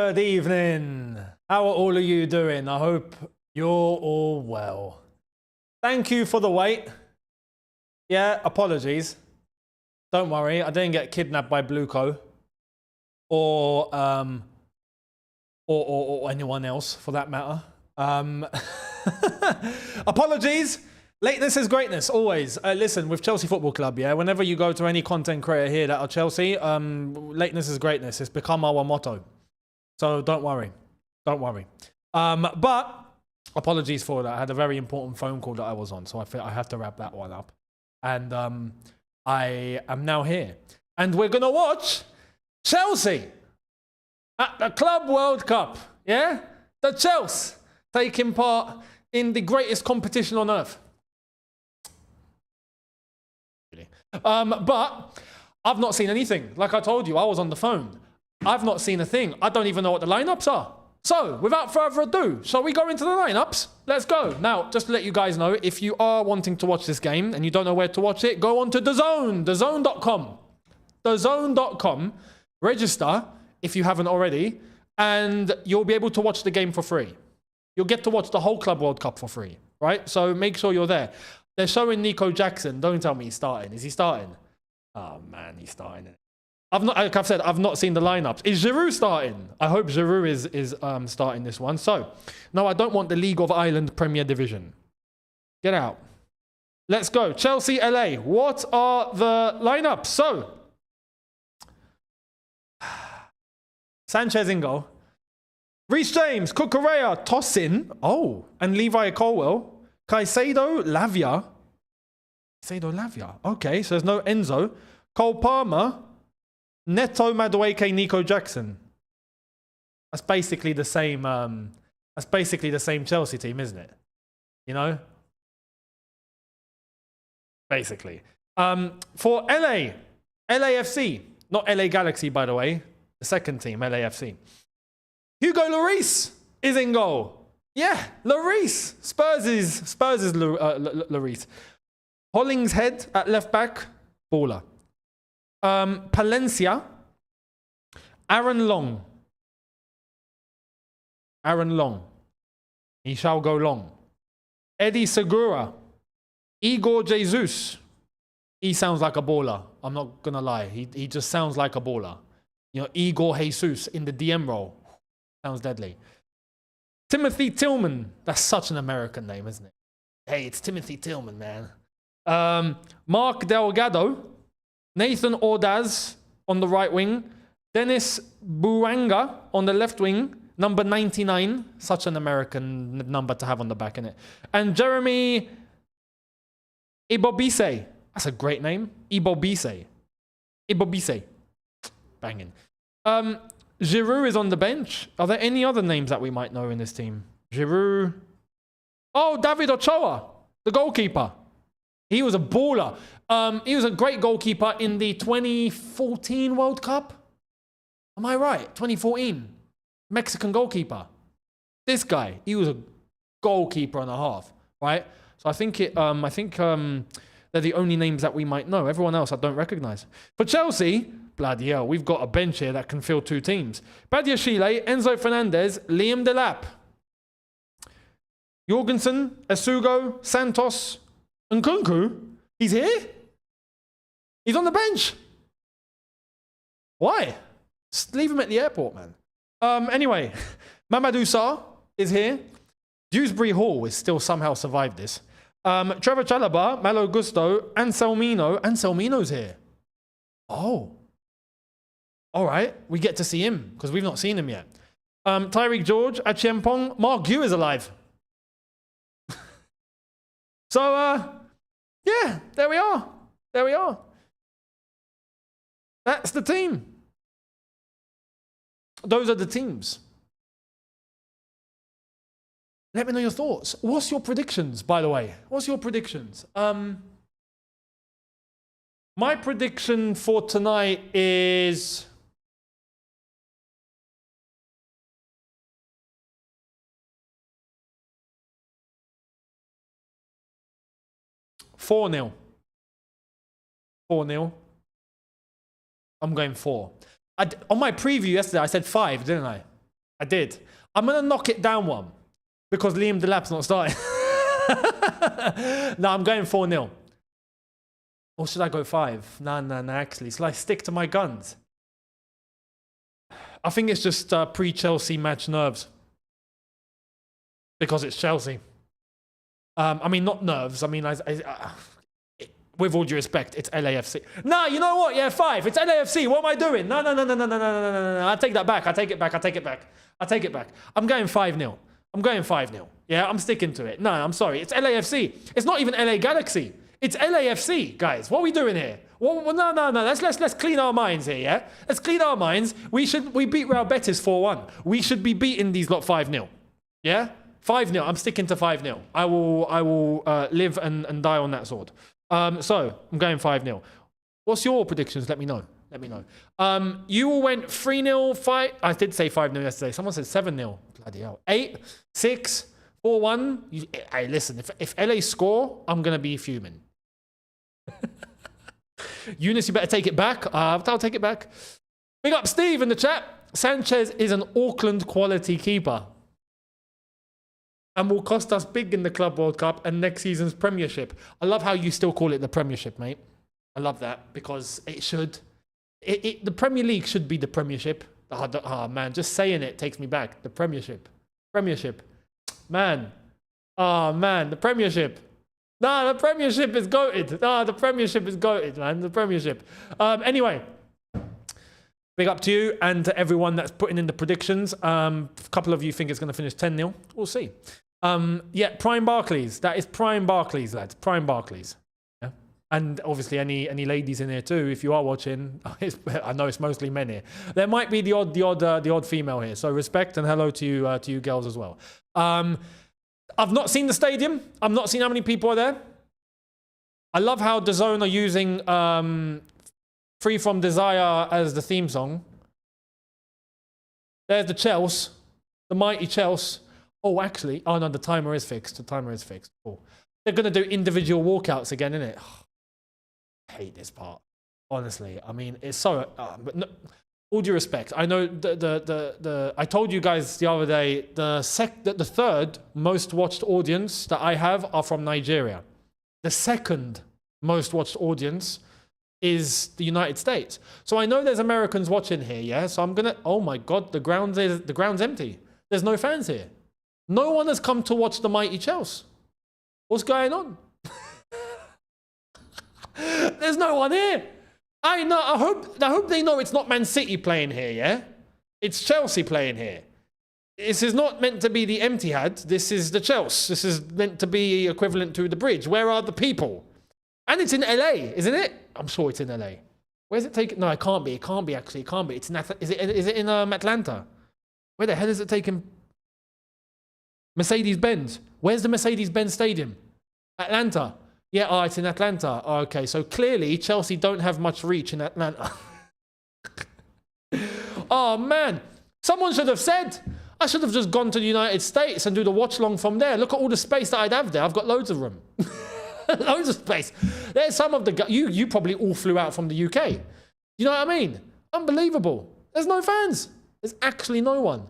Good evening. How are all of you doing? I hope you're all well. Thank you for the wait. Yeah, apologies. Don't worry, I didn't get kidnapped by Blueco or anyone else for that matter. Apologies. Lateness is greatness, always. Listen, with Chelsea Football Club, yeah, whenever you go to any content creator here that are Chelsea, lateness is greatness. It's become our motto. So don't worry. Don't worry. But apologies for that. I had a very important phone call that I was on, so I feel I have to wrap that one up. And I am now here. And we're going to watch Chelsea at the Club World Cup. Yeah? The Chelsea taking part in the greatest competition on earth. But I've not seen anything. Like I told you, I was on the phone. I've not seen a thing. I don't even know what the lineups are. So, without further ado, shall we go into the lineups? Let's go. Now, just to let you guys know, if you are wanting to watch this game and you don't know where to watch it, go on to DAZN, DAZN.com. DAZN.com. Register if you haven't already, and you'll be able to watch the game for free. You'll get to watch the whole Club World Cup for free, right? So make sure you're there. They're showing Nico Jackson. Don't tell me he's starting. Is he starting? Oh, man, he's starting. Like I've said, I've not seen the lineups. Is Giroud starting? I hope Giroud is starting this one. So, no, I don't want the League of Ireland Premier Division. Get out. Let's go. Chelsea, LA. What are the lineups? So, Sanchez in goal. Reece James, Cucurella, Tosin. Oh, and Levi Colwill. Caicedo, Lavia. Caicedo, Lavia. Okay, so there's no Enzo. Cole Palmer. Neto, Madueke, Nico Jackson. That's basically the same. That's basically the same Chelsea team, isn't it? You know. Basically. For LAFC, not LA Galaxy, by the way. The second team, LAFC. Hugo Lloris is in goal. Yeah, Lloris. Spurs is Lloris. Hollingshead at left back. Baller. Palencia. Aaron Long. Aaron Long. He shall go long. Eddie Segura. Igor Jesus. He sounds like a baller. I'm not going to lie. He just sounds like a baller. You know, Igor Jesus in the DM role. Sounds deadly. Timothy Tillman. That's such an American name, isn't it? Hey, it's Timothy Tillman, man. Mark Delgado. Nathan Ordaz on the right wing. Dennis Buanga on the left wing. Number 99. Such an American number to have on the back, innit? And Jeremy Ibobise. That's a great name. Ibobise. Ibobise. Banging. Giroud is on the bench. Are there any other names that we might know in this team? Giroud. Oh, David Ochoa, the goalkeeper. He was a baller. He was a great goalkeeper in the 2014 World Cup. Am I right? 2014. Mexican goalkeeper. This guy, he was a goalkeeper and a half, right? So I think they're the only names that we might know. Everyone else I don't recognize. For Chelsea, bloody hell, we've got a bench here that can fill two teams. Badiashile, Enzo Fernandez, Liam Delap. Jorgensen, Esugo, Santos, and Nkunku. He's here? He's on the bench. Why? Just leave him at the airport, man. Anyway, Mamadou Sarr is here. Dewsbury Hall has still somehow survived this. Trevor Chalobah, Malo Gusto, Anselmino. Anselmino's here. Oh. All right. We get to see him because we've not seen him yet. Tyreek George, Achiempong. Mark Yu is alive. So, yeah, there we are. There we are. That's the team. Those are the teams. Let me know your thoughts. What's your predictions, by the way? What's your predictions? My prediction for tonight is 4-0. 4-0. I'm going 4. On my preview yesterday, I said 5, didn't I? I did. I'm going to knock it down one because Liam Delap's not starting. No, I'm going 4-0. Or should I go 5? No, actually. Shall I stick to my guns? I think it's just pre-Chelsea match nerves. Because it's Chelsea. I mean, not nerves. I mean, with all due respect, it's LAFC. No, you know what? Yeah, 5. It's LAFC. What am I doing? No. I take that back. I take it back. I'm going 5-0. I'm going 5-0. Yeah, I'm sticking to it. No, I'm sorry. It's LAFC. It's not even LA Galaxy. It's LAFC, guys. What are we doing here? Well, no. Let's clean our minds here, yeah? Let's clean our minds. We beat Real Betis 4-1. We should be beating these lot 5-0. Yeah? 5-0. I'm sticking to 5-0. I will live and die on that sword. So, I'm going 5-0. What's your predictions? Let me know. You all went 3-0, 5... I did say 5-0 yesterday. Someone said 7-0. Bloody hell. 8, 6, 4-1. Hey, listen. If LA score, I'm going to be fuming. Younes, you better take it back. I'll take it back. Big up Steve in the chat. Sanchez is an Auckland quality keeper. And will cost us big in the Club World Cup and next season's Premiership. I love how you still call it the Premiership, mate. I love that because it should. The Premier League should be the Premiership. Oh, man, just saying it takes me back. The Premiership. Man. Oh, man, the Premiership. No, the Premiership is goated. No, the Premiership is goated, man. The Premiership. Anyway. Big up to you and to everyone that's putting in the predictions. A couple of you think it's going to finish 10-0. We'll see. Yeah, Prime Barclays. That is Prime Barclays, lads. Prime Barclays. Yeah. And obviously any ladies in here too, if you are watching. I know it's mostly men here. There might be the odd female here. So respect and hello to you girls as well. I've not seen the stadium. I've not seen how many people are there. I love how DAZN are using Free From Desire as the theme song. There's the Chelsea. The mighty Chelsea. Oh, actually. Oh, no, the timer is fixed. Oh. They're going to do individual walkouts again, innit? Oh, I hate this part. Honestly. I mean, it's so... but no, all due respect. I know I told you guys the other day, the third most watched audience that I have are from Nigeria. The second most watched audience is the United States. So I know there's Americans watching here, yeah? So I'm gonna, oh my God, the ground's empty. There's no fans here. No one has come to watch the mighty Chelsea. What's going on? There's no one here. I hope they know it's not Man City playing here, yeah? It's Chelsea playing here. This is not meant to be the empty had. This is the Chelsea. This is meant to be equivalent to the bridge. Where are the people? And it's in LA, isn't it? I'm sure it's in LA. Where's it taken? No, it can't be. It can't be, actually. It can't be. It's in is it in Atlanta? Where the hell is it taken? Mercedes-Benz. Where's the Mercedes-Benz Stadium? Atlanta. Yeah, oh, it's in Atlanta. Oh, okay, so clearly Chelsea don't have much reach in Atlanta. Oh, man. Someone should have said, I should have just gone to the United States and do the watch-along from there. Look at all the space that I'd have there. I've got loads of room. Loads of space. There's some of the... You probably all flew out from the UK. You know what I mean? Unbelievable. There's no fans. There's actually no one.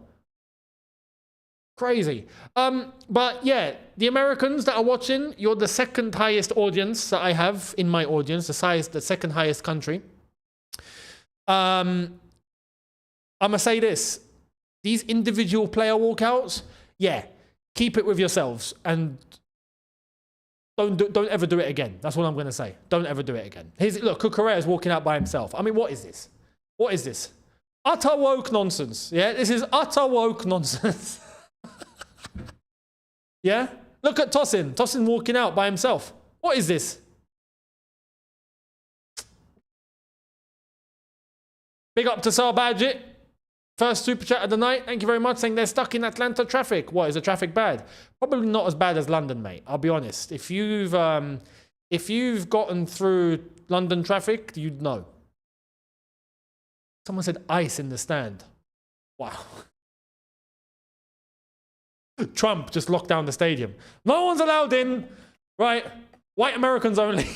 Crazy. But yeah, the Americans that are watching, you're the second highest audience that I have in my audience, the second highest country. I'm going to say this. These individual player walkouts, yeah, keep it with yourselves and don't ever do it again. That's what I'm going to say. Don't ever do it again. Look, Cucurella is walking out by himself. I mean, what is this? What is this? Utter woke nonsense. Yeah, this is utter woke nonsense. Yeah? Look at Tosin. Tosin walking out by himself. What is this? Big up to Sal Badgett. First super chat of the night. Thank you very much. Saying they're stuck in Atlanta traffic. What, is the traffic bad? Probably not as bad as London, mate. I'll be honest. If you've gotten through London traffic, you'd know. Someone said ice in the stand. Wow. Trump just locked down the stadium. No one's allowed in. Right. White Americans only.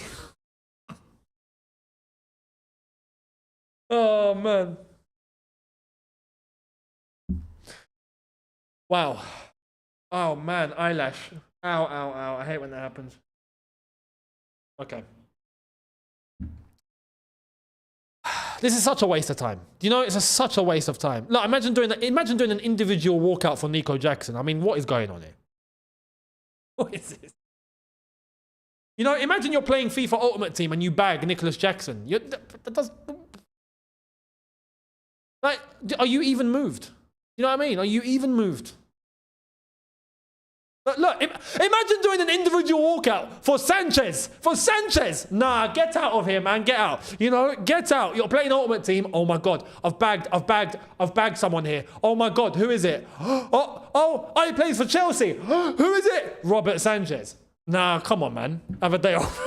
Oh, man. Wow. Oh man, eyelash. Ow, ow, ow. I hate when that happens. Okay. This is such a waste of time. Do you know, it's such a waste of time. Look, imagine doing an individual walkout for Nico Jackson. I mean, what is going on here? What is this? You know, imagine you're playing FIFA Ultimate Team and you bag Nicholas Jackson. Like, are you even moved? You know what I mean? Are you even moved? But look, imagine doing an individual walkout for Sanchez. For Sanchez. Nah, get out of here, man. Get out. You know, get out. You're playing Ultimate Team. Oh my God. I've bagged someone here. Oh my God. Who is it? Oh, he plays for Chelsea. Who is it? Robert Sanchez. Nah, come on, man. Have a day off.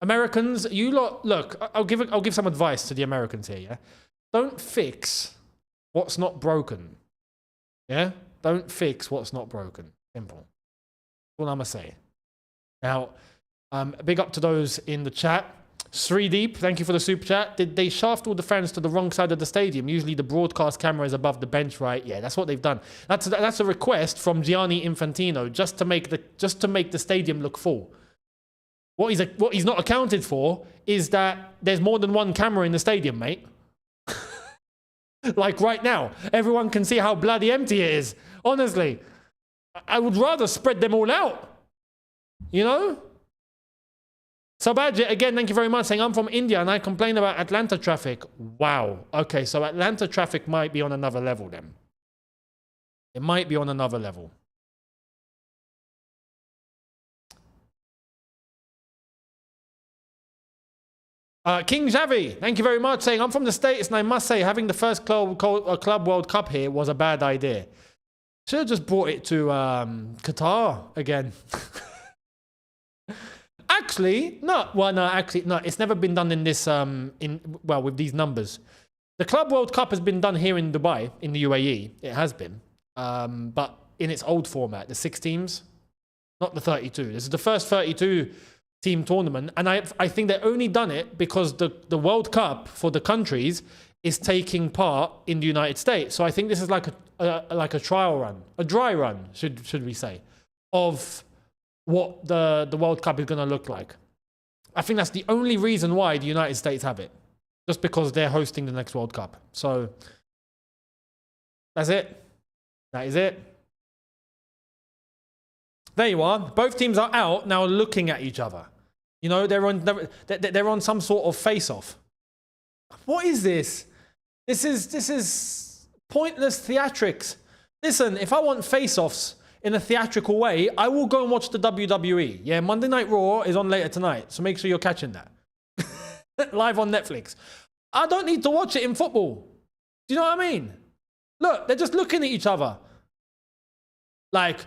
Americans, you lot, look, I'll give some advice to the Americans here, yeah? Don't fix what's not broken. Yeah? Don't fix what's not broken. Simple. That's all I'm going to say. Now, big up to those in the chat. Sri Deep, thank you for the super chat. Did they shaft all the fans to the wrong side of the stadium? Usually the broadcast camera is above the bench, right? Yeah, that's what they've done. That's a request from Gianni Infantino just to make the stadium look full. What he's not accounted for is that there's more than one camera in the stadium, mate. Like right now, everyone can see how bloody empty it is. Honestly, I would rather spread them all out. You know? Sabajit, again, thank you very much, saying I'm from India and I complain about Atlanta traffic. Wow. Okay, so Atlanta traffic might be on another level then. It might be on another level. King Javi, thank you very much, saying I'm from the States and I must say having the first Club World Cup here was a bad idea. Should have just brought it to Qatar again. Actually, no. Well, no, actually, no. It's never been done in this, with these numbers. The Club World Cup has been done here in Dubai, in the UAE. It has been. But in its old format, the 6 teams, not the 32. This is the first 32 team tournament. And I think they've only done it because the World Cup for the countries is taking part in the United States. So I think this is like a trial run, a dry run, should we say, of what the World Cup is going to look like. I think that's the only reason why the United States have it. Just because they're hosting the next World Cup. So, that's it. That is it. There you are. Both teams are out now looking at each other. You know, they're on some sort of face-off. What is this? This is pointless theatrics. Listen, if I want face-offs in a theatrical way, I will go and watch the WWE. Yeah, Monday Night Raw is on later tonight, so make sure you're catching that. Live on Netflix. I don't need to watch it in football. Do you know what I mean? Look, they're just looking at each other. Like,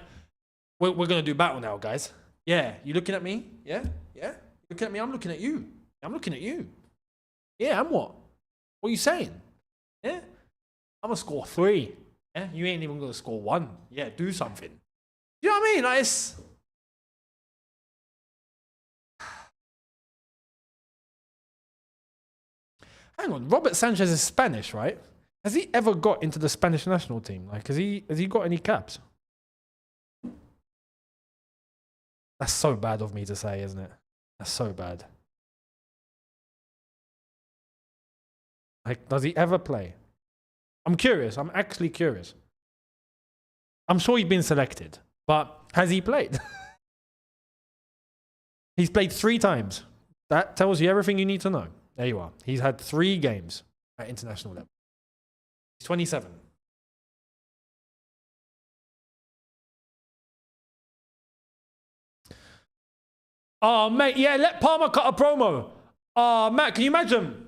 we're going to do battle now, guys. Yeah, you looking at me? Yeah? Yeah? Looking at me? I'm looking at you. I'm looking at you. Yeah, I'm what? What are you saying? Yeah? I'm going to score 3. Yeah? You ain't even going to score 1. Yeah, do something. You know what I mean? Like, it's... Hang on, Robert Sanchez is Spanish, right? Has he ever got into the Spanish national team? Like, has he got any caps? That's so bad of me to say, isn't it? That's so bad. Like, does he ever play? I'm curious. I'm actually curious. I'm sure he's been selected, but has he played? He's played 3 times. That tells you everything you need to know. There you are. He's had 3 games at international level. He's 27. Oh, mate, yeah, let Palmer cut a promo. Oh, Matt, can you imagine?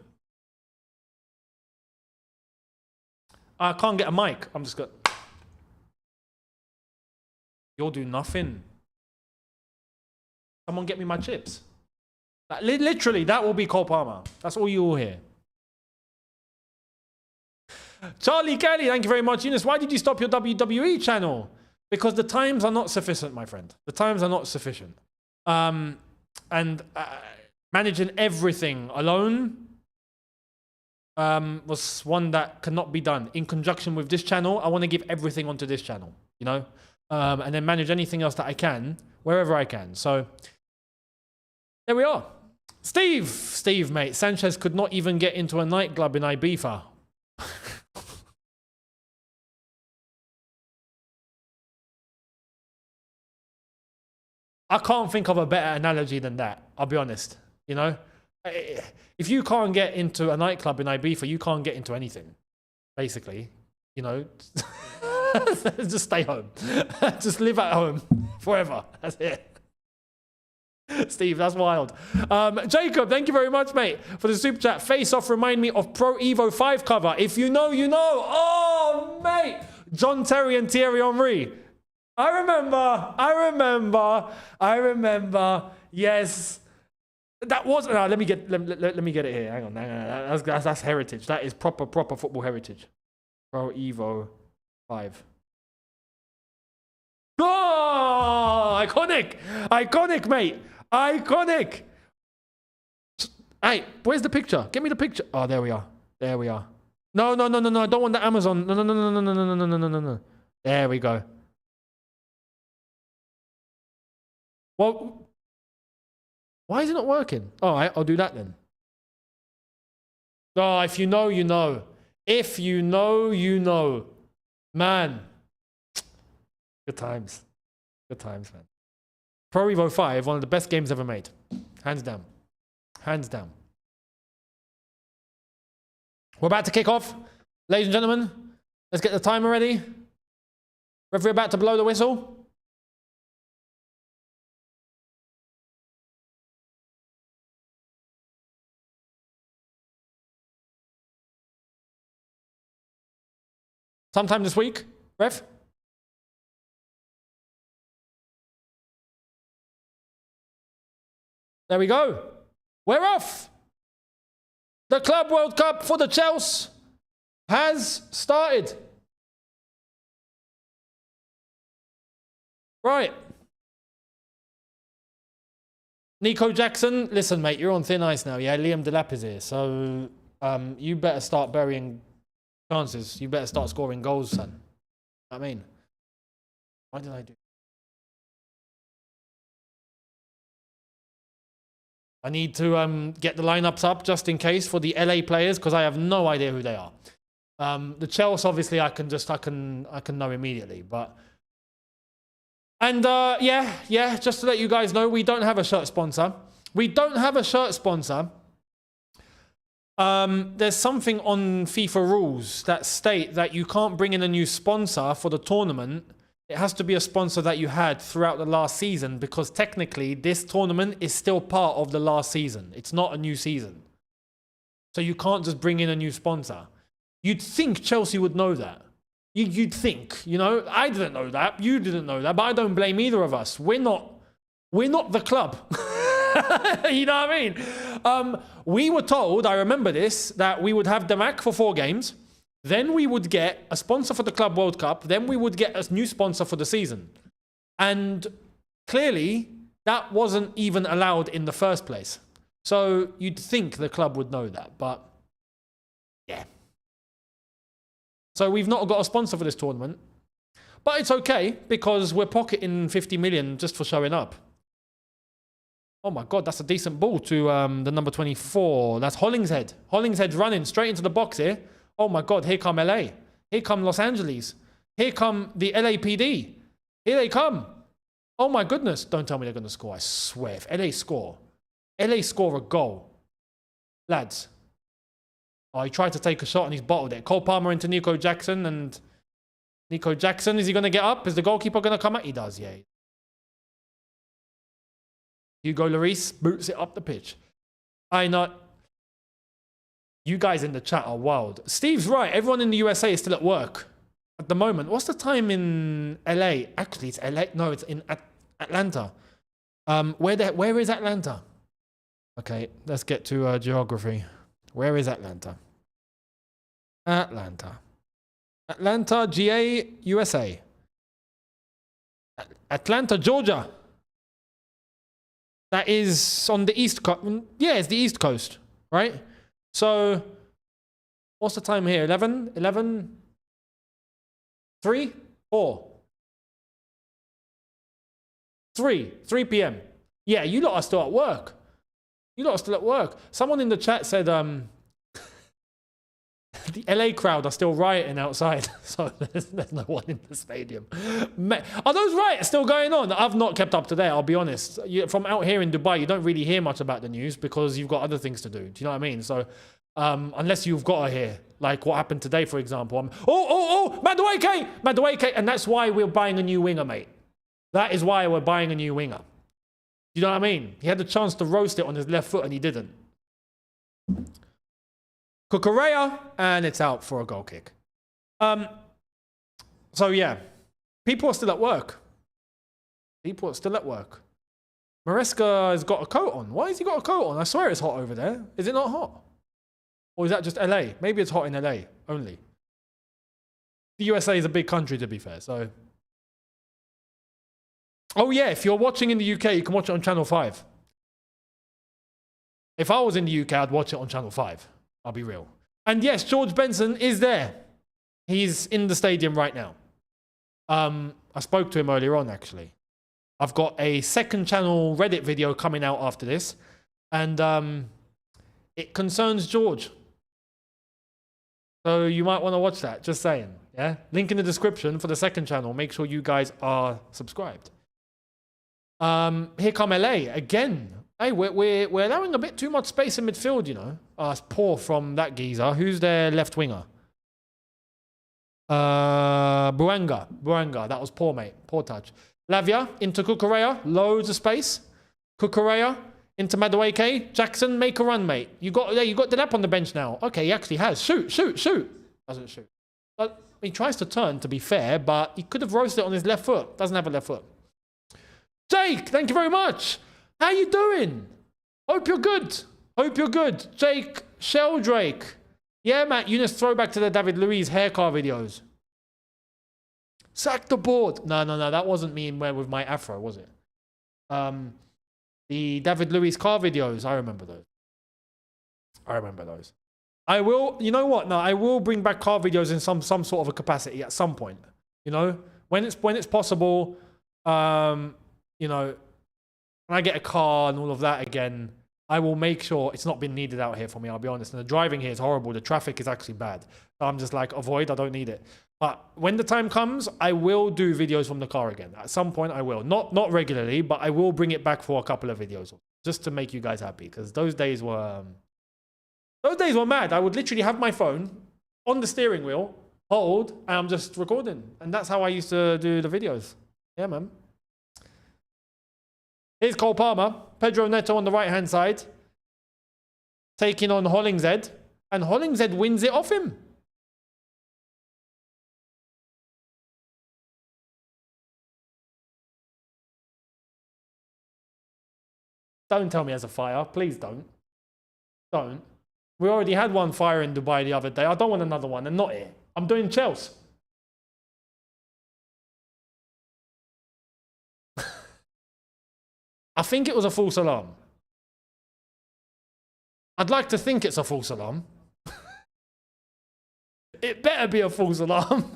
I can't get a mic. I'm just going... You'll do nothing. Someone get me my chips. Like, literally, that will be Cole Palmer. That's all you will hear. Charlie Kelly, thank you very much. Younes, why did you stop your WWE channel? Because the times are not sufficient, my friend. The times are not sufficient. And managing everything alone, was one that cannot be done. In conjunction with this channel, I want to give everything onto this channel, you know? And then manage anything else that I can, wherever I can. So, there we are. Steve, mate. Sanchez could not even get into a nightclub in Ibiza. I can't think of a better analogy than that. I'll be honest. You know, if you can't get into a nightclub in Ibiza, you can't get into anything. Basically, you know, just stay home. Just live at home forever. That's it. Steve, that's wild. Jacob, thank you very much, mate, for the super chat. Face off, remind me of Pro Evo 5 cover. If you know, you know. Oh, mate. John Terry and Thierry Henry. I remember. Yes. That was, no, let me get it here. Hang on. That's heritage. That is proper football heritage. Pro Evo 5. Oh, iconic, mate. Iconic. Hey, where's the picture? Get me the picture. Oh, there we are. No. I don't want the Amazon. No. There we go. Well, why is it not working? All right, I'll do that then. Oh, if you know, you know. If you know, you know. Man. Good times, man. Pro Evo 5, one of the best games ever made. Hands down. We're about to kick off. Ladies and gentlemen, let's get the timer ready. Referee about to blow the whistle. Sometime this week, ref. There we go. We're off. The Club World Cup for the Chelsea has started. Right. Nico Jackson, listen, mate, you're on thin ice now. Yeah, Liam Delap is here. So you better start burying chances. You better start scoring goals, son. I mean, why did I do? I need to get the lineups up just in case for the LA players because I have no idea who they are. The Chelsea, obviously, I can know immediately. But yeah, just to let you guys know, we don't have a shirt sponsor. There's something on FIFA rules that state that you can't bring in a new sponsor for the tournament. It has to be a sponsor that you had throughout the last season because technically this tournament is still part of the last season. It's not a new season. So you can't just bring in a new sponsor. You'd think Chelsea would know that. You'd think, you know, I didn't know that. You didn't know that, but I don't blame either of us. We're not the club. You know what I mean? We were told, I remember this, that we would have Demac for 4 games. Then we would get a sponsor for the Club World Cup. Then we would get a new sponsor for the season. And clearly, that wasn't even allowed in the first place. So you'd think the club would know that, but yeah. So we've not got a sponsor for this tournament. But it's okay, because we're pocketing 50 million just for showing up. Oh my God, that's a decent ball to the number 24. That's Hollingshead. Hollingshead's running straight into the box here. Oh my God, here come LA. Here come Los Angeles. Here come the LAPD. Here they come. Oh my goodness. Don't tell me they're going to score. I swear. If LA score a goal. Lads. Oh, he tried to take a shot and he's bottled it. Cole Palmer into Nico Jackson. And Nico Jackson, is he going to get up? Is the goalkeeper going to come out? He does, yeah. Hugo Lloris boots it up the pitch. I know. You guys in the chat are wild. Steve's right. Everyone in the USA is still at work at the moment. What's the time in LA? Actually, it's LA. No, it's in Atlanta. Where is Atlanta? Okay, let's get to geography. Where is Atlanta? Atlanta, GA, USA. Atlanta, Georgia. That is on the east coast. Yeah, it's the east coast, right? So What's the time here? 11? 11? 3? 4? 3 p.m. Yeah, you lot are still at work. You lot are still at work. Someone in the chat said, the LA crowd are still rioting outside, so there's no one in the stadium. Are those riots still going on? I've not kept up to date, I'll be honest. From out here in Dubai, you don't really hear much about the news because you've got other things to do. Do you know what I mean? So, unless you've got to hear, like what happened today, for example. Madueke! And that's why we're buying a new winger, mate. That is why we're buying a new winger. You know what I mean? He had the chance to roast it on his left foot and he didn't. Cucurella, and it's out for a goal kick. So yeah, people are still at work. People are still at work. Maresca has got a coat on. Why has he got a coat on? I swear it's hot over there. Is it not hot? Or is that just LA? Maybe it's hot in LA only. The USA is a big country, to be fair, so... Oh yeah, if you're watching in the UK, you can watch it on Channel 5. If I was in the UK, I'd watch it on Channel 5. I'll be real. And yes, George Benson is there. He's in the stadium right now. I spoke to him earlier on, actually. I've got a second channel Reddit video coming out after this. And it concerns George. So you might want to watch that, just saying. Yeah, link in the description for the second channel. Make sure you guys are subscribed. Here come LA again. Hey, we're allowing a bit too much space in midfield, you know. It's poor from that geezer. Who's their left winger? Buanga. That was poor, mate. Poor touch. Lavia into Cucurella. Loads of space. Cucurella into Madueke. Jackson, make a run, mate. You got Delap on the bench now. Okay, he actually has. Shoot. Doesn't shoot. But he tries to turn, to be fair, but he could have roasted it on his left foot. Doesn't have a left foot. Jake, thank you very much. How you doing? Hope you're good. Hope you're good. Jake Sheldrake. Yeah, Matt, Younes, throwback to the David Luiz hair car videos. Sack the board. No, that wasn't me with my afro, was it? The David Luiz car videos, I remember those. I will, you know what? No, I will bring back car videos in some sort of a capacity at some point. You know, when it's possible, you know, when I get a car and all of that again, I will make sure it's not been needed out here for me, I'll be honest. And the driving here is horrible. The traffic is actually bad. I'm just like, avoid, I don't need it. But when the time comes, I will do videos from the car again. At some point, I will. Not regularly, but I will bring it back for a couple of videos. Just to make you guys happy. Because those days were mad. I would literally have my phone on the steering wheel, hold, and I'm just recording. And that's how I used to do the videos. Yeah, man. Here's Cole Palmer. Pedro Neto on the right-hand side. Taking on Hollingshead. And Hollingshead wins it off him. Don't tell me there's a fire. Please don't. Don't. We already had one fire in Dubai the other day. I don't want another one. And not here. I'm doing Chelsea. I think it was a false alarm. I'd like to think it's a false alarm. It better be a false alarm.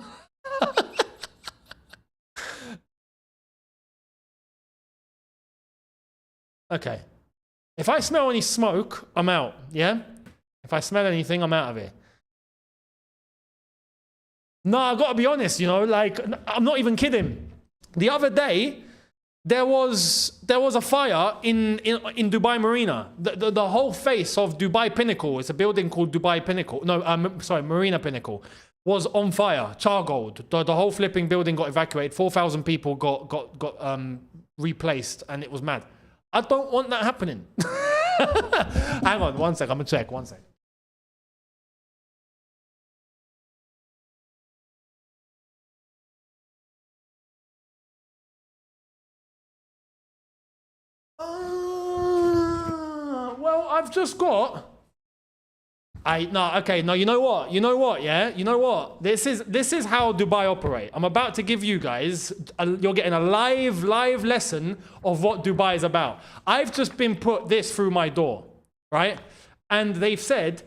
Okay. If I smell any smoke, I'm out. Yeah? If I smell anything, I'm out of here. No, I gotta be honest, you know, like, I'm not even kidding. The other day, there was a fire in Dubai Marina. The whole face of Dubai Pinnacle, it's a building called Dubai Pinnacle. No, sorry, Marina Pinnacle, was on fire, charcoaled. The whole flipping building got evacuated. 4,000 people got replaced, and it was mad. I don't want that happening. Hang on, one sec. I'm gonna check. One sec. Well, I've just got. No, you know what? Yeah, you know what? This is how Dubai operate. I'm about to give you guys. You're getting a live lesson of what Dubai is about. I've just been put this through my door, right? And they've said,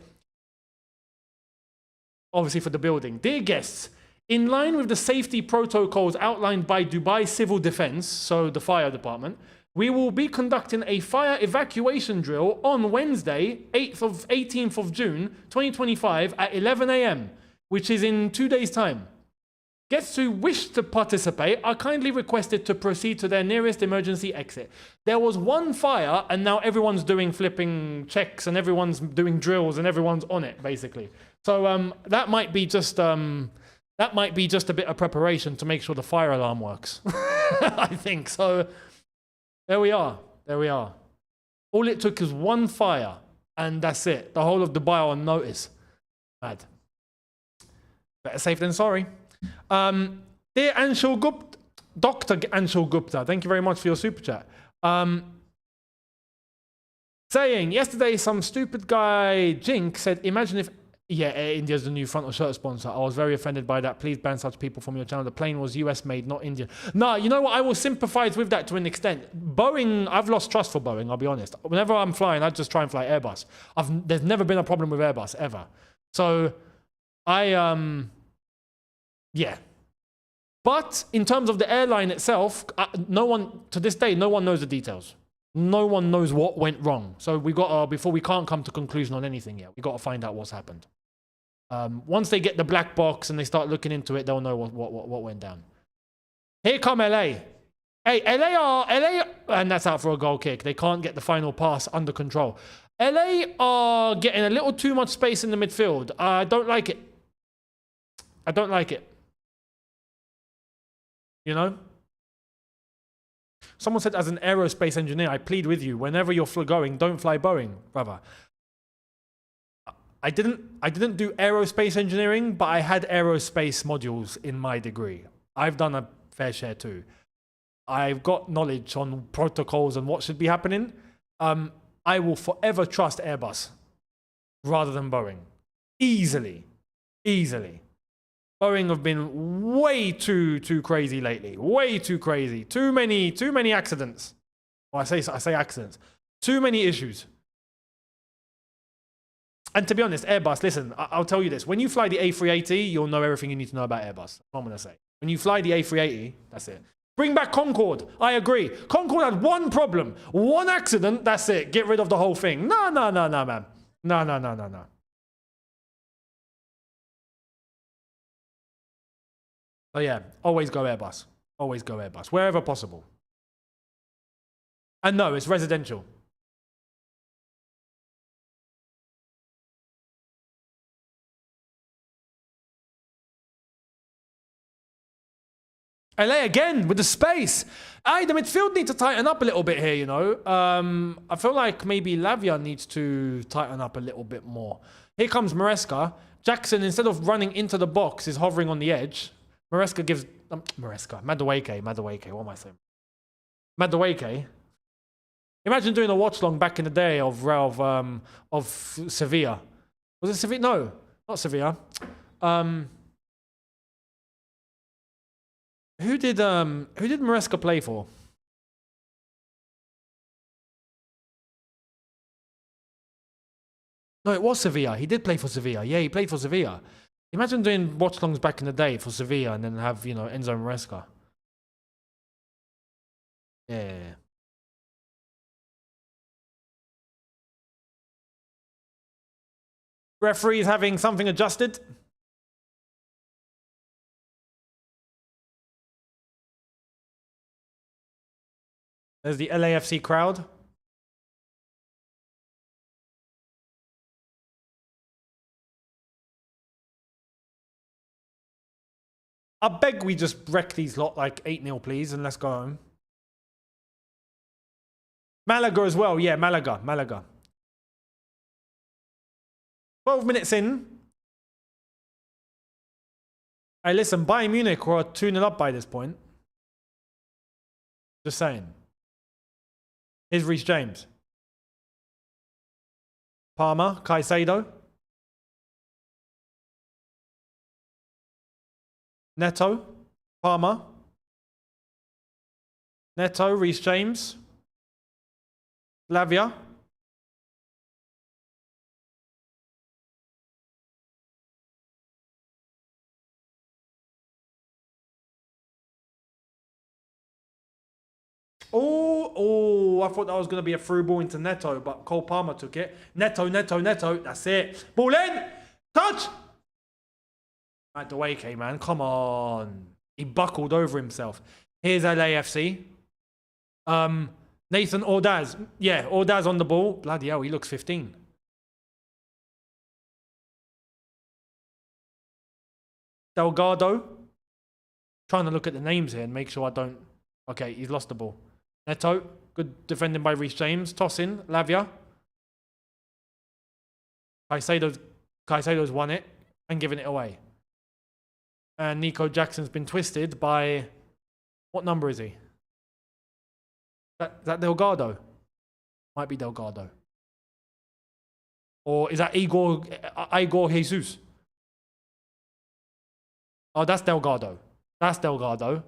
obviously for the building. Dear guests, in line with the safety protocols outlined by Dubai Civil Defense, so the fire department, we will be conducting a fire evacuation drill on Wednesday, 18th of June, 2025 at 11 a.m., which is in 2 days' time. Guests who wish to participate are kindly requested to proceed to their nearest emergency exit. There was one fire and now everyone's doing flipping checks and everyone's doing drills and everyone's on it, basically. So that might be just a bit of preparation to make sure the fire alarm works. I think so. There we are. There we are. All it took is one fire, and that's it. The whole of Dubai on notice. Mad. Better safe than sorry. Dear Anshul Gupta, Dr. Anshul Gupta, thank you very much for your super chat. Saying, yesterday some stupid guy, Jink, said, imagine if... Yeah, Air India's the new front of shirt sponsor. I was very offended by that. Please ban such people from your channel. The plane was US made, not Indian. No, you know what? I will sympathize with that to an extent. Boeing, I've lost trust for Boeing, I'll be honest. Whenever I'm flying, I just try and fly Airbus. There's never been a problem with Airbus, ever. So, yeah. But in terms of the airline itself, no one, to this day, no one knows the details. No one knows what went wrong. So we got before we can't come to conclusion on anything yet. We got to find out what's happened. Once they get the black box and they start looking into it, they'll know what went down. Here come LA. Hey, LA, and that's out for a goal kick. They can't get the final pass under control. LA are getting a little too much space in the midfield. I don't like it. I don't like it. You know? Someone said, as an aerospace engineer, I plead with you, whenever you're going, don't fly Boeing, brother. I didn't do aerospace engineering, but I had aerospace modules in my degree. I've done a fair share too. I've got knowledge on protocols and what should be happening. I will forever trust Airbus rather than Boeing. Easily. Easily. Boeing have been way too crazy lately. Way too crazy. Too many accidents. Well, I say accidents. Too many issues. And to be honest, Airbus, listen, I'll tell you this. When you fly the A380, you'll know everything you need to know about Airbus. That's what I'm going to say. When you fly the A380, that's it. Bring back Concorde. I agree. Concorde had one problem. One accident, that's it. Get rid of the whole thing. No, man. No. Oh yeah, always go Airbus. Always go Airbus. Wherever possible. And no, it's residential. LA again with the space. The midfield need to tighten up a little bit here, you know. I feel like maybe Lavia needs to tighten up a little bit more. Here comes Maresca. Jackson, instead of running into the box, is hovering on the edge. Maresca gives... Madueke, what am I saying? Madueke. Imagine doing a watch-along back in the day of Sevilla. Was it Sevilla? No, not Sevilla. Who did Maresca play for? No, it was Sevilla. He did play for Sevilla. Yeah, he played for Sevilla. Imagine doing watch-alongs back in the day for Sevilla and then have, you know, Enzo Maresca. Yeah. Referees having something adjusted. There's the LAFC crowd. I beg we just wreck these lot like 8-0, please, and let's go home. Malaga as well. Yeah, Malaga. 12 minutes in. Hey, listen, Bayern Munich were 2-0 up by this point. Just saying. Here's Reece James. Palmer, Caicedo. Neto, Palmer. Neto, Reece James. Lavia. I thought that was going to be a through ball into Neto, but Cole Palmer took it. Neto. That's it. Ball in. Touch. Right, Dewake, man. Come on. He buckled over himself. Here's LAFC. Nathan Ordaz. Yeah, Ordaz on the ball. Bloody hell, he looks 15. Delgado. Trying to look at the names here and make sure I don't... Okay, he's lost the ball. Neto. Good defending by Reece James. Toss in. Lavia. Caicedo's won it and given it away. And Nico Jackson's been twisted by... What number is he? Is that Delgado? Might be Delgado. Or is that Igor Jesus? Oh, that's Delgado. That's Delgado.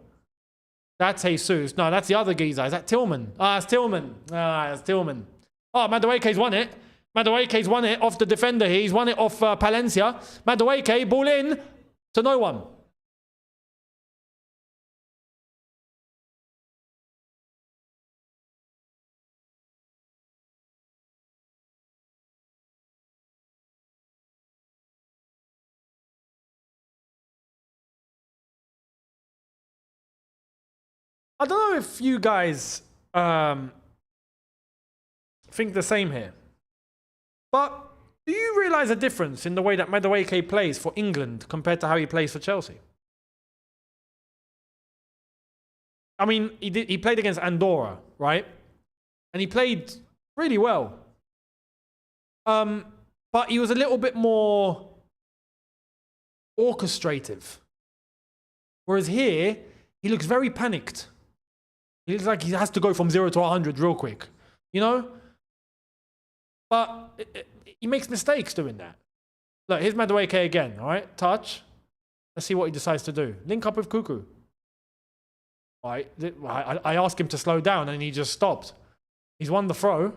That's Jesus. No, that's the other geezer. Is that Tillman? Ah, it's Tillman. It's Tillman. Oh, Madueke's won it. Madueke's won it off the defender here. He's won it off Palencia. Madueke, ball in to no one. I don't know if you guys think the same here. But do you realise a difference in the way that Madueke plays for England compared to how he plays for Chelsea? I mean, he played against Andorra, right? And he played really well. But he was a little bit more orchestrative. Whereas here, he looks very panicked. He looks like he has to go from 0 to 100 real quick, you know? But he makes mistakes doing that. Look, here's Madueke again, all right? Touch. Let's see what he decides to do. Link up with Cuckoo. All right. I asked him to slow down and he just stopped. He's won the throw.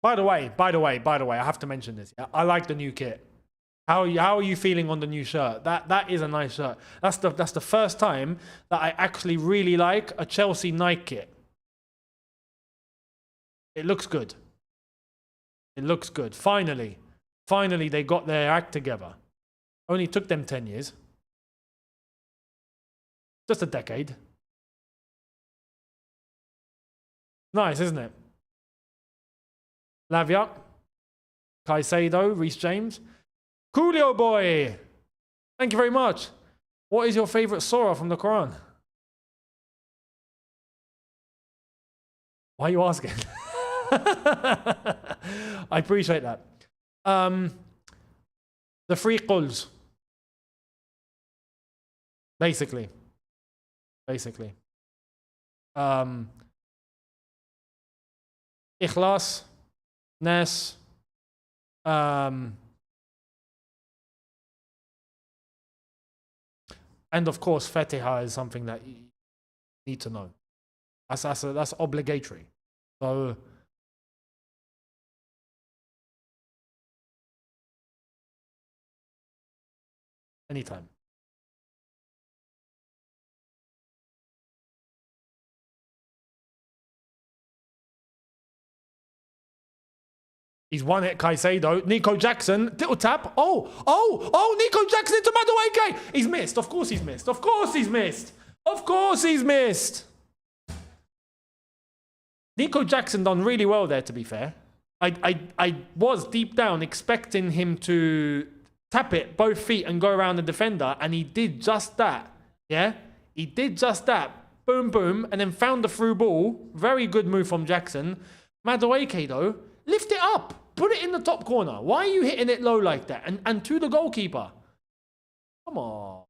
By the way, I have to mention this. I like the new kit. How are you feeling on the new shirt? That is a nice shirt. That's the first time that I actually really like a Chelsea Nike kit. It looks good. It looks good. Finally they got their act together. Only took them 10 years. Just a decade. Nice, isn't it? Lavia, Caicedo, Reece James. Coolio boy! Thank you very much. What is your favorite surah from the Quran? Why are you asking? I appreciate that. The three quls. Basically. Ikhlas, Nas, and of course, Fatiha is something that you need to know. That's obligatory. So, anytime. He's won it, Caicedo. Nico Jackson, little tap. Oh, Nico Jackson into Madueke. He's missed. Of course he's missed. Of course he's missed. Of course he's missed. Nico Jackson done really well there, to be fair. I was deep down expecting him to tap it both feet and go around the defender, and he did just that. Yeah? He did just that. Boom, boom, and then found the through ball. Very good move from Jackson. Madueke, though, lift it up. Put it in the top corner. Why are you hitting it low like that? And to the goalkeeper. Come on.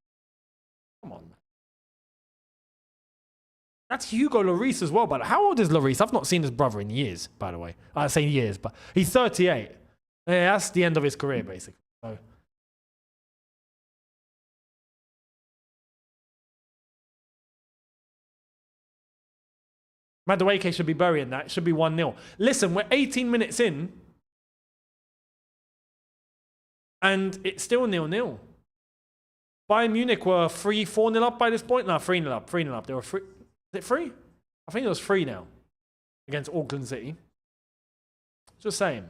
Come on, man. That's Hugo Lloris as well, but how old is Lloris? I've not seen his brother in years, by the way. I say years, but he's 38. Yeah, that's the end of his career, basically. So. Madueke should be burying that. It should be 1-0. Listen, we're 18 minutes in. And it's still 0-0. Bayern Munich were 4-0 up by this point. No, 3-0 up. 3-0 up. They were 3. Is it 3? I think it was 3 now against Auckland City. Just saying.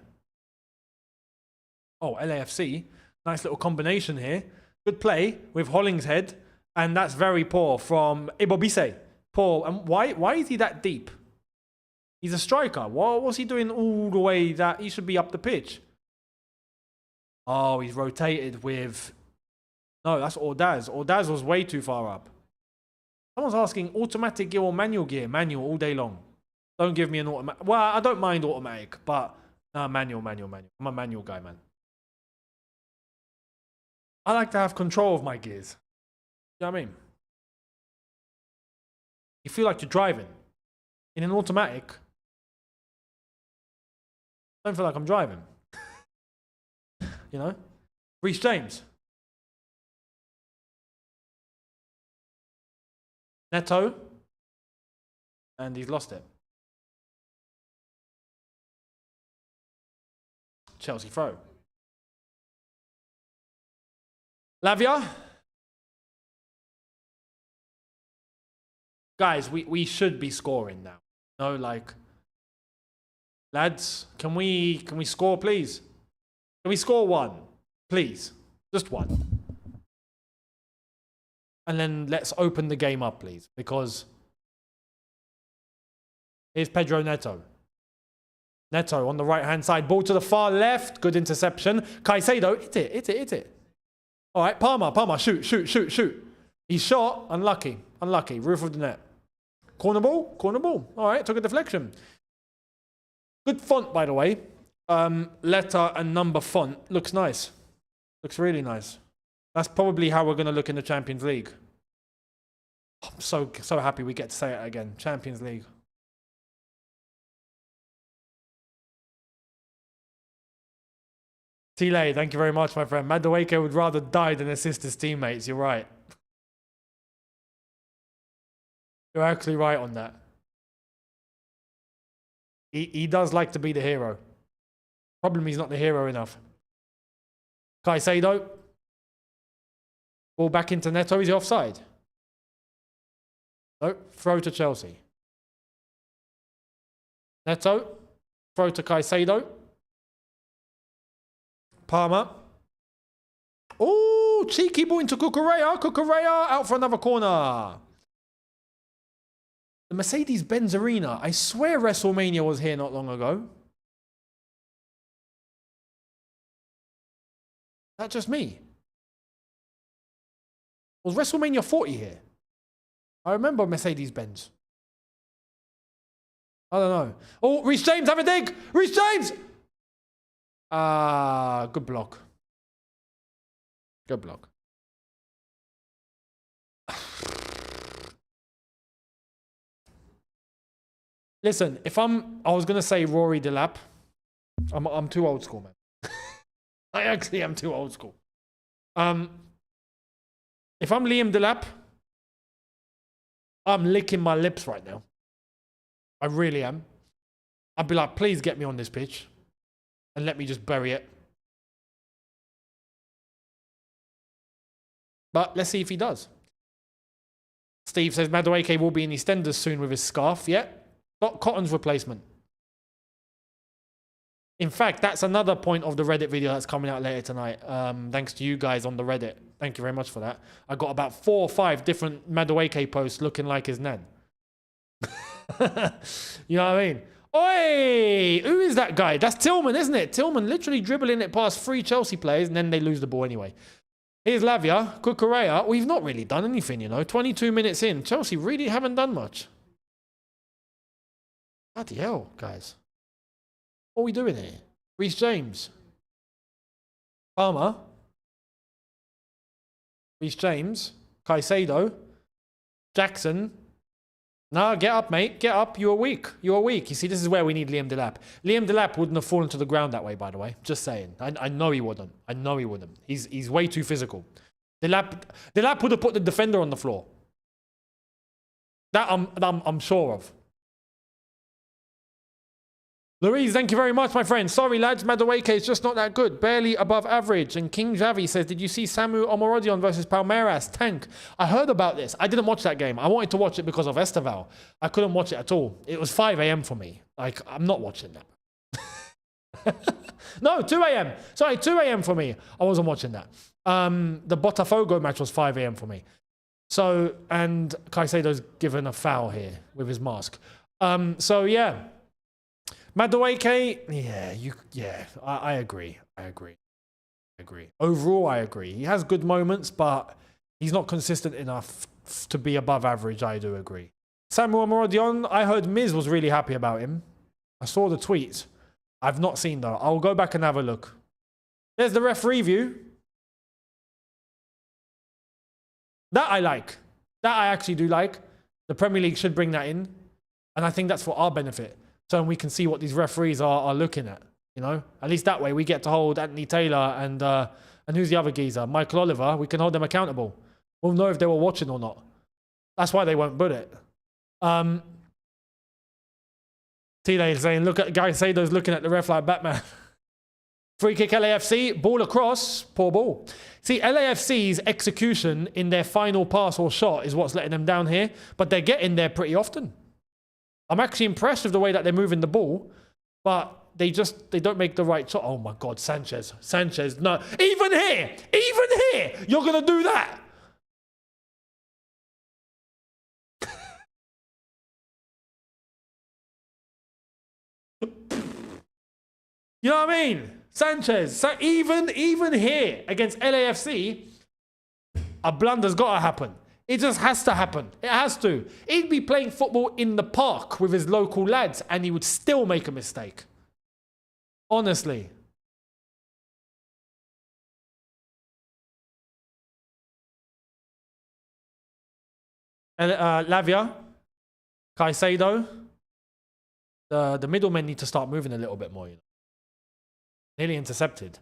Oh, LAFC. Nice little combination here. Good play with Hollingshead. And that's very poor from Ibobise. Poor. And why is he that deep? He's a striker. What was he doing all the way that he should be up the pitch? Oh, he's rotated with... No, that's Ordaz. Ordaz was way too far up. Someone's asking automatic gear or manual gear. Manual all day long. Don't give me an automatic. Well, I don't mind automatic, but no, manual. I'm a manual guy, man. I like to have control of my gears. You know what I mean? You feel like you're driving. In an automatic, I don't feel like I'm driving. You know? Reece James. Neto. And he's lost it. Chelsea throw. Lavia. Guys, we should be scoring now. No, like, lads, can we score, please? Can we score one, please? Just one. And then let's open the game up, please, because here's Pedro Neto. Neto on the right-hand side. Ball to the far left. Good interception. Caicedo, hit it. All right, Palmer, shoot. He shot. Unlucky. Roof of the net. Corner ball. All right, took a deflection. Good font, by the way. Letter and number font. Looks nice. Looks really nice. That's probably how we're going to look in the Champions League. I'm so happy we get to say it again. Champions League. Tile, thank you very much, my friend. Madueke would rather die than assist his teammates. You're right. You're actually right on that. He does like to be the hero. Problem, he's not the hero enough. Caicedo. Ball back into Neto. Is he offside? No. Throw to Chelsea. Neto. Throw to Caicedo. Palmer. Oh, cheeky ball into Cucurella. Cucurella out for another corner. The Mercedes-Benz Arena. I swear WrestleMania was here not long ago. Is that just me? Was WrestleMania 40 here? I remember Mercedes-Benz. I don't know. Oh, Reece James, have a dig! Reece James! Good block. Good block. Listen, I was gonna say Rory Delap. I'm too old school, man. I actually am too old school. If I'm Liam Delap, I'm licking my lips right now. I really am. I'd be like, please get me on this pitch and let me just bury it. But let's see if he does. Steve says Madueke will be in EastEnders soon with his scarf. Yeah, got Cotton's replacement. In fact, that's another point of the Reddit video that's coming out later tonight. Thanks to you guys on the Reddit. Thank you very much for that. I got about 4 or 5 different Madueke posts looking like his nan. You know what I mean? Oi! Who is that guy? That's Tillman, isn't it? Tillman literally dribbling it past 3 Chelsea players and then they lose the ball anyway. Here's Lavia. Cucurella. We've not really done anything, you know. 22 minutes in. Chelsea really haven't done much. Bloody hell, guys. What are we doing here? Reece James. Palmer. Reece James. Caicedo. Jackson. No, get up, mate. Get up. You are weak. You are weak. You see, this is where we need Liam Delap. Liam Delap wouldn't have fallen to the ground that way, by the way. Just saying. I know he wouldn't. I know he wouldn't. He's way too physical. Delap would have put the defender on the floor. That I'm sure of. Louise, thank you very much, my friend. Sorry, lads, Madueke is just not that good. Barely above average. And King Javi says, did you see Samu Omorodion versus Palmeiras? Tank. I heard about this. I didn't watch that game. I wanted to watch it because of Esteval. I couldn't watch it at all. It was 5 a.m. for me. Like, I'm not watching that. No, 2 a.m. Sorry, 2 a.m. for me. I wasn't watching that. The Botafogo match was 5 a.m. for me. So, and Caicedo's given a foul here with his mask. So, yeah. Madueke, I agree. Overall, I agree. He has good moments, but he's not consistent enough to be above average. I do agree. Samuel Morodion, I heard Miz was really happy about him. I saw the tweets. I've not seen though. I'll go back and have a look. There's the referee view. That I like. That I actually do like. The Premier League should bring that in. And I think that's for our benefit. So we can see what these referees are looking at, you know? At least that way we get to hold Anthony Taylor and who's the other geezer? Michael Oliver. We can hold them accountable. We'll know if they were watching or not. That's why they won't put it. T-Day is saying, look at Caicedo's looking at the ref like Batman. Free kick LAFC, ball across, poor ball. See, LAFC's execution in their final pass or shot is what's letting them down here, but they're getting there pretty often. I'm actually impressed with the way that they're moving the ball, but they don't make the right shot. Oh my God, Sanchez, no. Even here, you're going to do that. You know what I mean? Sanchez, so even here against LAFC, a blunder's got to happen. It just has to happen. It has to. He'd be playing football in the park with his local lads and he would still make a mistake. Honestly. Lavia, Caicedo. The middlemen need to start moving a little bit more. You know? Nearly intercepted.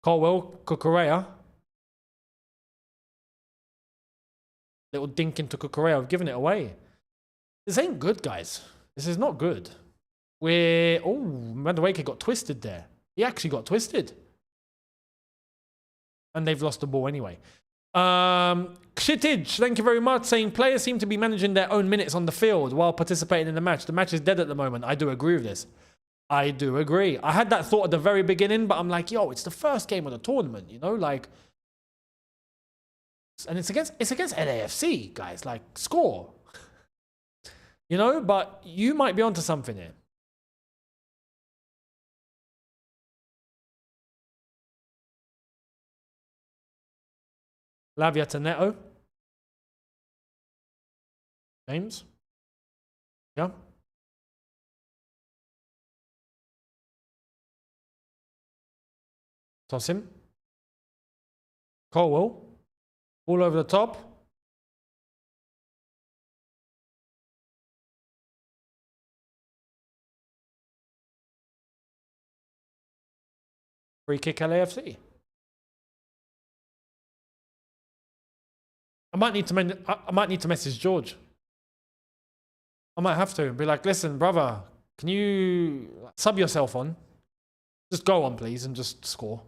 Colwell, Cucurella. Little dink into Cucurella. I've given it away. This ain't good, guys. This is not good. Oh, Madueke got twisted there. He actually got twisted. And they've lost the ball anyway. Kshitage, thank you very much, saying players seem to be managing their own minutes on the field while participating in the match. The match is dead at the moment. I do agree with this. I do agree. I had that thought at the very beginning, but I'm like, yo, it's the first game of the tournament, you know, like, and it's against LAFC, guys, like, score. You know, but you might be onto something here. Lavia to Neto. James. Yeah. Toss him. Colwell. All over the top. Free kick LAFC. I might need to message George. I might have to be like, listen, brother, can you sub yourself on? Just go on, please, and just score.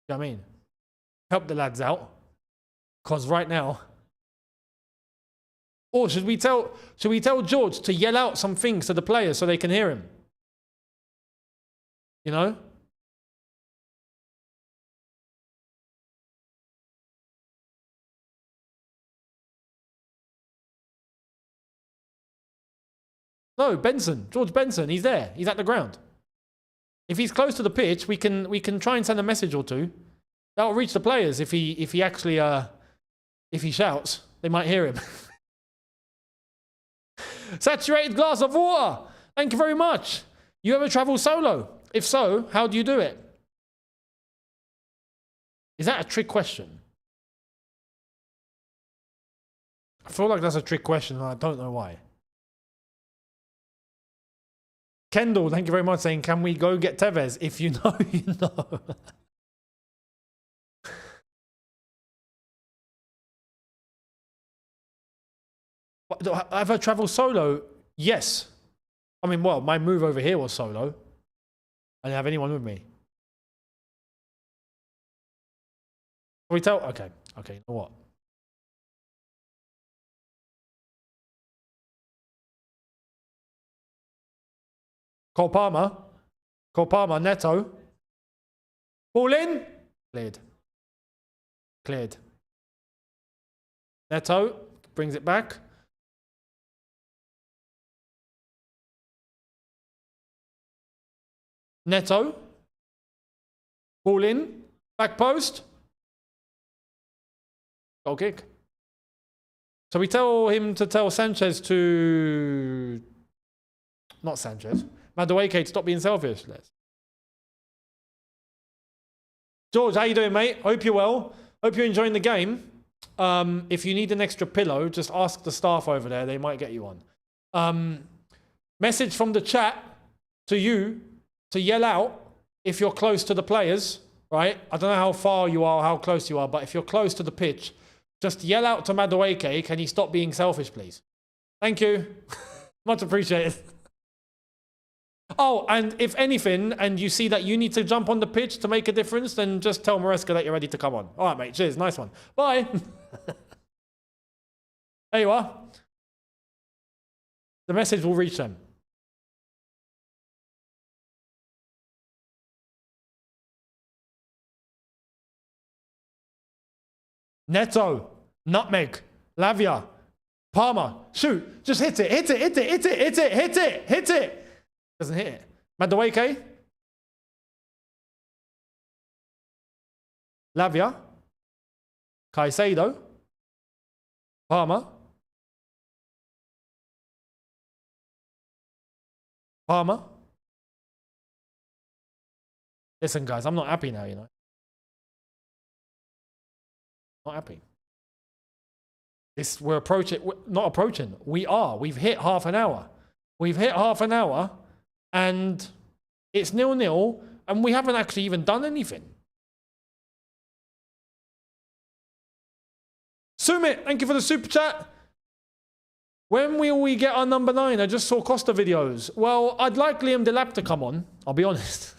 You know what I mean? Help the lads out. Because right now... Or should we tell George to yell out some things to the players so they can hear him? You know? No, Benson. George Benson. He's there. He's at the ground. If he's close to the pitch, we can try and send a message or two. That'll reach the players if he actually if he shouts. They might hear him. Saturated glass of water. Thank you very much. You ever travel solo? If so, how do you do it? Is that a trick question? I feel like that's a trick question and I don't know why. Kendall, thank you very much, saying, can we go get Tevez? If you know, you know. Have I traveled solo? Yes. I mean, well, my move over here was solo. I didn't have anyone with me. Can we tell? Okay. Okay, you know what? Cole Palmer, Neto. Ball in. Cleared. Cleared. Neto brings it back. Neto. Ball in. Back post. Goal kick. So we tell him to tell Sanchez to... Not Sanchez. Madueke to stop being selfish. George, how you doing, mate? Hope you're well. Hope you're enjoying the game. If you need an extra pillow, just ask the staff over there. They might get you one. Message from the chat to you to yell out if you're close to the players, right? I don't know how far you are, how close you are, but if you're close to the pitch, just yell out to Madueke, can he stop being selfish, please? Thank you. Much appreciated. Oh, and if anything, and you see that you need to jump on the pitch to make a difference, then just tell Maresca that you're ready to come on. All right, mate. Cheers. Nice one. Bye. There you are. The message will reach them. Neto, Nutmeg, Lavia, Palmer, shoot, just hit it, hit it, hit it, hit it, hit it, hit it, hit it. Doesn't hit it. Madueke, Lavia, Caicedo, Palmer, Palmer. Listen, guys, I'm not happy now, you know. Not happy. We're approaching, not approaching. We are. We've hit half an hour. We've hit half an hour and it's 0-0 and we haven't actually even done anything. Sumit, thank you for the super chat. When will we get our number 9? I just saw Costa videos. Well, I'd like Liam Delap to come on. I'll be honest.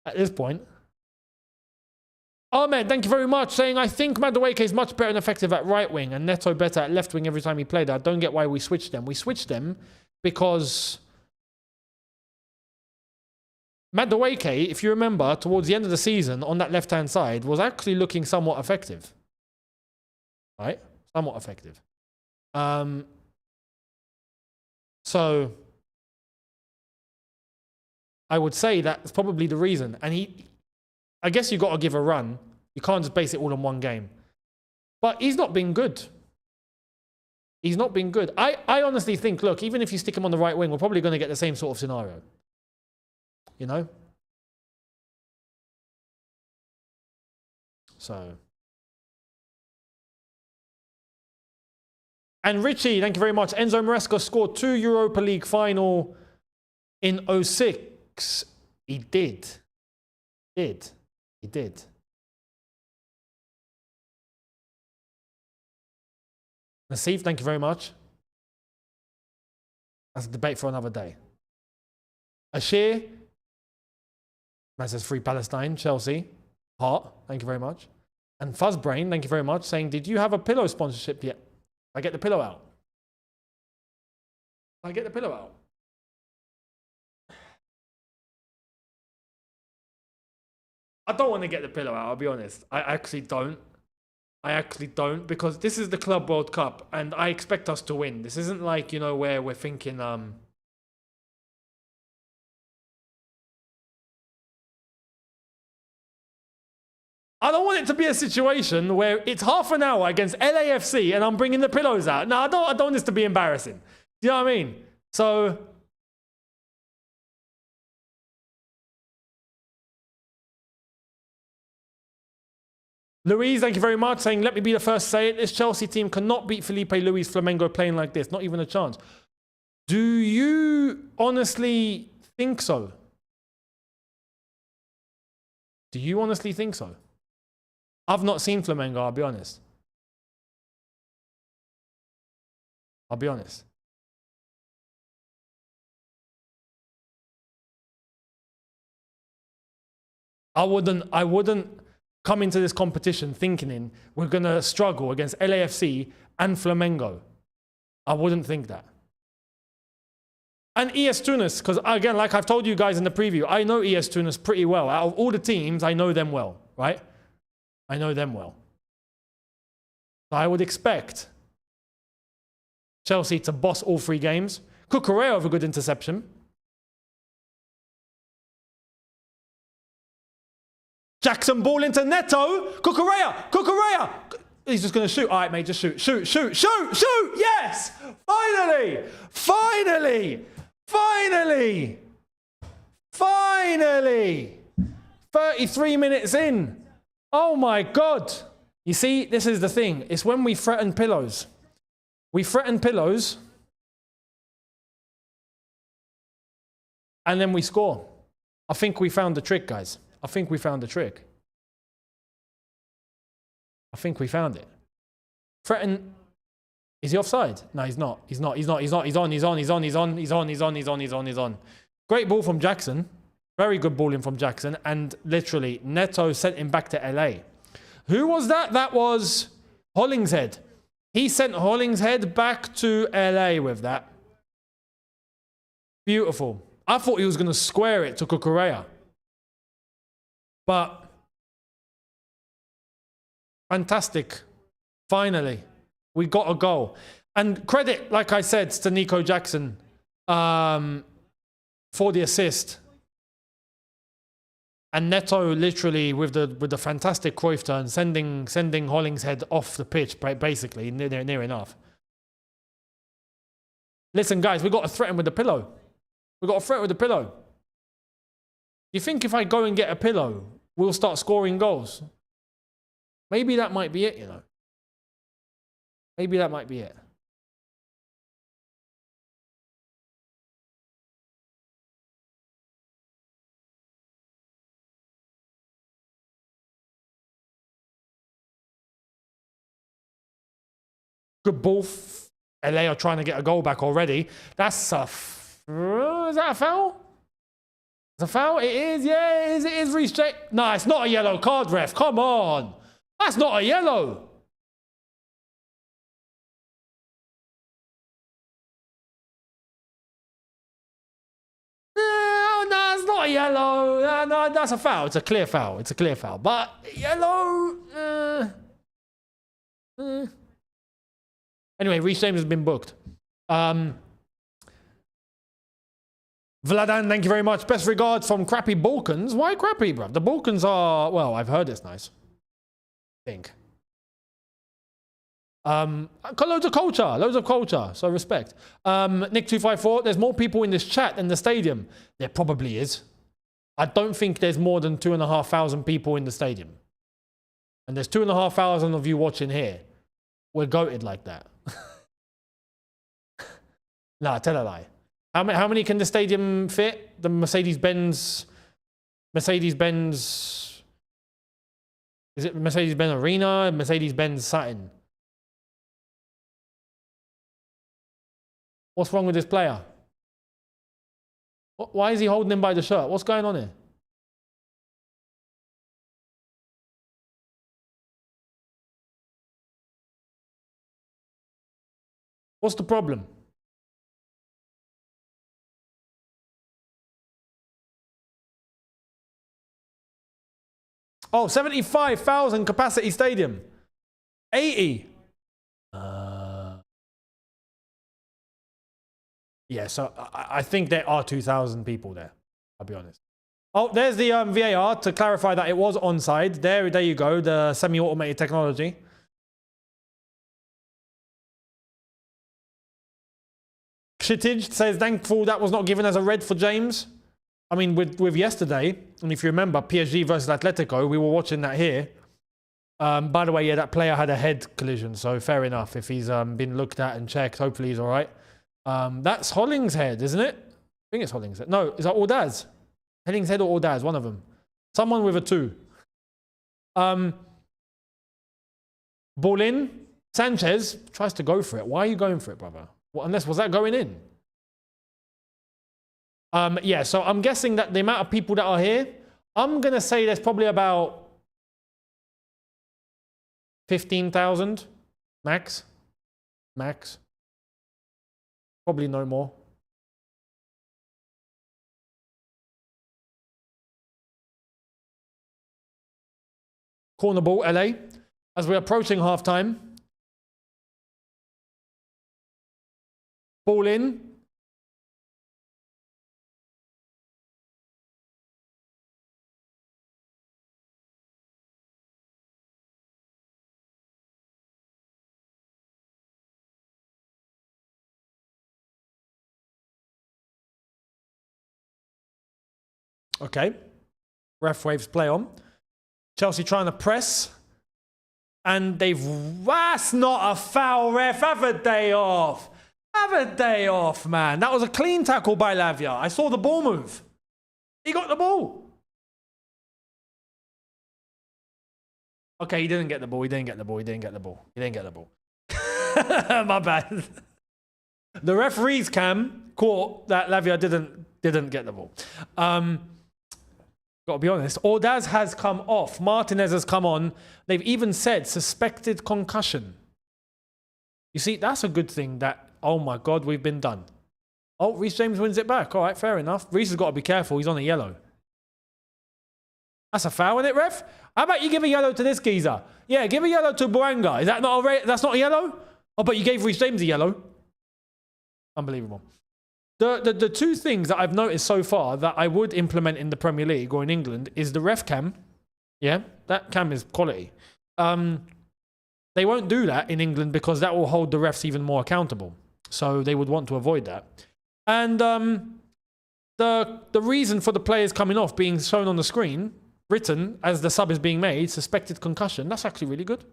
At this point. Ahmed, thank you very much, saying, I think Madueke is much better and effective at right wing and Neto better at left wing every time he played. I don't get why we switched them. We switched them because Madueke, if you remember, towards the end of the season on that left-hand side was actually looking somewhat effective. Right? Somewhat effective. So I would say that's probably the reason. And I guess you've got to give a run. You can't just base it all on one game. But he's not been good. He's not been good. I honestly think, look, even if you stick him on the right wing, we're probably going to get the same sort of scenario. You know? So. And Richie, thank you very much. Enzo Maresca scored 2 Europa League final in 06. He did. He did. Nassif, thank you very much. That's a debate for another day. Ashir, man says Free Palestine, Chelsea. Heart, thank you very much. And Fuzzbrain, thank you very much, saying, did you have a pillow sponsorship yet? I get the pillow out. I get the pillow out. I don't want to get the pillow out, I'll be honest. I actually don't. Because this is the Club World Cup and I expect us to win. This isn't like, you know, where we're thinking, I don't want it to be a situation where it's half an hour against LAFC and I'm bringing the pillows out. No, I don't want this to be embarrassing. Do you know what I mean? So... Louise, thank you very much, saying, let me be the first to say it. This Chelsea team cannot beat Felipe Luis Flamengo playing like this. Not even a chance. Do you honestly think so? Do you honestly think so? I've not seen Flamengo, I'll be honest. I wouldn't come into this competition thinking we're going to struggle against LAFC and Flamengo. I wouldn't think that. And ES Tunis, because again, like I've told you guys in the preview, I know ES Tunis pretty well. Out of all the teams, I know them well, right? I know them well. So I would expect Chelsea to boss all 3 games. Cucurella with a good interception. Jackson ball into Neto. Cucurella. He's just going to shoot. All right, mate, just shoot. Shoot. Yes! Finally! 33 minutes in. Oh my God. You see, this is the thing. It's when we threaten pillows. We threaten pillows. And then we score. I think we found the trick, guys. I think we found the trick. I think we found it. Threaten. Is he offside? No, he's not. He's on. Great ball from Jackson. Very good balling from Jackson. And literally, Neto sent him back to LA. Who was that? That was Hollingshead. He sent Hollingshead back to LA with that. Beautiful. I thought he was going to square it to Cucurella. But fantastic. Finally, we got a goal. And credit, like I said, to Nico Jackson for the assist. And Neto literally with the fantastic Cruyff turn, sending Hollingshead off the pitch, basically, near enough. Listen, guys, we got to threaten with the pillow. We got to threaten with the pillow. You think if I go and get a pillow, we'll start scoring goals? Maybe that might be it, you know. Maybe that might be it. Good ball. LA are trying to get a goal back already. That's a... is that a foul? It's a foul? It is, yeah, it is Reece James. No, it's not a yellow card, ref. Come on. That's not a yellow. No, it's not a yellow. No, that's a foul. It's a clear foul. It's a clear foul. But yellow... Anyway, Reece James has been booked. Vladan, thank you very much. Best regards from Crappy Balkans. Why crappy, bruv? The Balkans are, well, I've heard it's nice. I think. Got loads of culture. So respect. Nick254, there's more people in this chat than the stadium. There probably is. I don't think there's more than 2,500 people in the stadium. And there's 2,500 of you watching here. We're goated like that. Nah, tell a lie. How many can the stadium fit? The Mercedes-Benz... Is it Mercedes-Benz Arena? Mercedes-Benz Saturn? What's wrong with this player? Why is he holding him by the shirt? What's going on here? What's the problem? Oh, 75,000 capacity stadium. 80. Yeah, so I think there are 2,000 people there. I'll be honest. Oh, there's the VAR to clarify that it was onside. There you go. The semi-automated technology. Shittage says, thankful that was not given as a red for James. I mean, with yesterday, and if you remember, PSG versus Atletico, we were watching that here. By the way, yeah, that player had a head collision, so fair enough. If he's been looked at and checked, hopefully he's all right. That's Hollingshead, isn't it? I think it's Hollingshead. No, is that Ordaz? Hollingshead or Ordaz, one of them. Someone with a 2. Ball in. Sanchez tries to go for it. Why are you going for it, brother? What, was that going in? Yeah, so I'm guessing that the amount of people that are here I'm going to say there's probably about 15,000 max. Max. Probably no more. Corner ball, LA. As we're approaching halftime. Ball in. Okay. Ref waves play on. Chelsea trying to press. And that's not a foul, ref. Have a day off. Have a day off, man. That was a clean tackle by Lavia. I saw the ball move. He got the ball. Okay, he didn't get the ball. He didn't get the ball. He didn't get the ball. He didn't get the ball. My bad. The referee's cam caught that Lavia didn't get the ball. Got to be honest. Ordaz has come off. Martinez has come on. They've even said suspected concussion. You see, that's a good thing that, oh my God, we've been done. Oh, Reece James wins it back. All right, fair enough. Reece has got to be careful. He's on a yellow. That's a foul, isn't it, ref? How about you give a yellow to this geezer? Yeah, give a yellow to Boanga. Is that not a that's not a yellow? Oh, but you gave Reece James a yellow. Unbelievable. The two things that I've noticed so far that I would implement in the Premier League or in England is the ref cam. Yeah, that cam is quality. They won't do that in England because that will hold the refs even more accountable. So they would want to avoid that. And the reason for the players coming off being shown on the screen, written as the sub is being made, suspected concussion, that's actually really good.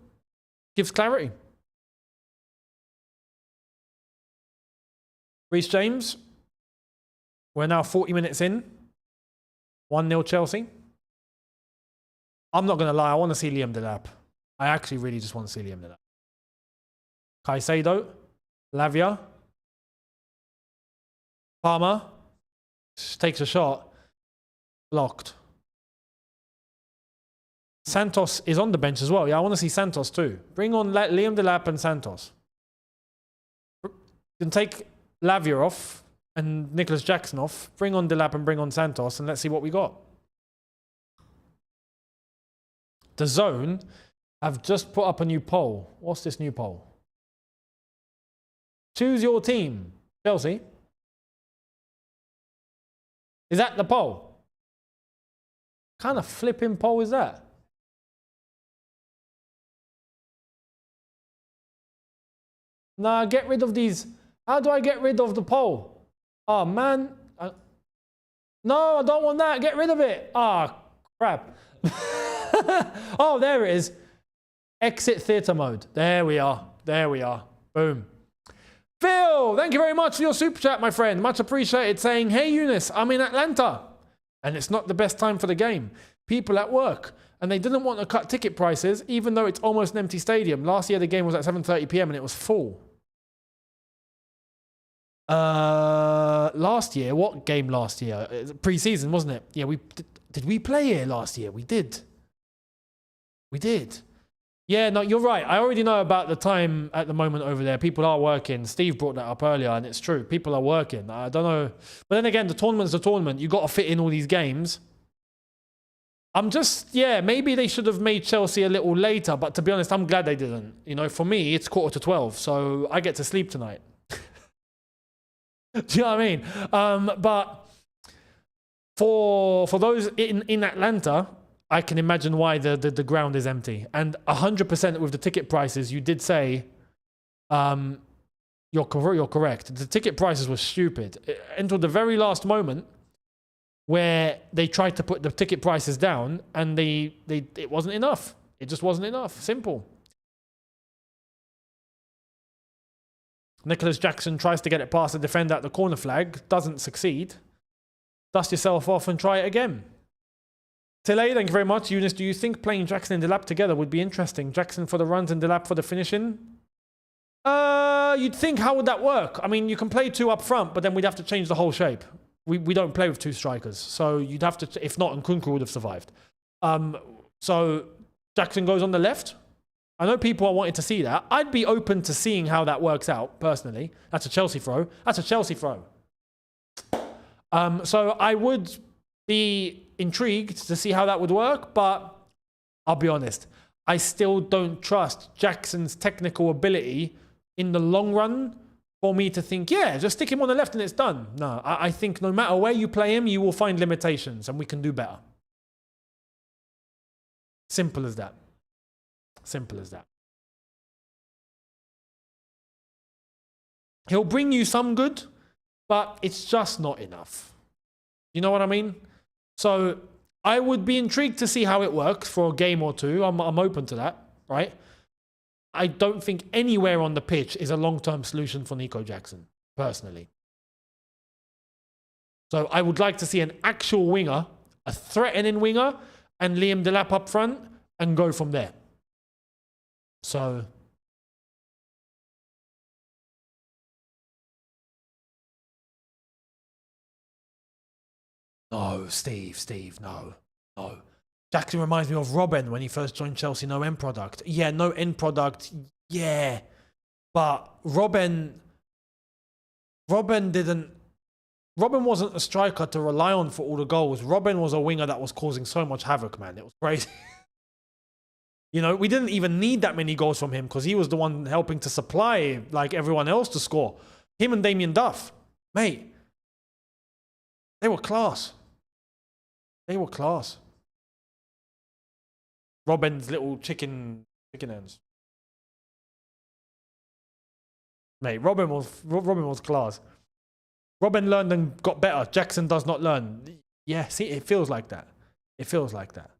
Gives clarity. Reece James. We're now 40 minutes in. 1-0 Chelsea. I'm not going to lie. I want to see Liam Delap. I actually really just want to see Liam Delap. Caicedo. Lavia. Palmer. Takes a shot. Blocked. Santos is on the bench as well. Yeah, I want to see Santos too. Bring on Liam Delap and Santos. You can take Lavia off and Nicholas Jackson off. Bring on Delap and bring on Santos and let's see what we got. The Zone have just put up a new poll. What's this new poll? Choose your team. Chelsea. Is that the poll? What kind of flipping poll is that? Nah, get rid of these. How do I get rid of the poll? Oh, man. No, I don't want that. Get rid of it. Ah, crap. Oh, there it is. Exit theatre mode. There we are. There we are. Boom. Phil, thank you very much for your super chat, my friend. Much appreciated. Saying, hey, Younes, I'm in Atlanta. And it's not the best time for the game. People at work. And they didn't want to cut ticket prices, even though it's almost an empty stadium. Last year, the game was at 7:30 p.m. and it was full. Last year, what game last year? Pre-season, wasn't it? Yeah, did we play here last year? We did. We did. Yeah, no, you're right. I already know about the time at the moment over there. People are working. Steve brought that up earlier, and it's true. People are working. I don't know. But then again, the tournament's a tournament. You've got to fit in all these games. I'm just, yeah, maybe they should have made Chelsea a little later, but to be honest, I'm glad they didn't. You know, for me, it's 11:45, so I get to sleep tonight. Do you know what I mean? But for those in Atlanta, I can imagine why the ground is empty. And 100% with the ticket prices, you did say, you're correct. The ticket prices were stupid until the very last moment, where they tried to put the ticket prices down, and it wasn't enough. It just wasn't enough. Simple. Nicholas Jackson tries to get it past the defender at the corner flag, doesn't succeed. Dust yourself off and try it again. Tele, thank you very much. Younes, do you think playing Jackson and Delap together would be interesting? Jackson for the runs and Delap for the finishing? You'd think, how would that work? I mean, you can play two up front, but then we'd have to change the whole shape. we don't play with two strikers. So you'd have to, if not, Nkunku would have survived. So Jackson goes on the left. I know people are wanting to see that. I'd be open to seeing how that works out, personally. That's a Chelsea throw. That's a Chelsea throw. So I would be intrigued to see how that would work, but I'll be honest. I still don't trust Jackson's technical ability in the long run for me to think, yeah, just stick him on the left and it's done. No, I think no matter where you play him, you will find limitations and we can do better. Simple as that. Simple as that. He'll bring you some good, but it's just not enough. You know what I mean? So I would be intrigued to see how it works for a game or two. I'm open to that, right? I don't think anywhere on the pitch is a long-term solution for Nico Jackson, personally. So I would like to see an actual winger, a threatening winger, and Liam Delap up front and go from there. So no, Steve, no. Jackson reminds me of Robben when he first joined Chelsea, no end product. Yeah, no end product, yeah. But Robben wasn't a striker to rely on for all the goals. Robben was a winger that was causing so much havoc, man. It was crazy. You know, we didn't even need that many goals from him because he was the one helping to supply, like, everyone else to score. Him and Damien Duff, mate, they were class. They were class. Robben's little chicken ends. Mate, Robben was class. Robben learned and got better. Jackson does not learn. Yeah, see, it feels like that. It feels like that.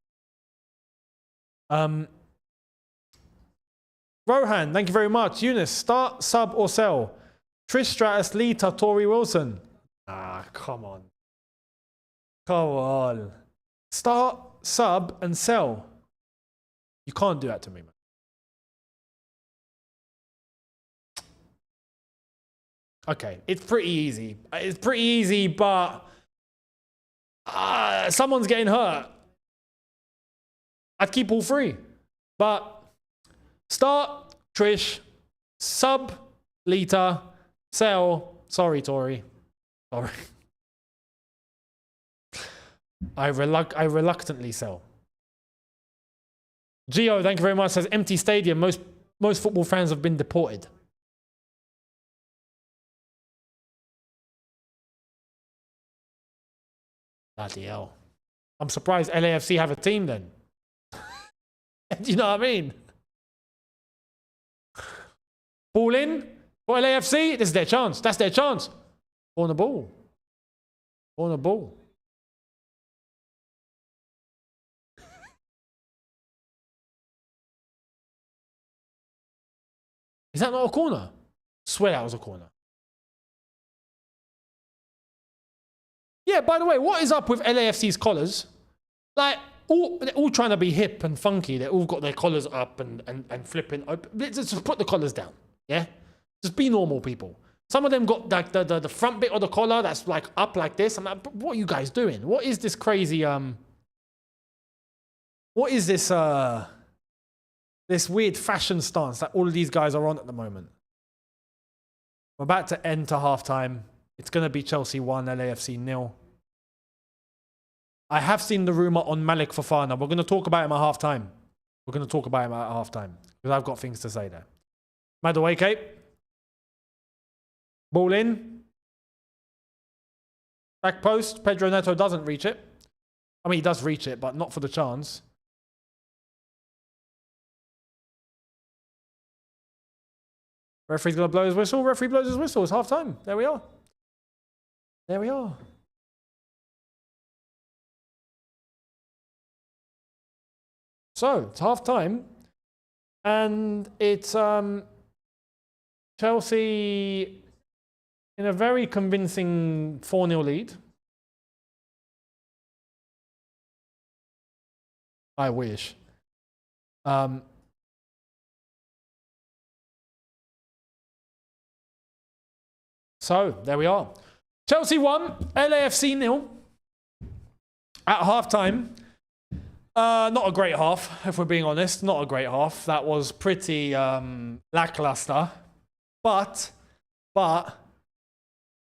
Rohan, thank you very much. Younes, start, sub, or sell? Trish Stratus, Lee, Tori Wilson. Ah, come on. Come on. Start, sub, and sell. You can't do that to me, man. Okay, it's pretty easy. It's pretty easy, but someone's getting hurt. I'd keep all three. But start, Trish, sub, Lita, sell. Sorry, Tori. Sorry. I reluctantly sell. Gio, thank you very much. Says empty stadium. Most football fans have been deported. Bloody hell. I'm surprised LAFC have a team then. Do you know what I mean? Ball in for LAFC. This is their chance. That's their chance. On the ball. On the ball. Is that not a corner? Swear that was a corner. Yeah, by the way, what is up with LAFC's collars? Like, they're all trying to be hip and funky. They've all got their collars up and flipping. Just put the collars down, yeah? Just be normal, people. Some of them got like the front bit of the collar that's like up like this. I'm like, what are you guys doing? What is this crazy, what is this, this weird fashion stance that all of these guys are on at the moment? We're about to enter halftime. It's going to be Chelsea 1, LAFC 0. I have seen the rumour on Malik Fofana. We're going to talk about him at halftime. We're going to talk about him at halftime because I've got things to say there. Madueke. Ball in. Back post. Pedro Neto doesn't reach it. I mean, he does reach it, but not for the chance. Referee's going to blow his whistle. Referee blows his whistle. It's half time. There we are. There we are. So, it's half time. And it's Chelsea in a very convincing 4-0 lead. I wish. So, there we are. Chelsea won, LAFC 0 at half-time. Not a great half, if we're being honest. Not a great half. That was pretty lackluster. But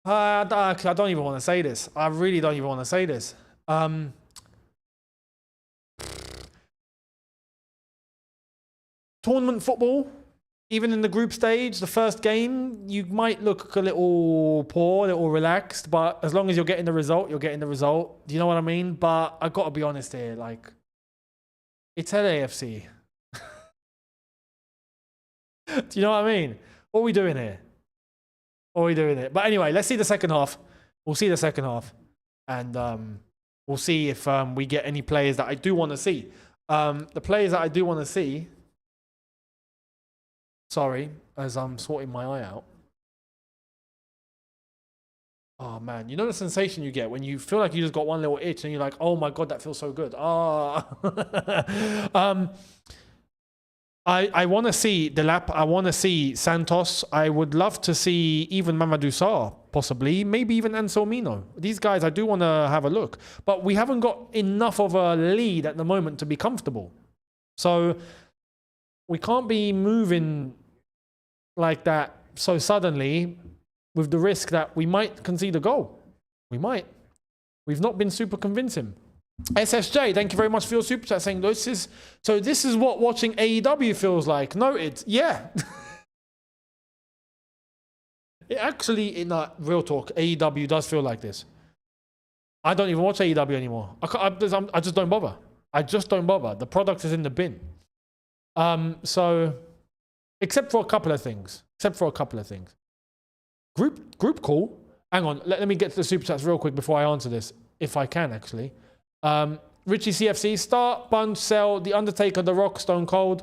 I don't even want to say this. I really don't even want to say this. Tournament football, even in the group stage, the first game, you might look a little poor, a little relaxed, but as long as you're getting the result, you're getting the result. Do you know what I mean? But I got to be honest here, like, it's LAFC. Do you know what I mean? What are we doing here? What are we doing here? But anyway, let's see the second half. We'll see the second half. And we'll see if we get any players that I do want to see. The players that I do want to see... Sorry, as I'm sorting my eye out. Oh man, you know the sensation you get when you feel like you just got one little itch and you're like, oh my God, that feels so good. I want to see Delap. I want to see Santos. I would love to see even Mamadou Sarr, possibly. Maybe even Anselmino. These guys, I do want to have a look. But we haven't got enough of a lead at the moment to be comfortable. So we can't be moving like that so suddenly with the risk that we might concede a goal. We might. We've not been super convincing. SSJ, thank you very much for your super chat saying this is what watching AEW feels like. Noted. Yeah. It actually, in real talk, AEW does feel like this. I don't even watch AEW anymore. I just don't bother. I just don't bother. The product is in the bin. So, except for a couple of things. Group call. Hang on. Let me get to the super chats real quick before I answer this, if I can actually. Richie CFC, start, bunch, sell, The Undertaker, The Rock, Stone Cold.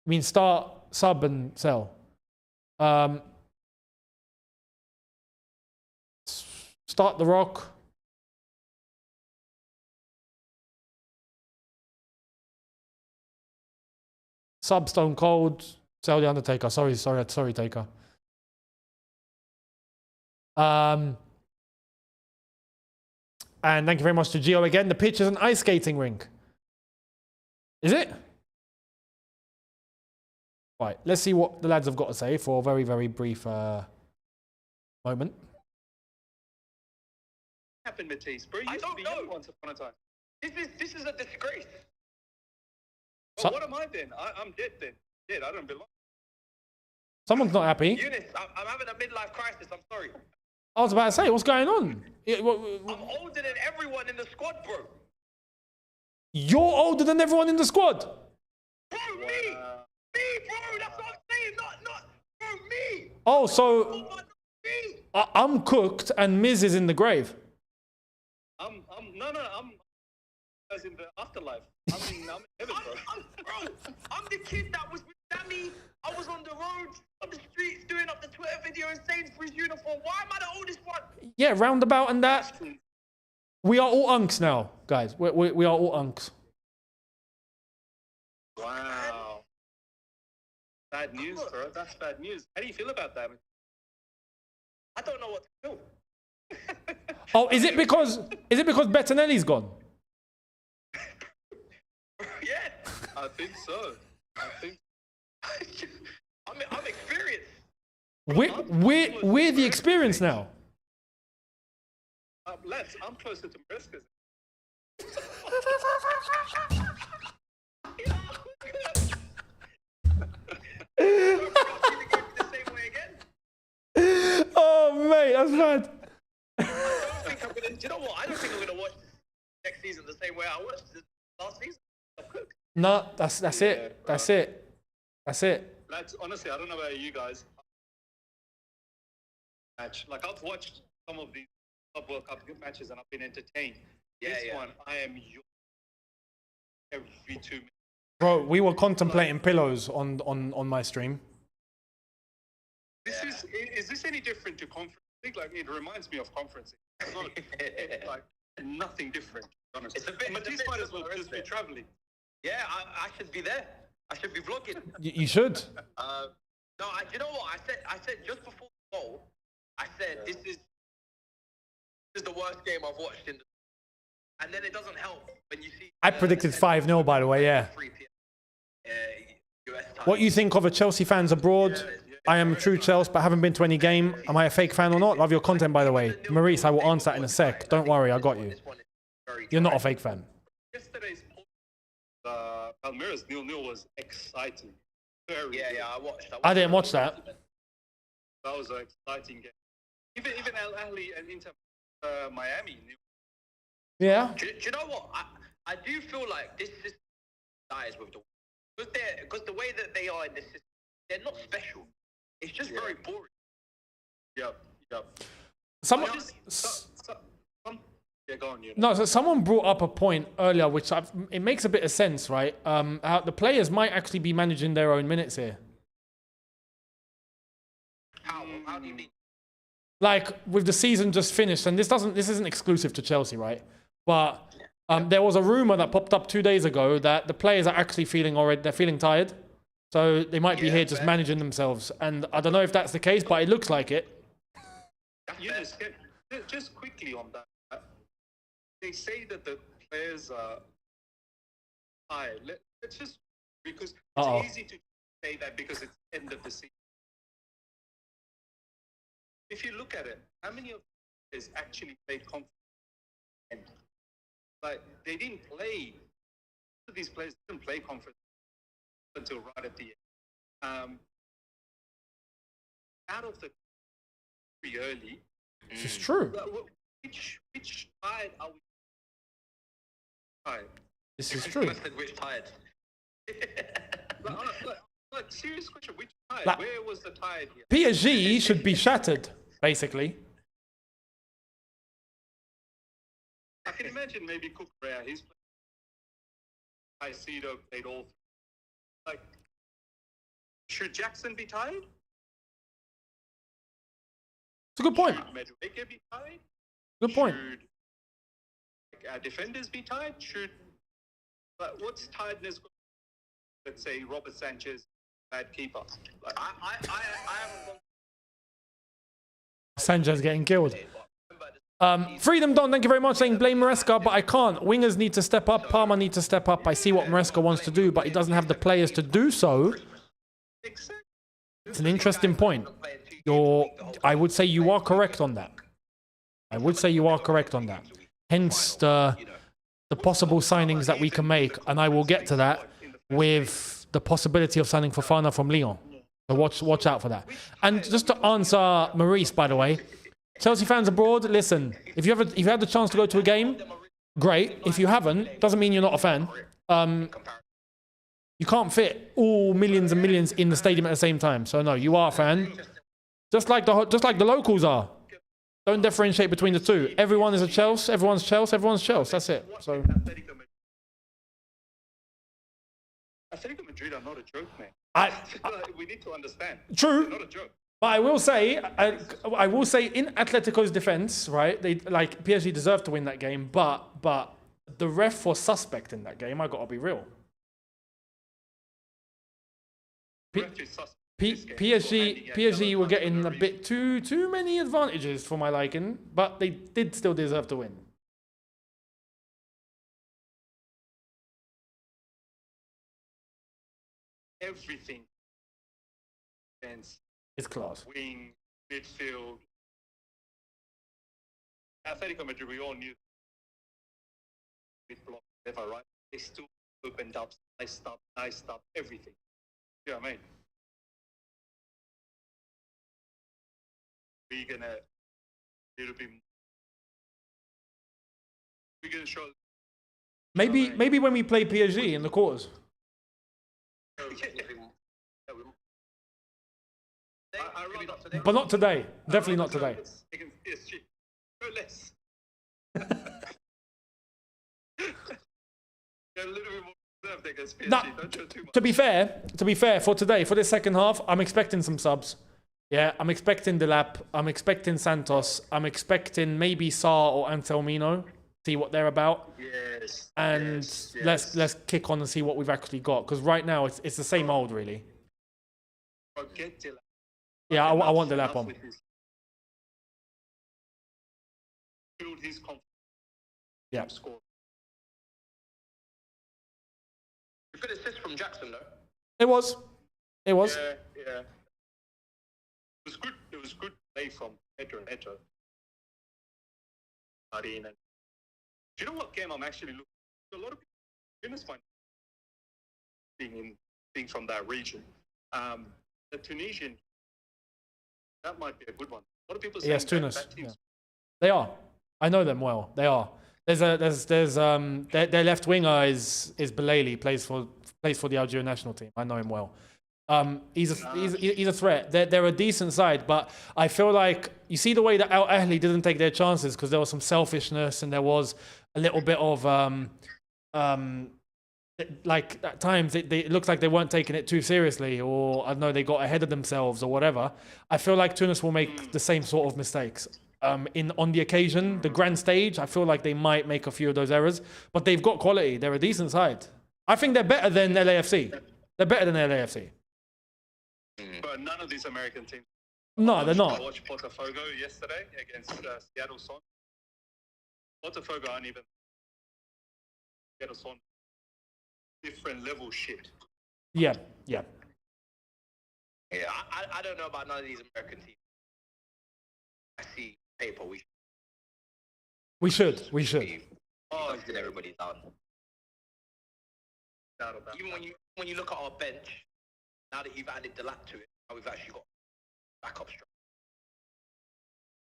I mean, start, sub, and sell. Start The Rock. Sub, Stone Cold. Sell The Undertaker. Sorry, Taker. And thank you very much to Gio again. The pitch is an ice skating rink. Is it? Right, let's see what the lads have got to say for a very, very brief moment. Happened, Matisse, bro. I don't know. Once upon a time. This is a disgrace. Well, what am I then? I'm dead then. Dead. I don't belong. Someone's not happy. Younes, I'm having a midlife crisis. I'm sorry. I was about to say, what's going on? I'm older than everyone in the squad, bro. You're older than everyone in the squad? Bro, me! Me, bro! That's what I'm saying! Not, bro, me! Oh, so... I'm cooked and Miz is in the grave. I'm in the afterlife. I'm in heaven, bro. I'm the kid that was with Danny. I was on the road, on the streets, doing up the Twitter video in Sainsbury's uniform. Why am I the oldest one? Yeah, roundabout and that. We are all unks now, guys. We are all unks. Wow. Bad news, bro. That's bad news. How do you feel about that? I don't know what to do. Oh, is it because Bettinelli's gone? Yeah. I think so. I'm experienced. We're the experience now. I'm closer to Mariska's. Oh mate, that's bad. Do you know what? I don't think I'm gonna watch next season the same way I watched this last season. No, that's it. That's it. Lads, honestly, I don't know about you guys. Like I've watched some of these World Cup matches and I've been entertained. This one, I am every 2 minutes. Bro, we were contemplating pillows on my stream. Is this any different to conference? I think like it reminds me of conferencing. It's like nothing different. Honestly, it's a bit. Matisse might as well just be traveling. Yeah, I should be there. I should be vlogging. You should. No, you know what? I said just before the goal, I said this is I've watched in the... And then it doesn't help when you see... I predicted 5-0, by the way, yeah. US time. What you think of a Chelsea fans abroad? I am a true Chelsea, but haven't been to any game. Am I a fake fan or not? Love your content, by the way. Maurice, I will answer that in a sec. Don't worry, I got you. You're not a fake fan. Yesterday's Palmeiras 0-0 was exciting. Yeah, I watched. I didn't watch that. That was an exciting game. Even Al Ahly and Inter Miami. Yeah. Do you know what? I do feel like this system dies with the... Because the way that they are in this system, they're not special. It's just very boring. Yep. Someone... Yeah, go on, you. No, so someone brought up a point earlier, which it makes a bit of sense, right? How the players might actually be managing their own minutes here. How do you mean? Like with the season just finished, and this isn't exclusive to Chelsea, right? But there was a rumor that popped up 2 days ago that the players are actually they're feeling tired, so they might be here just managing themselves. And I don't know if that's the case, but it looks like it. Just quickly on that. They say that the players are tired. Let's just, because it's easy to say that because it's end of the season. If you look at it, how many of the players actually played conference? Like, they didn't play. Most of these players didn't play conference until right at the end. Out of the very early. This is true. Which side are we? This is true. Which tired? Like, serious question. Which tide? Like, where was the tide here? PSG should be shattered, basically. I can imagine maybe Cucurella, he's played. Caicedo played all. Like, should Jackson be tied? It's a good point. Should Madueke be tied? Good point. Should our defenders be tied? What's tiredness? Let's say Robert Sanchez, bad keeper. Like, I haven't gone... Sanchez getting killed. Freedom Don, thank you very much, saying blame Maresca, but I can't. Wingers need to step up. Palmer needs to step up. I see what Maresca wants to do, but he doesn't have the players to do so. It's an interesting point. I would say you are correct on that. Hence the possible signings that we can make, and I will get to that with the possibility of signing Fofana from Lyon. So watch out for that. And just to answer Maurice, by the way, Chelsea fans abroad, listen, if you had the chance to go to a game, great. If you haven't, doesn't mean you're not a fan. You can't fit all millions and millions in the stadium at the same time. So no, you are a fan. Just like the locals are. Don't differentiate between the two. Everyone is a Chelsea, everyone's Chelsea, everyone's Chelsea. That's it. So Atletico Madrid are not a joke, man. We need to understand. True. They're not a joke. But I will say in Atletico's defense, right? They like PSG deserved to win that game, but the ref was suspect in that game. I gotta be real. PSG were getting a bit too many advantages for my liking, but they did still deserve to win. Everything. It's class. Wing, midfield. Atletico Madrid, we all knew. Mid-block, whatever, right? They still opened up, nice stuff, everything. You know what I mean? We're gonna little bit. We're gonna show. Maybe when we play PSG in the quarters. But not today. Definitely not today. No less. A little bit more reserved against PSG. Nah, Don't show too much. To be fair, for today, for this second half, I'm expecting some subs. Yeah, I'm expecting Delap. I'm expecting Santos. I'm expecting maybe Sarr or Anselmino. See what they're about. Yes. And let's kick on and see what we've actually got. Because right now it's the same old, really. Forget Delap. Yeah, I want Delap on. Build his confidence. Yeah. Score. Good assist from Jackson, though. It was. It was. Yeah. It was good. It was good play from Neto. Do you know what game I'm actually looking at? A lot of people find being from that region. The Tunisian, that might be a good one. A lot of people say Tunis. that team's They are. I know them well. They are. Their left winger is Belali, plays for the Algeria national team. I know him well. He's a threat. They're a decent side, but I feel like you see the way that Al Ahly didn't take their chances because there was some selfishness and there was a little bit of like at times it looks like they weren't taking it too seriously, or I don't know, they got ahead of themselves or whatever. I feel like Tunis will make the same sort of mistakes. On the occasion, the grand stage, I feel like they might make a few of those errors, but they've got quality. They're a decent side. I think they're better than LAFC. They're better than LAFC. But none of these American teams. No, they're not. I watched Botafogo yesterday against Seattle Son. Botafogo aren't even Seattle Son. Different level shit. Yeah. Yeah, I don't know about none of these American teams. I see paper. We should. Oh, did everybody down? Even when you look at our bench, now that you've added Delap to it, now we've actually got backup structure.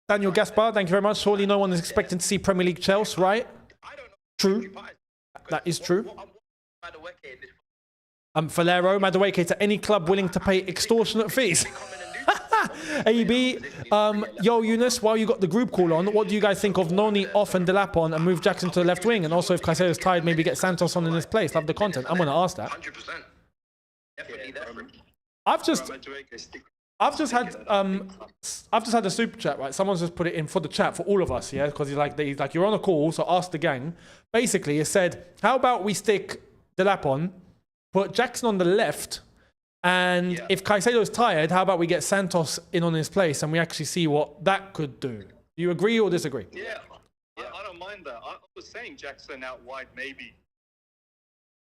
Daniel Gaspar, thank you very much. Surely no one is expecting to see Premier League Chelsea, right? I don't know. True. That is true. Valero, Madueke to any club willing to pay extortionate fees. AB, yo Younes, while you got the group call on, what do you guys think of Noni off and Delap on and move Jackson to the left wing? And also if Caicedo's tired, maybe get Santos on in his place. Love the content. I'm going to ask that. 100%. Definitely there. I've just had a super chat, right? Someone's just put it in for the chat for all of us, yeah? Because he's like, you're on a call, so ask the gang. Basically, he said, how about we stick Delap on, put Jackson on the left, and if Caicedo's tired, how about we get Santos in on his place and we actually see what that could do? Do you agree or disagree? Yeah. I don't mind that. I was saying Jackson out wide maybe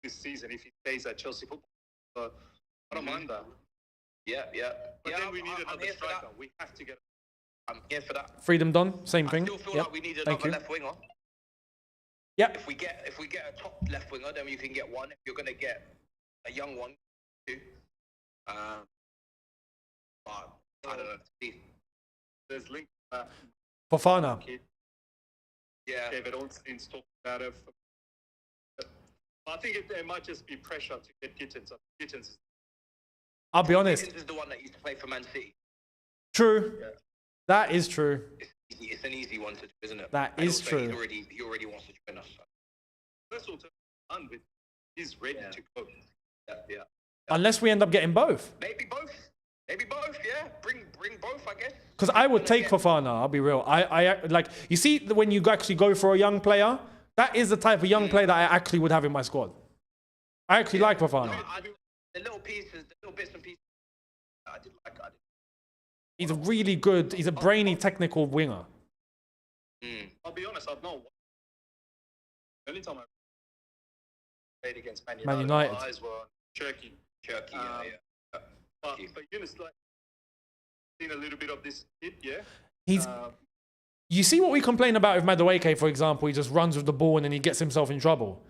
this season if he stays at Chelsea football. So I don't mind that. Yeah. But then we need another striker. We have to get. I'm here for that. Freedom Don, same thing. I still feel like we need another left winger. Yeah. If we get a top left winger, then you can get one. If you're gonna get a young one, too. But I don't know. There's links Fofana. Yeah. David Ornstein's talking about it. I think it might just be pressure to get Gittins. I'll be honest. Gittins is the one that used to play for Man City. True. Yeah. That is true. It's an easy one to do, isn't it? That is true. He already wants to join us. First of all, he's ready to go. Yeah. Unless we end up getting both. Maybe both, yeah. Bring both, I guess. Because I would take Fofana, I'll be real. I like, you see when you actually go for a young player, that is the type of young player that I actually would have in my squad. I actually like Fofana. The little bits and pieces I did like. He's a really good, he's a brainy technical winger. I'll be honest, I've not. The only time I played against Man United. My eyes were on Turkey. But Younes, like, seen a little bit of this kid, yeah? You see what we complain about with Madueke, for example, he just runs with the ball and then he gets himself in trouble.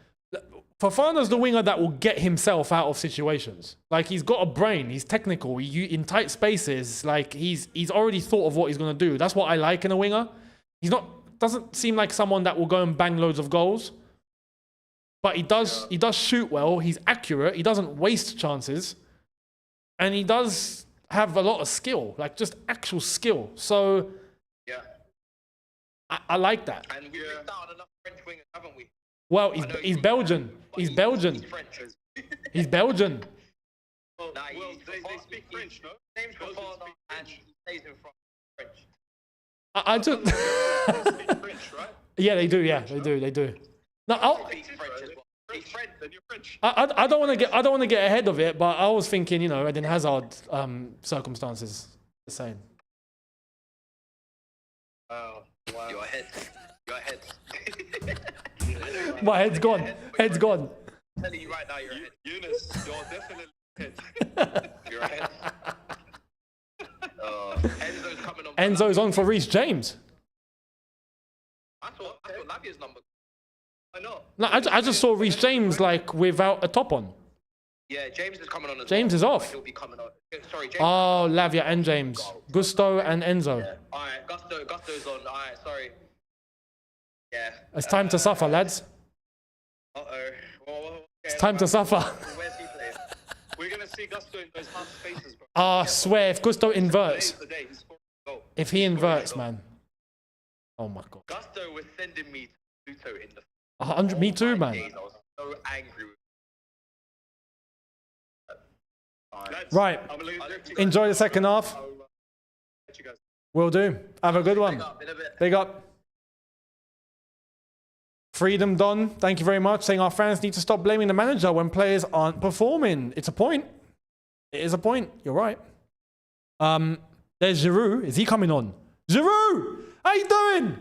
Fofana's the winger that will get himself out of situations. Like, he's got a brain, he's technical, in tight spaces, like, he's already thought of what he's going to do. That's what I like in a winger. Doesn't seem like someone that will go and bang loads of goals. But he does shoot well, he's accurate, he doesn't waste chances. And he does have a lot of skill, like just actual skill. So, yeah, I like that. And we've missed out on enough French wingers, haven't we? Well, he's Belgian. He's Belgian. He's Belgian. Well, they speak French, no? Name's Fofana and he stays in French. I just... They speak French, right? Yeah, they do. Yeah, they do. No, I don't want to get ahead of it, but I was thinking, Eden Hazard circumstances the same. Oh, wow. You're ahead. Your head. My head's gone. Head's gone. I'm telling you right now, your head. Younes, you're definitely head. Your head. Enzo's coming on. Enzo's on for Reece James. I thought Lavia's number. I know. No, I just saw Reece James like without a top on. Yeah, James is coming on as James well. is off. He'll be coming on. Sorry, James. Oh, Lavia and James. Gusto and Enzo. Yeah. Alright, Gusto's on. Alright, sorry. Yeah. It's time to suffer, lads. Uh-oh. Okay, It's time to suffer. Where's he playing? We're gonna see Gusto in those half spaces, bro. I swear, if Gusto inverts, Today, he's scoring a goal. if he inverts, man. Oh my god. Gusto was sending me to Pluto in the 100, me too, man. days. I was so angry with Lads, Right. I'm gonna let you Enjoy the second half. I'll, let you guys. Will do. Have a good one. up in a bit. Big up. Freedom Don, thank you very much. Saying our fans need to stop blaming the manager when players aren't performing. It's a point. It is a point. You're right. There's Giroud. Is he coming on? Giroud! How you doing?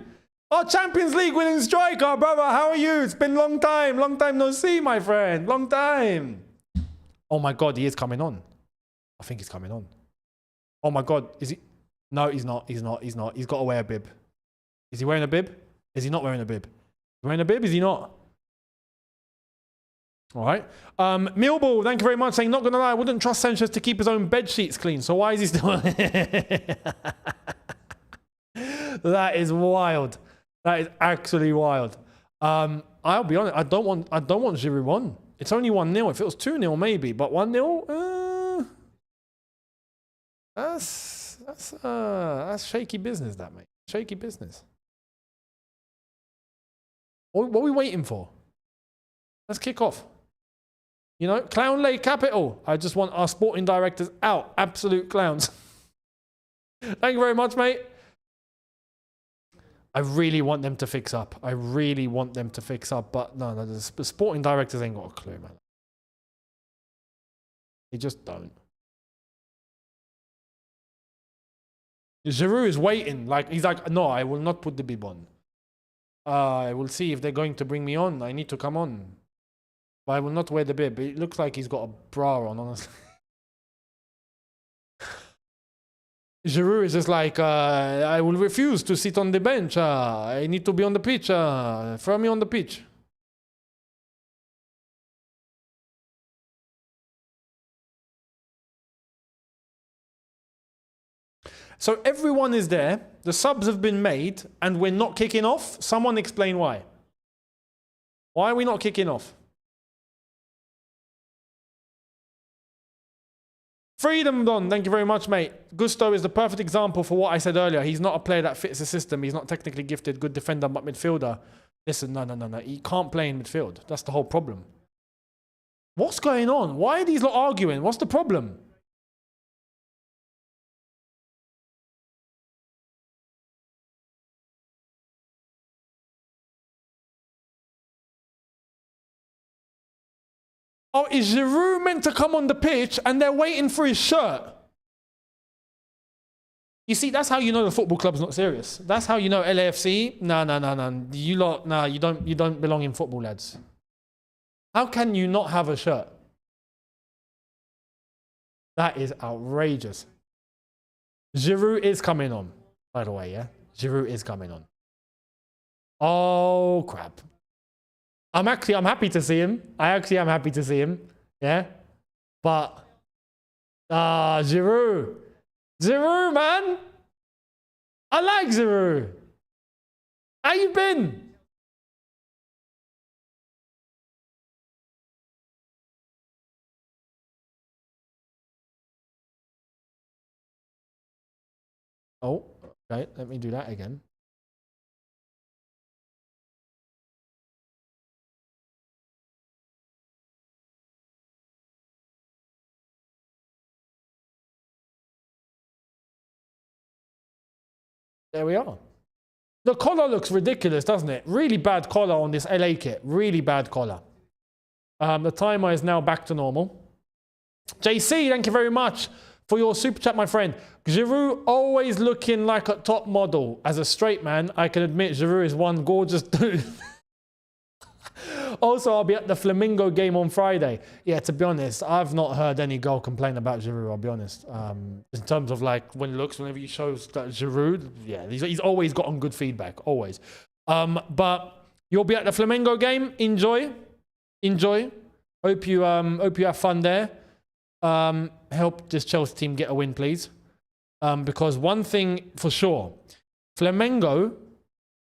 Our Champions League winning striker, brother. How are you? It's been a long time. Long time no see, my friend. Long time. Oh my God, he is coming on. I think he's coming on. Oh my God, is he? No, he's not. He's not. He's not. He's got to wear a bib. Is he wearing a bib? Is he not wearing a bib? Wearing a bib? Is he not? All right. Millball, thank you very much. Saying, not going to lie, I wouldn't trust Sanchez to keep his own bed sheets clean. So why is he still... That is wild. That is actually wild. I'll be honest. I don't want Giroud on. It's only 1-0. If it was 2-0, maybe. But 1-0, that's shaky business, that, mate. Shaky business. What are we waiting for? Let's kick off. You know, Clown Lake Capital. I just want our sporting directors out. Absolute clowns. Thank you very much, mate. I really want them to fix up. I really want them to fix up. But no, the sporting directors ain't got a clue, man. They just don't. Giroud is waiting. Like, he's like, no, I will not put the bib on. I will see if they're going to bring me on. I need to come on. But I will not wear the bib. It looks like he's got a bra on, honestly. Giroud is just like, I will refuse to sit on the bench. I need to be on the pitch. Throw me on the pitch. So everyone is there. The subs have been made and we're not kicking off. Someone explain why. Why are we not kicking off? Freedom Don, thank you very much, mate. Gusto is the perfect example for what I said earlier. He's not a player that fits the system. He's not technically gifted, good defender, but midfielder. Listen, no. He can't play in midfield. That's the whole problem. What's going on? Why are these lot arguing? What's the problem? Oh, is Giroud meant to come on the pitch and they're waiting for his shirt? You see, that's how you know the football club's not serious. That's how you know LAFC. No. You lot, no, you don't belong in football, lads. How can you not have a shirt? That is outrageous. Giroud is coming on, by the way, yeah? Giroud is coming on. Oh, crap. I'm happy to see him. I actually am happy to see him. Yeah. But, Giroud. Giroud, man. I like Giroud. How you been? Oh, okay. Let me do that again. There we are. The collar looks ridiculous, doesn't it? Really bad collar on this LA kit. Really bad collar. The timer is now back to normal. JC, thank you very much for your super chat, my friend. Giroud always looking like a top model. As a straight man, I can admit Giroud is one gorgeous dude. Also, I'll be at the Flamingo game on Friday. Yeah, to be honest, I've not heard any girl complain about Giroud, I'll be honest. In terms of like when he looks, whenever he shows that Giroud, yeah, he's always gotten good feedback, always. But you'll be at the Flamingo game. Enjoy. Hope you have fun there. Help this Chelsea team get a win, please. Because one thing for sure, Flamengo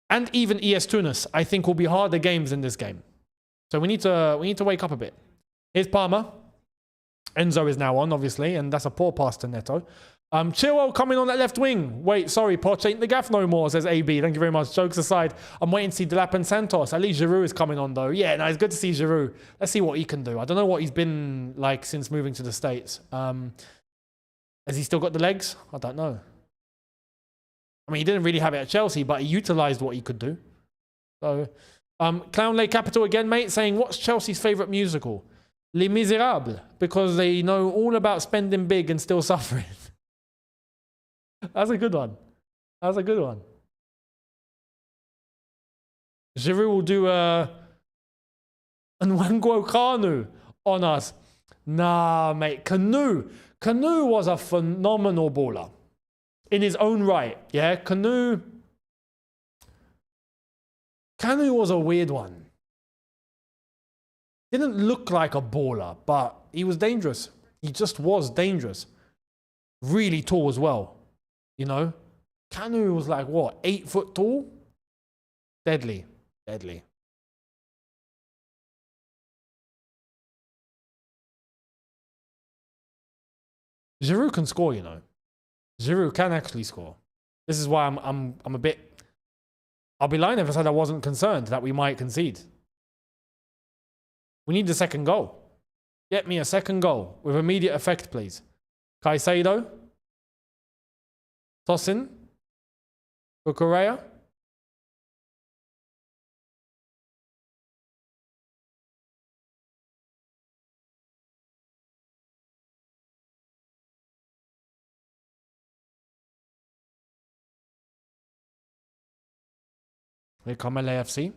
and even ES Tunis, I think will be harder games in this game. So we need to wake up a bit. Here's Palmer. Enzo is now on, obviously, and that's a poor pass to Neto. Chilwell coming on that left wing. Wait, sorry, Poch ain't the gaff no more, says AB. Thank you very much. Jokes aside, I'm waiting to see Delap and Santos. At least Giroud is coming on, though. Yeah, no, it's good to see Giroud. Let's see what he can do. I don't know what he's been like since moving to the States. Has he still got the legs? I don't know. I mean, he didn't really have it at Chelsea, but he utilised what he could do. So, Clown Lay Capital again, mate, saying, what's Chelsea's favourite musical? Les Miserables, because they know all about spending big and still suffering. That's a good one. That's a good one. Giroud will do Nwankwo Kanu on us. Nah, mate. Kanu was a phenomenal baller. In his own right. Yeah, Kanu was a weird one. Didn't look like a baller, but he was dangerous. He just was dangerous. Really tall as well. You know? Kanu was like, what, 8 foot tall? Deadly. Deadly. Giroud can score, you know. Giroud can actually score. This is why I'm a bit... I'll be lying if I said I wasn't concerned that we might concede. We need the second goal. Get me a second goal with immediate effect, please. Caicedo. Tosin. Correa. Here come LAFC.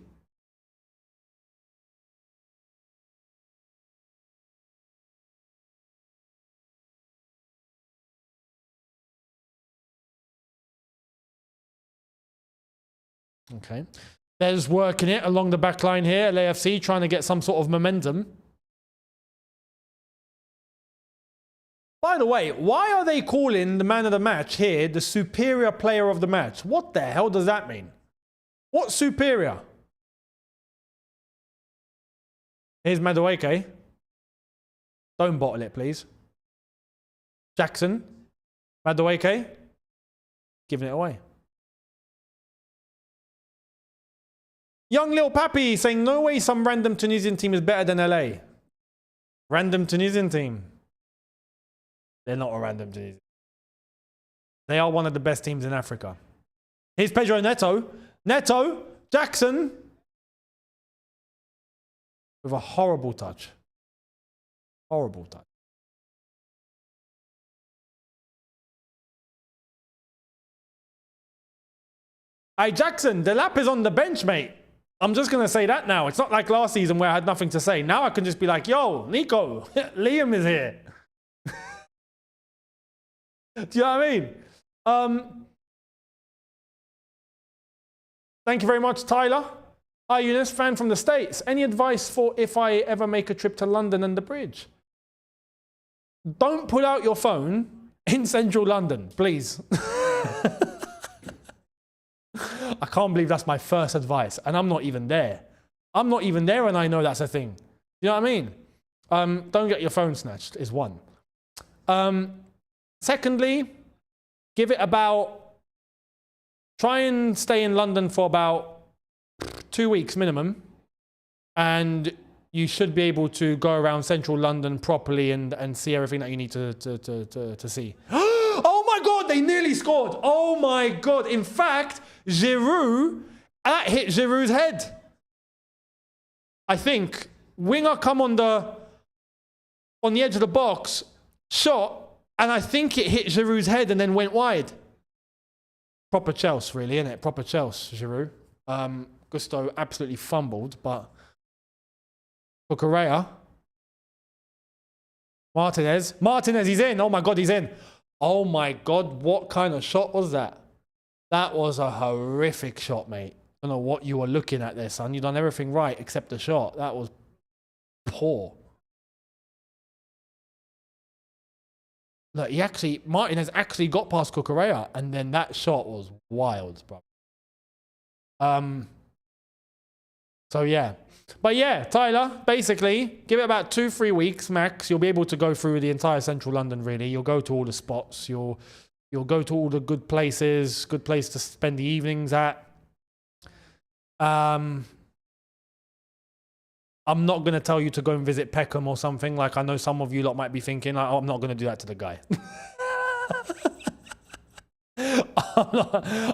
Okay. There's working it along the back line here. LAFC trying to get some sort of momentum. By the way, why are they calling the man of the match here the superior player of the match? What the hell does that mean? What's superior? Here's Madueke. Don't bottle it, please. Jackson. Madueke. Giving it away. Young Lil Pappy saying, no way some random Tunisian team is better than LA. Random Tunisian team. They're not a random Tunisian. They are one of the best teams in Africa. Here's Pedro Neto. Neto. Jackson. With a horrible touch. Horrible touch. Hey, Jackson, Delap is on the bench, mate. I'm just going to say that now. It's not like last season where I had nothing to say. Now I can just be like, yo, Nico, Liam is here. Do you know what I mean? Thank you very much, Tyler. Hi, Younes, fan from the States. Any advice for if I ever make a trip to London and the bridge? Don't pull out your phone in central London, please. I can't believe that's my first advice, and I'm not even there. I'm not even there, and I know that's a thing. You know what I mean? Don't get your phone snatched is one. Secondly, give it about... Try and stay in London for about 2 weeks minimum, and you should be able to go around central London properly and see everything that you need to see. Oh my God, they nearly scored. Oh my God. In fact, Giroud, that hit Giroud's head. I think winger come on the edge of the box, shot, And I think it hit Giroud's head and then went wide. Proper Chelsea, really, isn't it? Proper Chelsea, Giroud. Gusto absolutely fumbled, but Cucurella. Martinez, he's in. Oh my God, he's in. Oh my God, what kind of shot was that? That was a horrific shot, mate. I don't know what you were looking at there, son. You've done everything right except the shot. That was poor. Look, Martinez actually got past Cucurella, and then that shot was wild, bro. So yeah. But yeah, Tyler, basically, give it about 2-3 weeks max. You'll be able to go through the entire central London, really. You'll go to all the spots. You'll go to all the good places, good place to spend the evenings at. I'm not going to tell you to go and visit Peckham or something. Like, I know some of you lot might be thinking, oh, I'm not going to do that to the guy.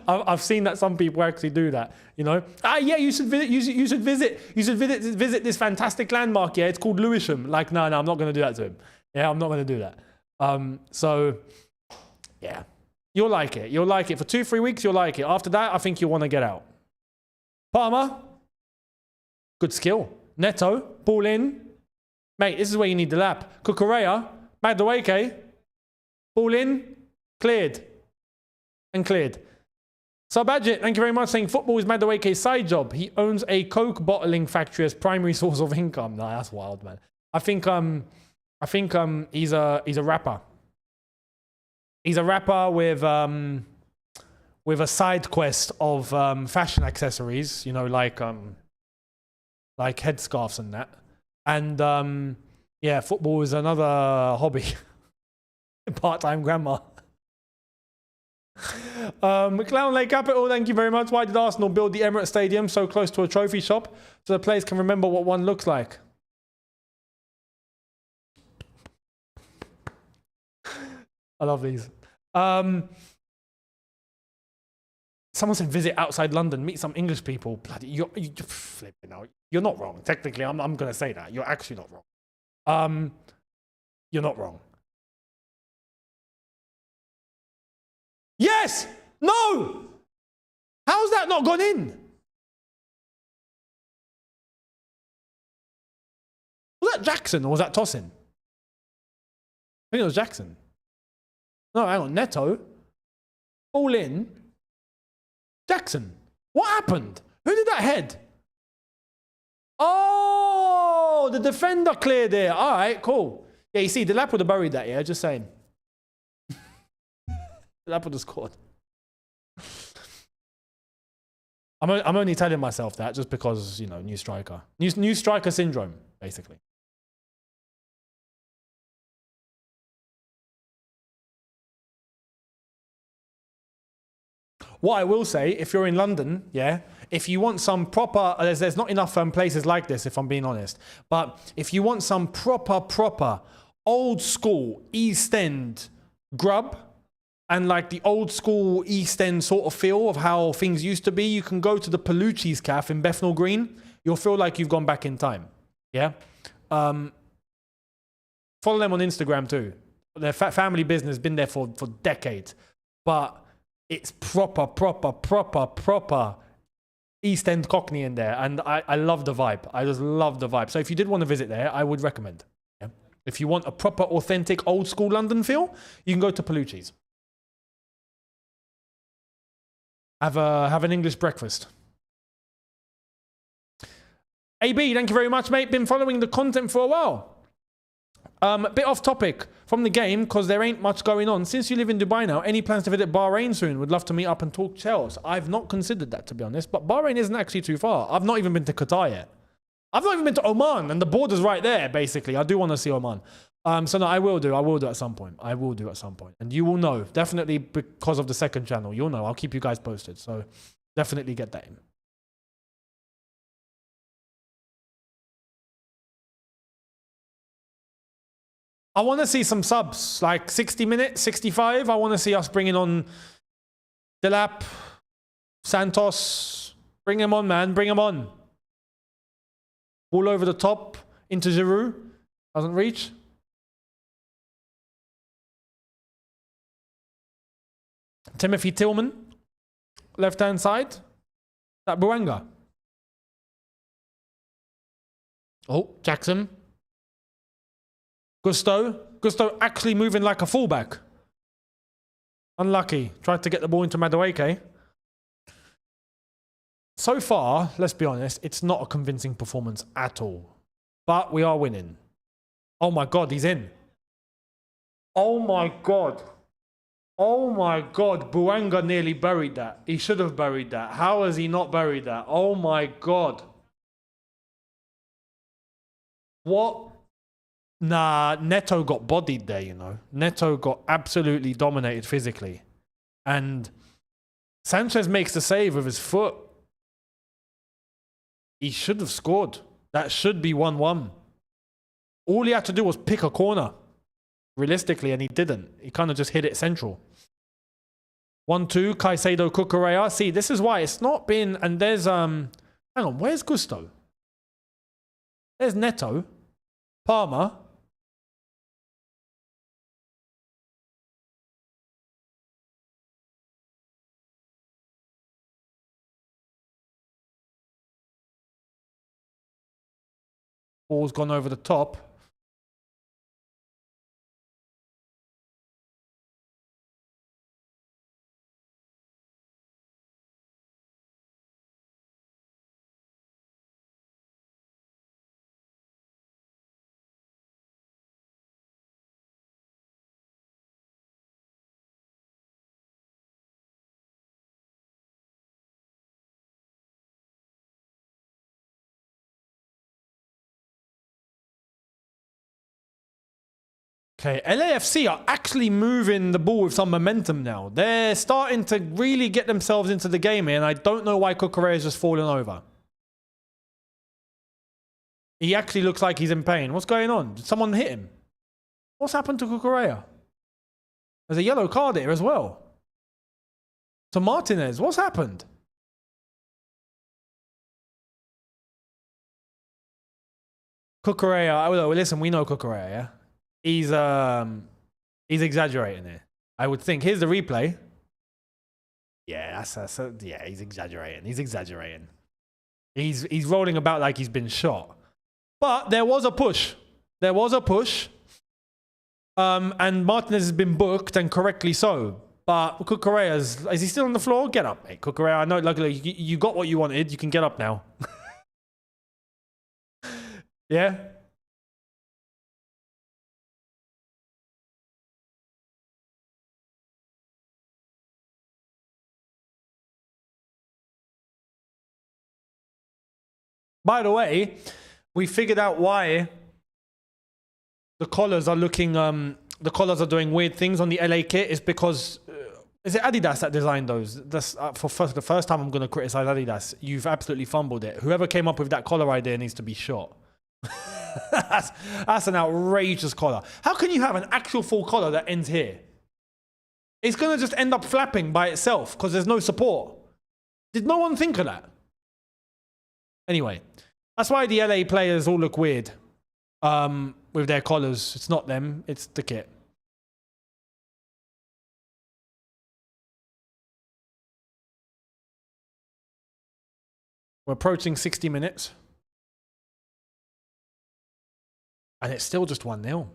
I've seen that some people actually do that, you know. Yeah, you should visit this fantastic landmark. Yeah, it's called Lewisham. Like, no, I'm not going to do that to him. Yeah, I'm not going to do that. So yeah, you'll like it. You'll like it for 2-3 weeks. You'll like it. After that, I think you'll want to get out. Palmer, good skill. Neto, ball in, mate. This is where you need Delap. Cucurella, Madueke, ball in, cleared. And cleared. Sabadjit, thank you very much, saying football is Madueke's side job. He owns a Coke bottling factory as primary source of income. No, that's wild, man. I think he's a rapper. He's a rapper with a side quest of fashion accessories, you know, like headscarves and that. And yeah, football is another hobby. Part-time grandma. McClown Lake Capital, thank you very much. Why did Arsenal build the Emirates Stadium so close to a trophy shop so the players can remember what one looks like? I love these. Someone said visit outside London, meet some English people. Bloody, you're flipping out. You're not wrong. Technically, I'm going to say that. You're actually not wrong. You're not wrong. Yes! No! How's that not gone in? Was that Jackson or was that Tosin? I think it was Jackson. No, hang on. Neto. All in. Jackson. What happened? Who did that head? Oh, the defender cleared it. All right, cool. Yeah, you see, Delap would have buried that, yeah? Just saying. Delap would have scored. I'm only telling myself that just because, you know, new striker. New striker syndrome, basically. What I will say, if you're in London, yeah, if you want some proper, there's not enough places like this, if I'm being honest. But if you want some proper, old school East End grub, and like the old school East End sort of feel of how things used to be, you can go to the Palucci's Cafe in Bethnal Green. You'll feel like you've gone back in time. Yeah. Follow them on Instagram too. Their family business, been there for decades. But it's proper East End Cockney in there. And I love the vibe. I just love the vibe. So if you did want to visit there, I would recommend. Yeah? If you want a proper, authentic, old school London feel, you can go to Palucci's. Have an English breakfast. AB, thank you very much, mate. Been following the content for a while. A bit off topic from the game because there ain't much going on. Since you live in Dubai now, any plans to visit Bahrain soon? Would love to meet up and talk Chelsea. I've not considered that, to be honest, but Bahrain isn't actually too far. I've not even been to Qatar yet. I've not even been to Oman, and the border's right there, basically. I do want to see Oman. So no, I will do at some point. And you will know, definitely because of the second channel. You'll know. I'll keep you guys posted. So definitely get that in. I want to see some subs, like 60 minutes, 65. I want to see us bringing on Delap, Santos. Bring him on, man. Bring him on. All over the top into Giroud. Doesn't reach. Timothy Tillman, left-hand side. That Buanga. Oh, Jackson. Gusto. Gusto actually moving like a fullback. Unlucky. Tried to get the ball into Madueke. So far, let's be honest, it's not a convincing performance at all. But we are winning. Oh my God, he's in. Oh my God. Oh my God, Buanga nearly buried that. He should have buried that. How has he not buried that? Oh my God. What? Nah, Neto got bodied there, you know. Neto got absolutely dominated physically. And Sanchez makes the save with his foot. He should have scored. That should be 1-1. All he had to do was pick a corner, realistically, and he didn't. He kind of just hit it central. 1-2, Caicedo, Cucurella. See, this is why it's not been... And there's... hang on, where's Gusto? There's Neto. Palmer. Ball's gone over the top. Okay, LAFC are actually moving the ball with some momentum now. They're starting to really get themselves into the game here, and I don't know why Cucurella is just falling over. He actually looks like he's in pain. What's going on? Did someone hit him? What's happened to Cucurella? There's a yellow card here as well. To Martinez, what's happened? Cucurella, oh, listen, we know Cucurella, yeah? He's exaggerating it. I would think. Here's the replay. Yeah, yeah, he's exaggerating. He's exaggerating. He's rolling about like he's been shot. But there was a push. There was a push. And Martinez has been booked, and correctly so. But Cucurella, is he still on the floor? Get up, mate. Cucurella, I know, luckily, you got what you wanted. You can get up now. Yeah? By the way, we figured out why the collars are looking, the collars are doing weird things on the LA kit. Is because, is it Adidas that designed those? That's, the first time I'm going to criticize Adidas. You've absolutely fumbled it. Whoever came up with that collar idea needs to be shot. That's an outrageous collar. How can you have an actual full collar that ends here? It's going to just end up flapping by itself because there's no support. Did no one think of that? Anyway, that's why the LA players all look weird with their collars. It's not them, it's the kit. We're approaching 60 minutes. And it's still just 1-0.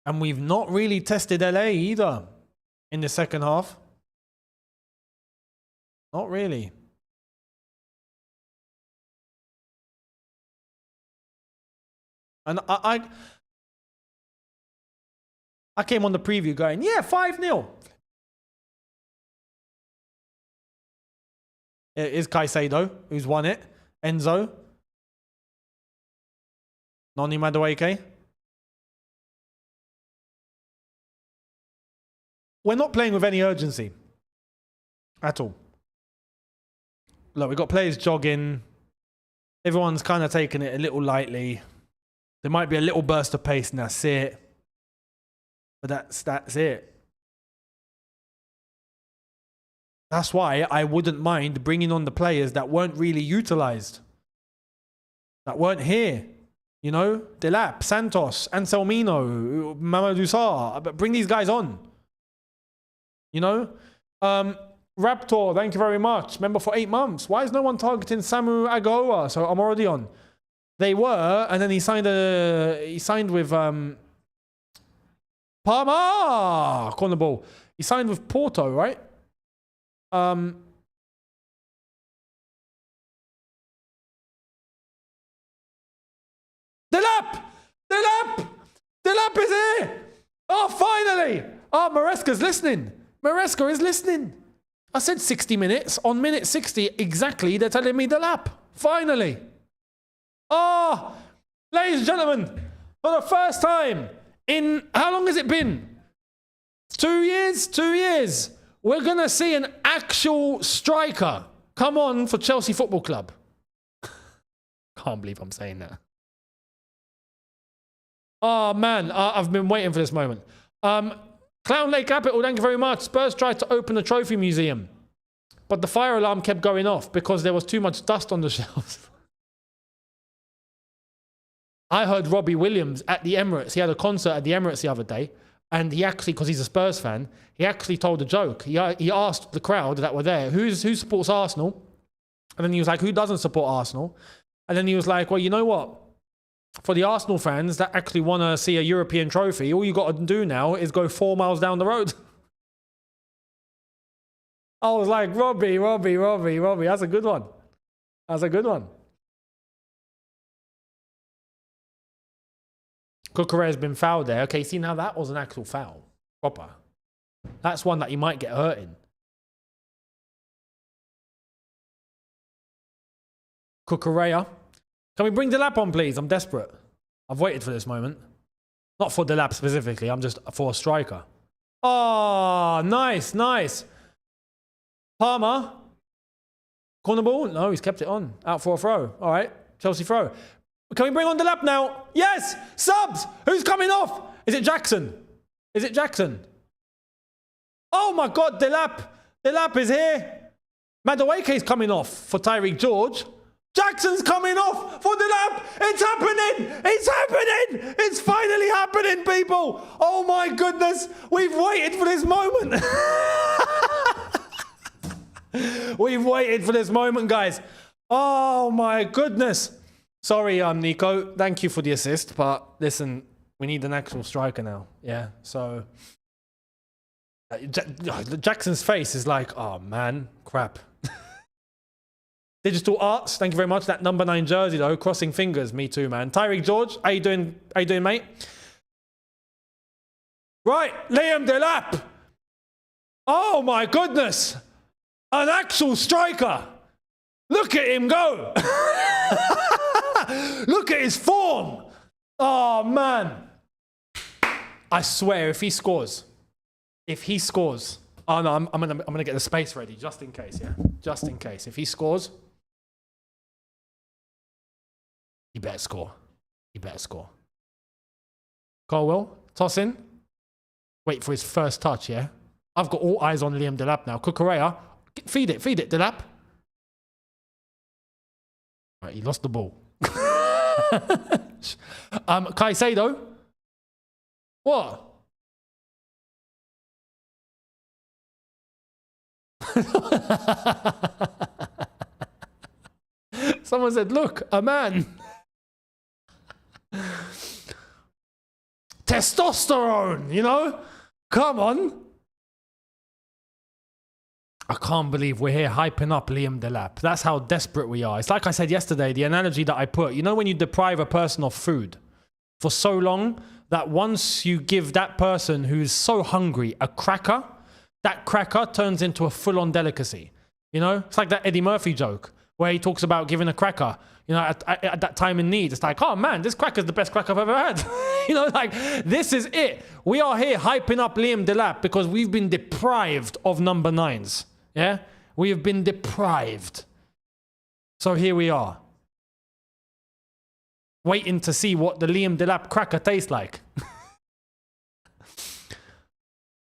And we've not really tested LA either in the second half. Not really. And I came on the preview going, yeah, 5-0. It is Caicedo who's won it. Enzo. Noni Madueke. We're not playing with any urgency at all. Look, we've got players jogging. Everyone's kind of taking it a little lightly. There might be a little burst of pace and that's it. But that's it. That's why I wouldn't mind bringing on the players that weren't really utilized. That weren't here. You know, Delap, Santos, Anselmino, Mamadou Sarr. Bring these guys on. You know? Raptor, thank you very much. Member for 8 months. Why is no one targeting Samu Agoa? So I'm already on. They were, and then he signed with Parma corner ball. He signed with Porto, right? Delap! Delap! Delap is here! Oh, finally! Oh, Maresca's listening. Maresca is listening. I said 60 minutes. On minute 60, exactly, they're telling me Delap. Finally. Oh, ladies and gentlemen, for the first time in, how long has it been? 2 years? 2 years. We're going to see an actual striker come on for Chelsea Football Club. Can't believe I'm saying that. Oh, man, I've been waiting for this moment. Clown Lake Capital, thank you very much. Spurs tried to open the trophy museum, but the fire alarm kept going off because there was too much dust on the shelves. I heard Robbie Williams at the Emirates. He had a concert at the Emirates the other day, and he actually, because he's a Spurs fan, he actually told a joke. He asked the crowd that were there, who supports Arsenal? And then he was like, who doesn't support Arsenal? And then he was like, well, you know what? For the Arsenal fans that actually want to see a European trophy, all you got to do now is go 4 miles down the road. I was like, Robbie, that's a good one. That's a good one. Cucurella has been fouled there. Okay, see, now that was an actual foul. Proper. That's one that you might get hurt in. Cucurella. Can we bring Delap on, please? I'm desperate. I've waited for this moment. Not for Delap specifically. I'm just for a striker. Oh, nice, nice. Palmer. Corner ball? No, he's kept it on. Out for a throw. All right. Chelsea throw. Can we bring on Delap now? Yes! Subs! Who's coming off? Is it Jackson? Is it Jackson? Oh my God, Delap. Delap is here. Madueke's coming off for Tyreek George. Jackson's coming off for Delap. It's happening. It's happening. It's finally happening, people. Oh my goodness. We've waited for this moment. We've waited for this moment, guys. Oh my goodness. Sorry, Nico. Thank you for the assist. But listen, we need an actual striker now. Yeah. So Jackson's face is like, oh man, crap. Digital Arts, thank you very much. That number 9 jersey though, crossing fingers. Me too, man. Tyreek George, how you doing? How you doing, mate? Right, Liam Delap. Oh my goodness, an actual striker. Look at him go. Look at his form. Oh man, I swear, if he scores, oh no, I'm gonna get the space ready just in case. Yeah, just in case. If he scores. He better score. He better score. Colwell, toss in. Wait for his first touch, yeah? I've got all eyes on Liam Delap now. Cucurella, feed it, Delap. Right, he lost the ball. Caicedo. What? Someone said, look, a man. Testosterone, you know? Come on. I can't believe we're here hyping up Liam Delap. That's how desperate we are. It's like I said yesterday, the analogy that I put. You know when you deprive a person of food for so long that once you give that person who's so hungry a cracker, that cracker turns into a full-on delicacy. You know? It's like that Eddie Murphy joke where he talks about giving a cracker, you know, at that time in need. It's like, oh man, this cracker's the best cracker I've ever had. You know, like, this is it. We are here hyping up Liam Delap because we've been deprived of number 9s. Yeah? We have been deprived. So here we are. Waiting to see what the Liam Delap cracker tastes like.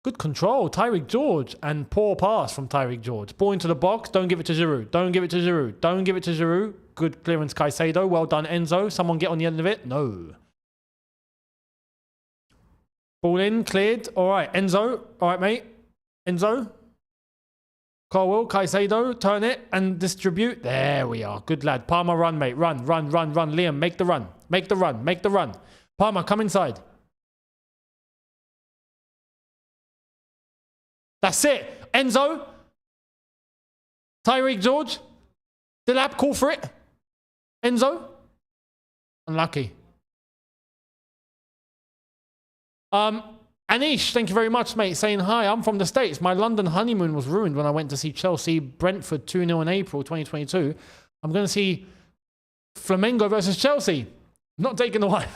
Good control, Tyreek George, and poor pass from Tyreek George. Ball into the box, don't give it to Giroud. Don't give it to Giroud. Don't give it to Giroud. Good clearance, Caicedo. Well done, Enzo. Someone get on the end of it? No. Ball in, cleared. All right, Enzo. All right, mate. Enzo. Colwell, Caicedo, turn it and distribute. There we are. Good lad. Palmer, run, mate. Run, run, run, run. Liam, make the run. Make the run. Make the run. Palmer, come inside. That's it. Enzo. Tyreek George. Delap, call for it. Enzo. Unlucky. Anish, thank you very much, mate, saying hi. I'm from the States. My London honeymoon was ruined when I went to see Chelsea Brentford 2-0 in April 2022. I'm going to see Flamengo versus Chelsea. Not taking the wife.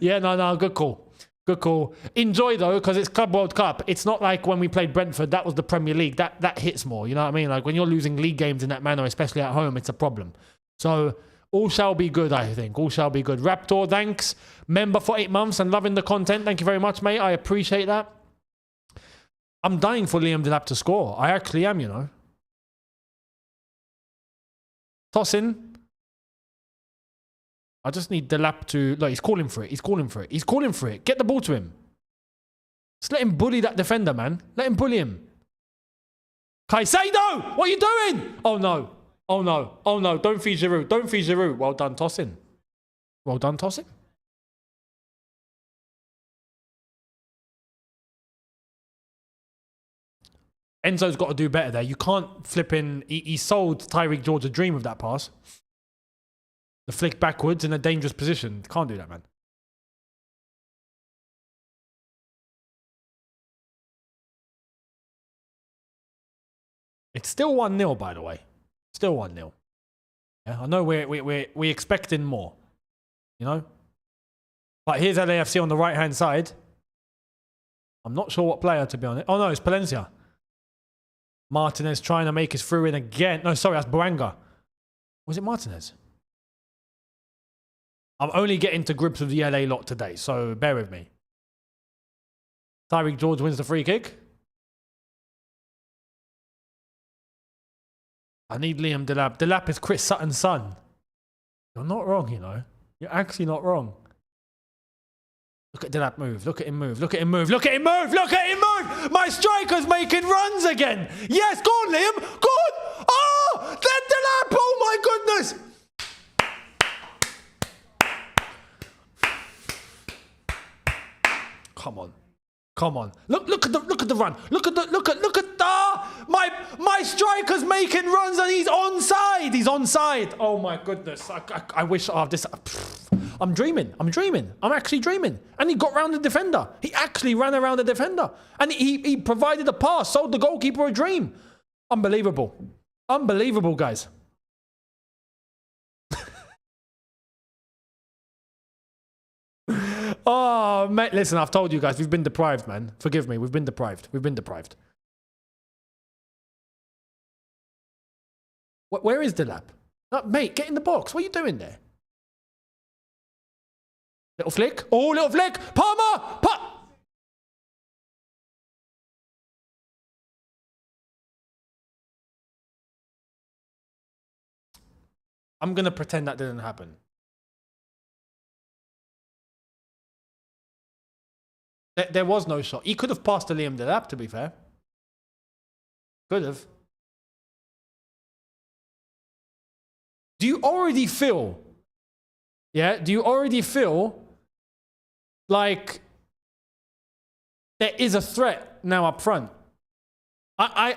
Yeah, no, good call. Good call. Enjoy, though, because it's Club World Cup. It's not like when we played Brentford. That was the Premier League. That hits more. You know what I mean? Like, when you're losing league games in that manner, especially at home, it's a problem. So, all shall be good, I think. All shall be good. Raptor, thanks. Member for 8 months and loving the content. Thank you very much, mate. I appreciate that. I'm dying for Liam Delap to score. I actually am, you know. Toss in. I just need Delap to... Look, he's calling for it. He's calling for it. He's calling for it. Get the ball to him. Just let him bully that defender, man. Let him bully him. Caicedo! What are you doing? Oh, no. Oh, no. Oh, no. Don't feed Giroud. Don't feed Giroud. Well done, tossing. Well done, tossing. Enzo's got to do better there. You can't flip in... He sold Tyreek George a dream of that pass. The flick backwards in a dangerous position. Can't do that, man. It's still 1-0, by the way. Still 1-0. Yeah, I know we're expecting more. You know? But here's LAFC on the right-hand side. I'm not sure what player, to be honest. Oh, no, it's Palencia. Martinez trying to make his through in again. No, sorry, that's Boanga. Was it Martinez? I'm only getting to grips with the LA lot today, so bear with me. Tyreek George wins the free kick. I need Liam Delap. Delap is Chris Sutton's son. You're not wrong, you know. You're actually not wrong. Look at Delap move. Look at him move. Look at him move. Look at him move. Look at him move. My striker's making runs again. Yes, go on, Liam. Go on. Oh, that Delap. Oh, my goodness. Come on. Come on. Look at the run. Look at my striker's making runs and he's onside. He's onside. Oh my goodness. I wish this. I'm dreaming. I'm actually dreaming. And he got round the defender. He actually ran around the defender. And he provided a pass, sold the goalkeeper a dream. Unbelievable. Unbelievable, guys. Oh, mate, listen, I've told you guys, we've been deprived, man. Forgive me, we've been deprived. We've been deprived. Where is Delap? Mate, get in the box. What are you doing there? Little flick. Oh, little flick. Palmer! I'm going to pretend that didn't happen. There was no shot. He could have passed to Liam Delap, to be fair. Could have. Do you already feel... Yeah? Do you already feel like there is a threat now up front? I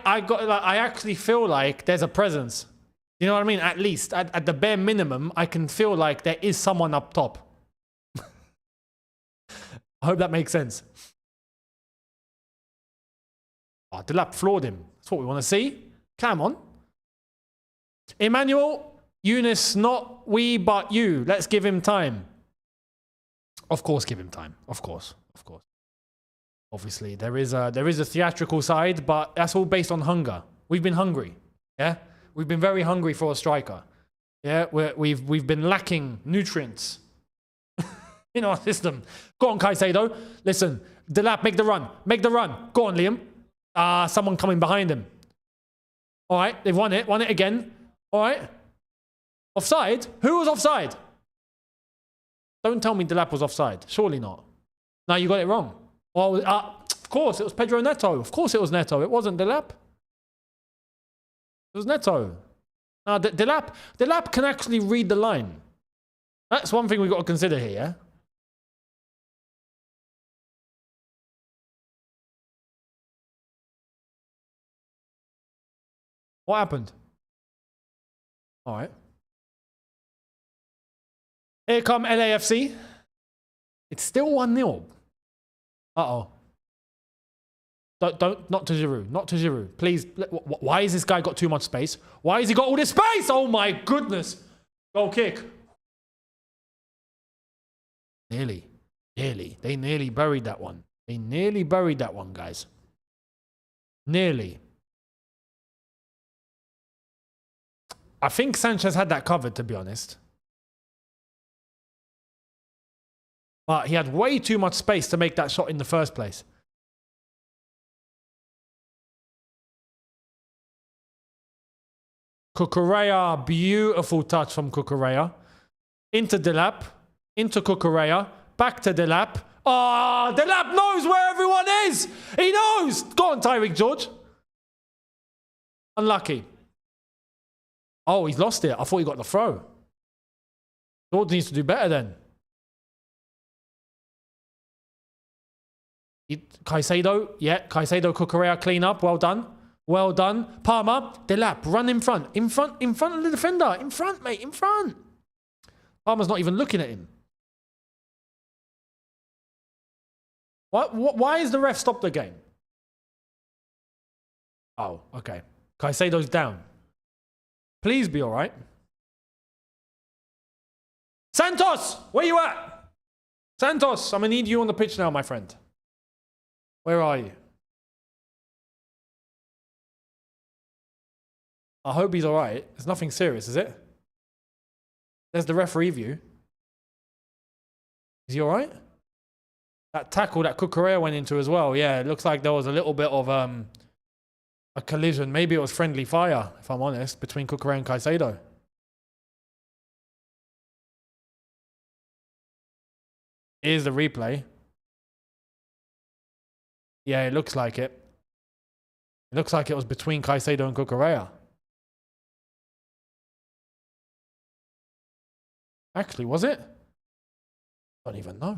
actually feel like there's a presence. You know what I mean? At least, at the bare minimum, I can feel like there is someone up top. I hope that makes sense. Oh, Delap floored him. That's what we want to see. Come on. Emmanuel, Younes, not we, but you. Let's give him time. Of course, give him time. Of course. Of course. Obviously, there is a theatrical side, but that's all based on hunger. We've been hungry. Yeah? We've been very hungry for a striker. Yeah? We've been lacking nutrients in our system. Go on, Caicedo. Listen, Delap, make the run. Make the run. Go on, Liam. Someone coming behind him. All right, they've won it. Won it again. All right. Offside? Who was offside? Don't tell me Delap was offside. Surely not. No, you got it wrong. Well, of course, it was Pedro Neto. Of course it was Neto. It wasn't Delap. It was Neto. Now, Delap can actually read the line. That's one thing we've got to consider here, yeah? What happened? All right. Here come LAFC. It's still 1-0. Uh-oh. Not to Giroud. Not to Giroud. Please. Why has this guy got too much space? Why has he got all this space? Oh my goodness. Goal kick. Nearly. Nearly. They nearly buried that one. They nearly buried that one, guys. Nearly. I think Sanchez had that covered, to be honest. But he had way too much space to make that shot in the first place. Cucurella, beautiful touch from Cucurella. Into Delap, into Cucurella, back to Delap. Oh, Delap knows where everyone is. He knows. Go on, Tyreek George. Unlucky. Oh, he's lost it. I thought he got the throw. George needs to do better then. Caicedo, yeah, Caicedo, Cucurella, clean up, well done. Well done. Palmer, Delap, run in front of the defender, in front, mate, in front. Palmer's not even looking at him. Why is the ref stopped the game? Oh, okay. Caicedo's down. Please be all right. Santos, where you at? Santos, I'm going to need you on the pitch now, my friend. Where are you? I hope he's all right. It's nothing serious, is it? There's the referee view. Is he all right? That tackle that Cucurella went into as well. Yeah, it looks like there was a little bit of a collision. Maybe it was friendly fire, if I'm honest, between Cucurella and Caicedo. Here's the replay. Yeah, it looks like it. It looks like it was between Caicedo and Cucurella. Actually, was it? Don't even know.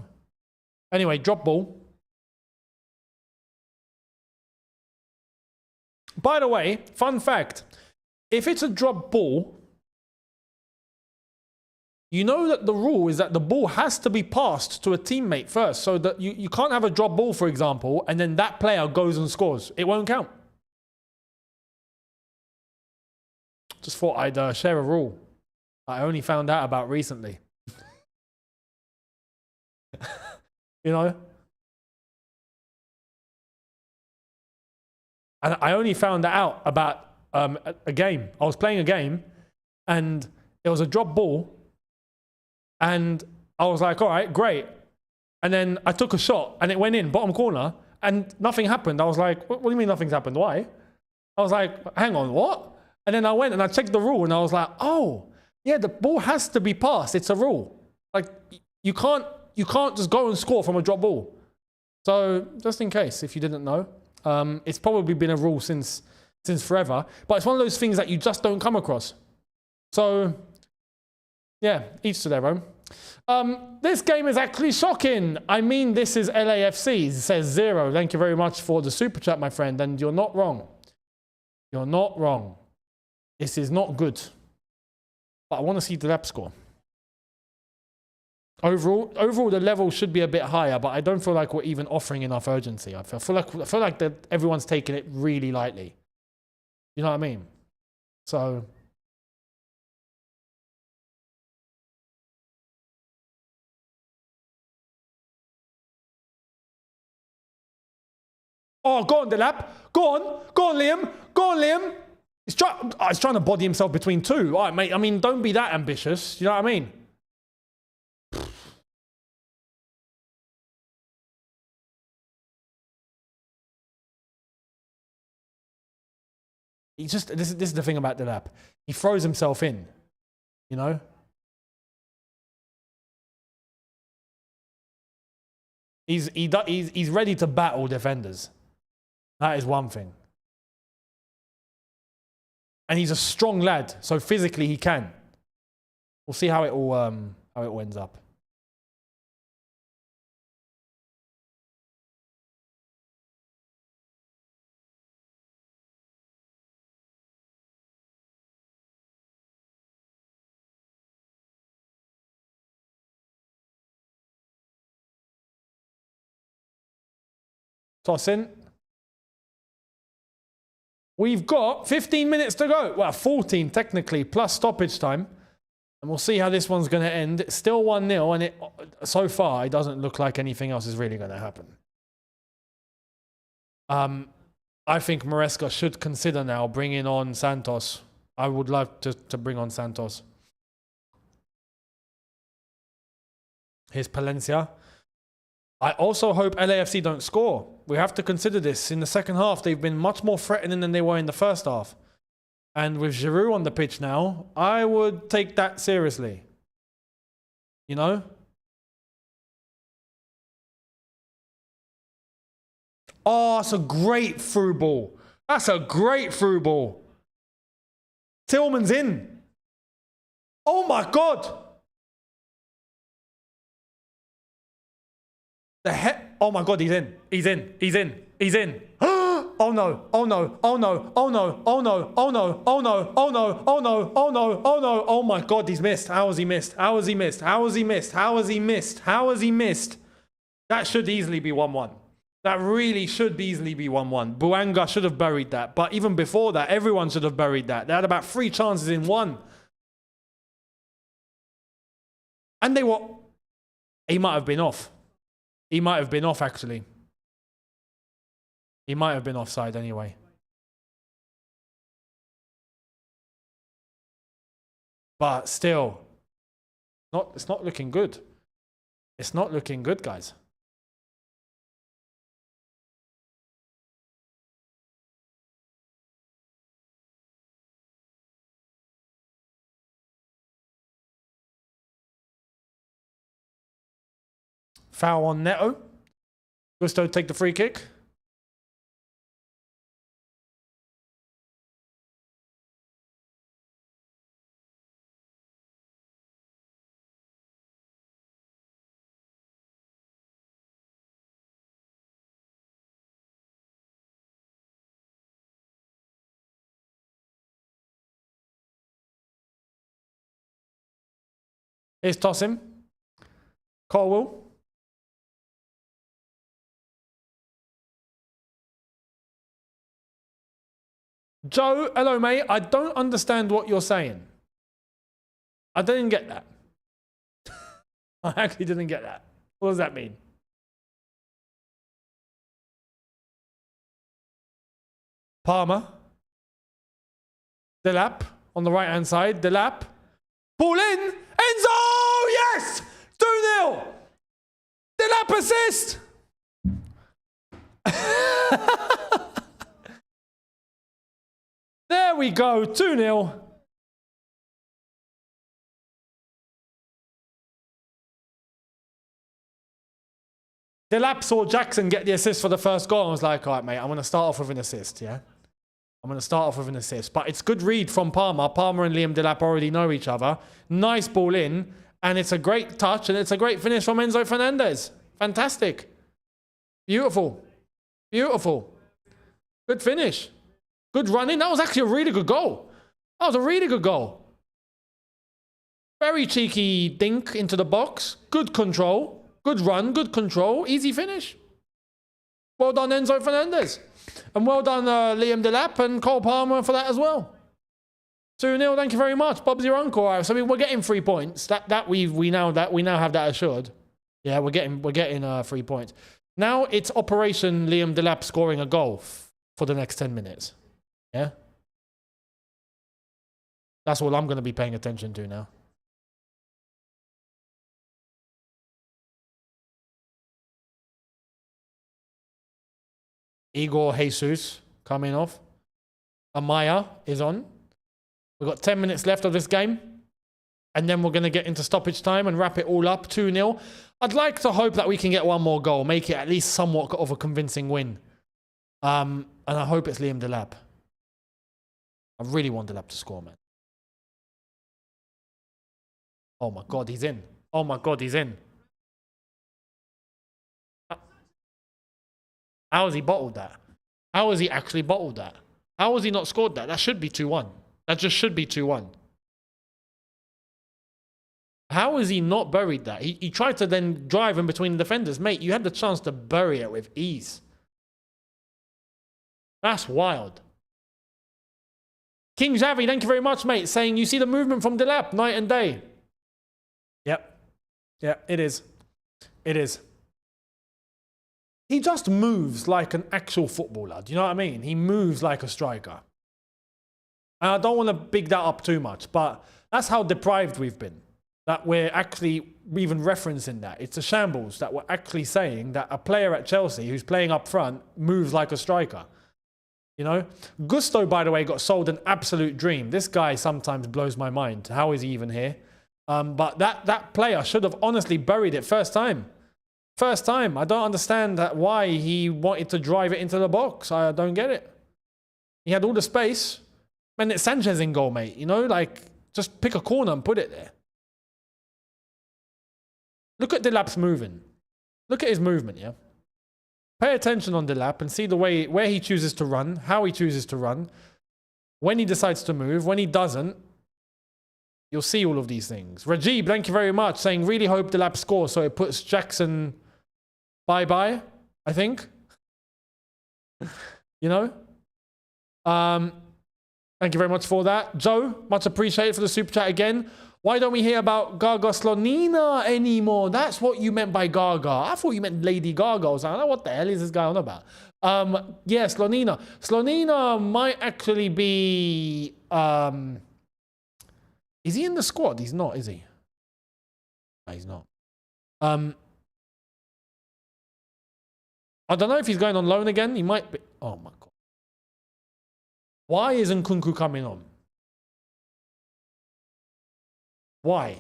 Anyway, drop ball. By the way, fun fact. If it's a drop ball, you know that the rule is that the ball has to be passed to a teammate first. So that you can't have a drop ball, for example, and then that player goes and scores. It won't count. Just thought I'd share a rule I only found out about recently. You know? And I only found that out about a game. I was playing a game and it was a drop ball. And I was like, all right, great. And then I took a shot and it went in, bottom corner, and nothing happened. I was like, what do you mean nothing's happened? Why? I was like, hang on, what? And then I went and I checked the rule and I was like, oh, yeah, the ball has to be passed. It's a rule. Like, you can't just go and score from a drop ball. So, just in case, if you didn't know, it's probably been a rule since forever. But it's one of those things that you just don't come across. So, yeah, each to their own. This game is actually shocking. I mean, this is LAFC. It says 0. Thank you very much for the super chat, my friend. And you're not wrong. You're not wrong. This is not good. But I want to see Delap score. Overall, the level should be a bit higher, but I don't feel like we're even offering enough urgency. I feel like that everyone's taking it really lightly. You know what I mean? So. Oh, go on, Delap. Go on, Liam. Go on, Liam. He's trying to body himself between two. All right, mate. I mean, don't be that ambitious. You know what I mean? He just, this is the thing about Delap. He throws himself in, you know? He's ready to battle defenders. That is one thing. And he's a strong lad, so physically he can. We'll see how it all ends up. Toss in. We've got 15 minutes to go. Well, 14 technically, plus stoppage time. And we'll see how this one's going to end. It's still 1-0, and so far, it doesn't look like anything else is really going to happen. I think Maresca should consider now bringing on Santos. I would love to bring on Santos. Here's Palencia. I also hope LAFC don't score. We have to consider this. In the second half, they've been much more threatening than they were in the first half. And with Giroud on the pitch now, I would take that seriously. You know? Oh, that's a great through ball. That's a great through ball. Tillman's in. Oh my God. The heck? Oh my God, he's in. He's in. He's in. He's in. Oh no. Oh no. Oh no. Oh no. Oh no. Oh no. Oh no. Oh no. Oh no. Oh no. Oh no. Oh my God, he's missed. How has he missed? How has he missed? How has he missed? How has he missed? How has he missed? That should easily be 1-1. That really should easily be 1-1. Buanga should have buried that. But even before that, everyone should have buried that. They had about 3 chances in 1. And they were... He might have been off. He might have been off, actually. He might have been offside anyway. But still, it's not looking good. It's not looking good, guys. Foul on Neto. Gusto take the free kick. Here's toss him. Colwell. Joe, hello mate. I don't understand what you're saying. I didn't get that. I actually didn't get that. What does that mean? Palmer. Delap on the right hand side. Delap. Ball in. Enzo! Yes! 2-0. Delap assist. There we go, 2-0. Delap saw Jackson get the assist for the first goal and was like, all right, mate, I'm going to start off with an assist, yeah? I'm going to start off with an assist. But it's good read from Palmer. Palmer and Liam Delap already know each other. Nice ball in, and it's a great touch, and it's a great finish from Enzo Fernandez. Fantastic. Beautiful. Beautiful. Good finish. Good running. That was actually a really good goal. That was a really good goal. Very cheeky dink into the box. Good control. Good run. Good control. Easy finish. Well done, Enzo Fernandez. And well done, Liam Delap and Cole Palmer for that as well. 2-0. Thank you very much. Bob's your uncle. Right, so I mean, we're getting 3 points. We now have that assured. Yeah, we're getting 3 points. Now it's Operation Liam Delap scoring a goal for the next 10 minutes. Yeah? That's all I'm going to be paying attention to now. Igor Jesus coming off. Amaya is on. We've got 10 minutes left of this game. And then we're going to get into stoppage time and wrap it all up. 2-0. I'd like to hope that we can get one more goal, make it at least somewhat of a convincing win. And I hope it's Liam Delap. I really want Delap to score, man. Oh my God, he's in. Oh my God, he's in. How has he bottled that? How has he actually bottled that? How has he not scored that? That should be 2-1. That just should be 2-1. How has he not buried that? He tried to then drive in between the defenders. Mate, you had the chance to bury it with ease. That's wild. King Javi, thank you very much, mate. Saying, you see the movement from Delap night and day. Yep. Yeah, it is. It is. He just moves like an actual footballer. Do you know what I mean? He moves like a striker. And I don't want to big that up too much, but that's how deprived we've been. That we're actually even referencing that. It's a shambles that we're actually saying that a player at Chelsea who's playing up front moves like a striker. You know? Gusto, by the way, got sold an absolute dream. This guy sometimes blows my mind. How is he even here? But that player should have honestly buried it first time. First time. I don't understand why he wanted to drive it into the box. I don't get it. He had all the space. And it's Sanchez in goal, mate. You know, like, just pick a corner and put it there. Look at Delap's moving. Look at his movement, yeah? Pay attention on Delap and see the way where he chooses to run, how he chooses to run, when he decides to move, when he doesn't. You'll see all of these things. Rajib, thank you very much, saying, really hope Delap scores so it puts Jackson bye-bye, I think. You know? Thank you very much for that. Joe, much appreciated for the super chat again. Why don't we hear about Gaga Slonina anymore? That's what you meant by Gaga. I thought you meant Lady Gaga. I was like, what the hell is this guy on about? Yeah, Slonina. Slonina might actually be... is he in the squad? He's not, is he? No, he's not. I don't know if he's going on loan again. He might be... Oh, my God. Why isn't Nkunku coming on? Why?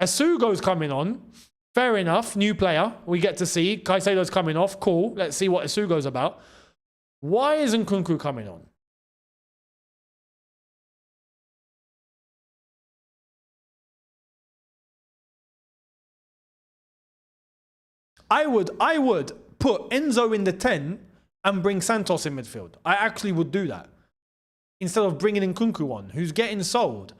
Asugo's coming on. Fair enough. New player. We get to see. Caicedo's coming off. Cool. Let's see what Asugo's about. Why isn't Nkunku coming on? I would put Enzo in the 10 and bring Santos in midfield. I actually would do that. Instead of bringing Nkunku on, who's getting sold.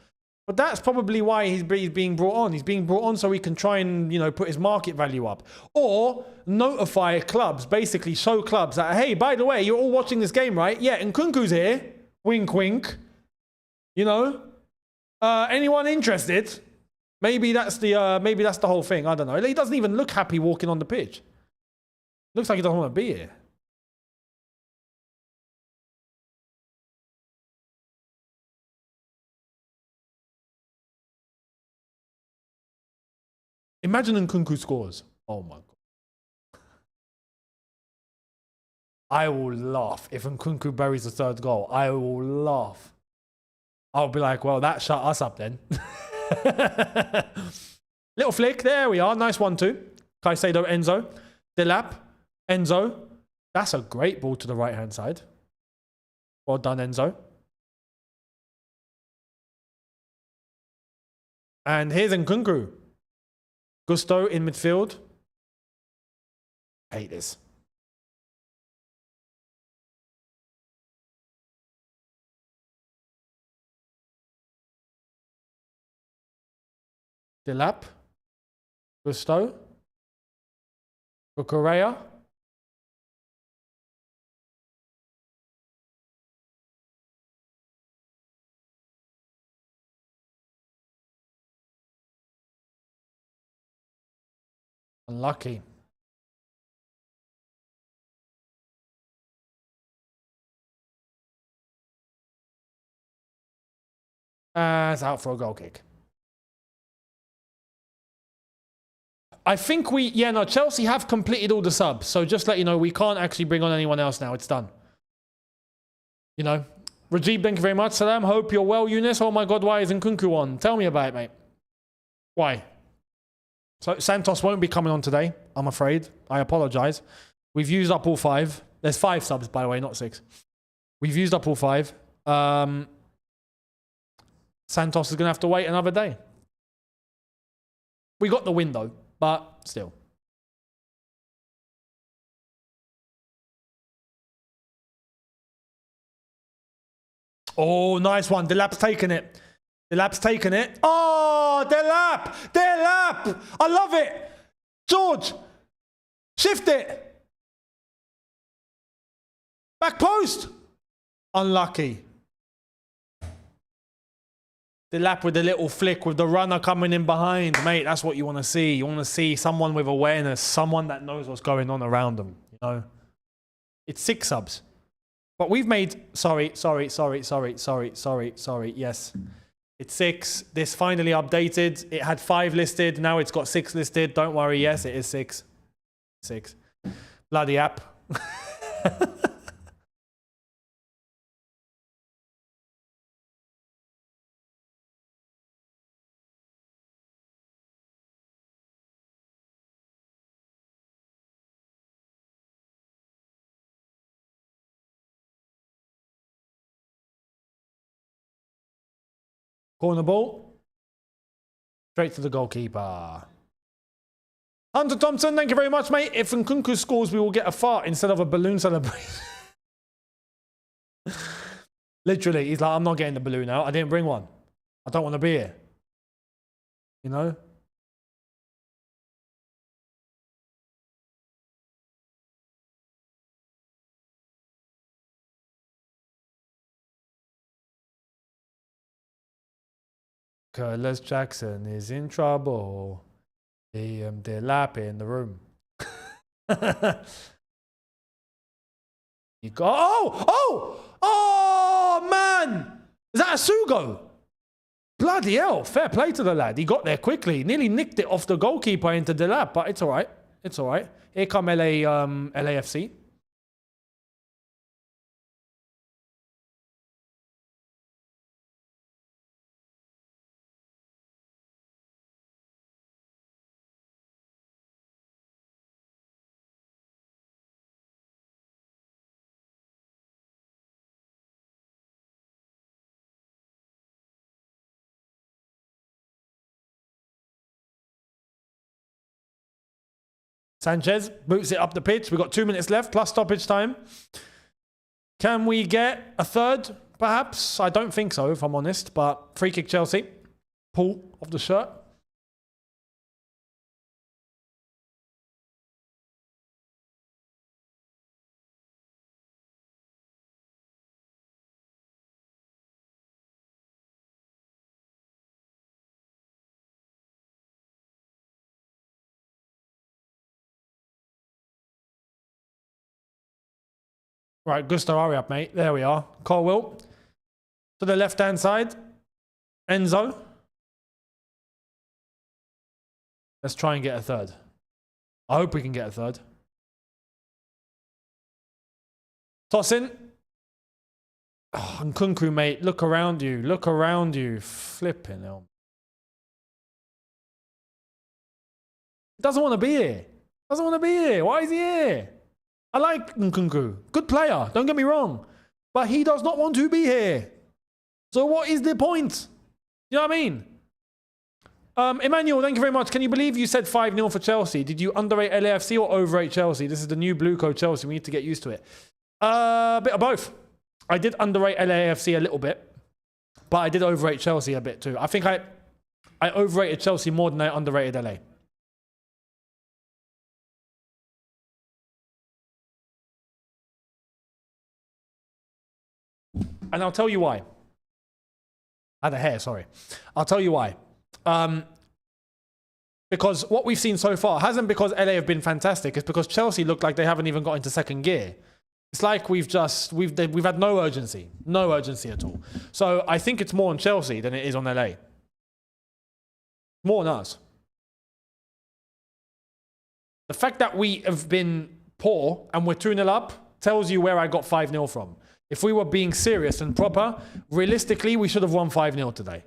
But that's probably why he's being brought on. He's being brought on so he can try and, you know, put his market value up. Or notify clubs, basically show clubs that, hey, by the way, you're all watching this game, right? Yeah, Nkunku's here. Wink, wink. You know? Anyone interested? Maybe that's the whole thing. I don't know. He doesn't even look happy walking on the pitch. Looks like he doesn't want to be here. Imagine Nkunku scores. Oh my God. I will laugh if Nkunku buries the third goal. I will laugh. I'll be like, well, that shut us up then. Little flick. There we are. Nice 1-2. Caicedo, Enzo. Delap, Enzo. That's a great ball to the right-hand side. Well done, Enzo. And here's Nkunku. Gusto in midfield. I hate this. Delap. Gusto. Correa. Unlucky. It's out for a goal kick. I think Chelsea have completed all the subs. So just let you know, we can't actually bring on anyone else now. It's done. You know. Rajib, thank you very much. Salam, hope you're well, Younes. Oh my God, why isn't Nkunku on? Tell me about it, mate. Why? So Santos won't be coming on today, I'm afraid. I apologize. We've used up all 5. There's 5 subs, by the way, not 6. We've used up all 5. Santos is going to have to wait another day. We got the window, but still. Oh, nice one. Delap's taken it. Delap's taken it. Oh, Delap! Delap! I love it! George! Shift it! Back post! Unlucky. Delap with a little flick with the runner coming in behind. Mate, that's what you want to see. You want to see someone with awareness. Someone that knows what's going on around them. You know? It's 6 subs. But we've made... Sorry. Yes. It's 6. This finally updated. It had 5 listed. Now it's got 6 listed. Don't worry. Yes, it is 6. 6. Bloody app. Corner ball. Straight to the goalkeeper. Hunter Thompson, thank you very much, mate. If Nkunku scores, we will get a fart instead of a balloon celebration. Literally, he's like, I'm not getting the balloon out. I didn't bring one. I don't want to be here. You know? Curtis Jackson is in trouble. Delap in the room. You go. Oh, man. Is that a Sugo? Bloody hell. Fair play to the lad. He got there quickly. Nearly nicked it off the goalkeeper into Delap, but it's all right. It's all right. Here come LAFC. Sanchez boots it up the pitch. We've got 2 minutes left, plus stoppage time. Can we get a third, perhaps? I don't think so, if I'm honest. But free kick Chelsea. Pull off the shirt. Right, Gusto, hurry up, mate. There we are. Colwill. To the left-hand side. Enzo. Let's try and get a third. I hope we can get a third. Toss in. Oh, Nkunku, mate. Look around you. Look around you. Flipping hell. He doesn't want to be here. Doesn't want to be here. Why is he here? I like Nkunku. Good player. Don't get me wrong. But he does not want to be here. So what is the point? You know what I mean? Emmanuel, thank you very much. Can you believe you said 5-0 for Chelsea? Did you underrate LAFC or overrate Chelsea? This is the new blue code Chelsea. We need to get used to it. A bit of both. I did underrate LAFC a little bit. But I did overrate Chelsea a bit too. I think I overrated Chelsea more than I underrated LA. And I'll tell you why. I had a hair, sorry. I'll tell you why. Because what we've seen so far hasn't because LA have been fantastic. It's because Chelsea look like they haven't even got into second gear. It's like we've had no urgency. No urgency at all. So I think it's more on Chelsea than it is on LA. More on us. The fact that we have been poor and we're 2-0 up tells you where I got 5-0 from. If we were being serious and proper, realistically, we should have won 5-0 today.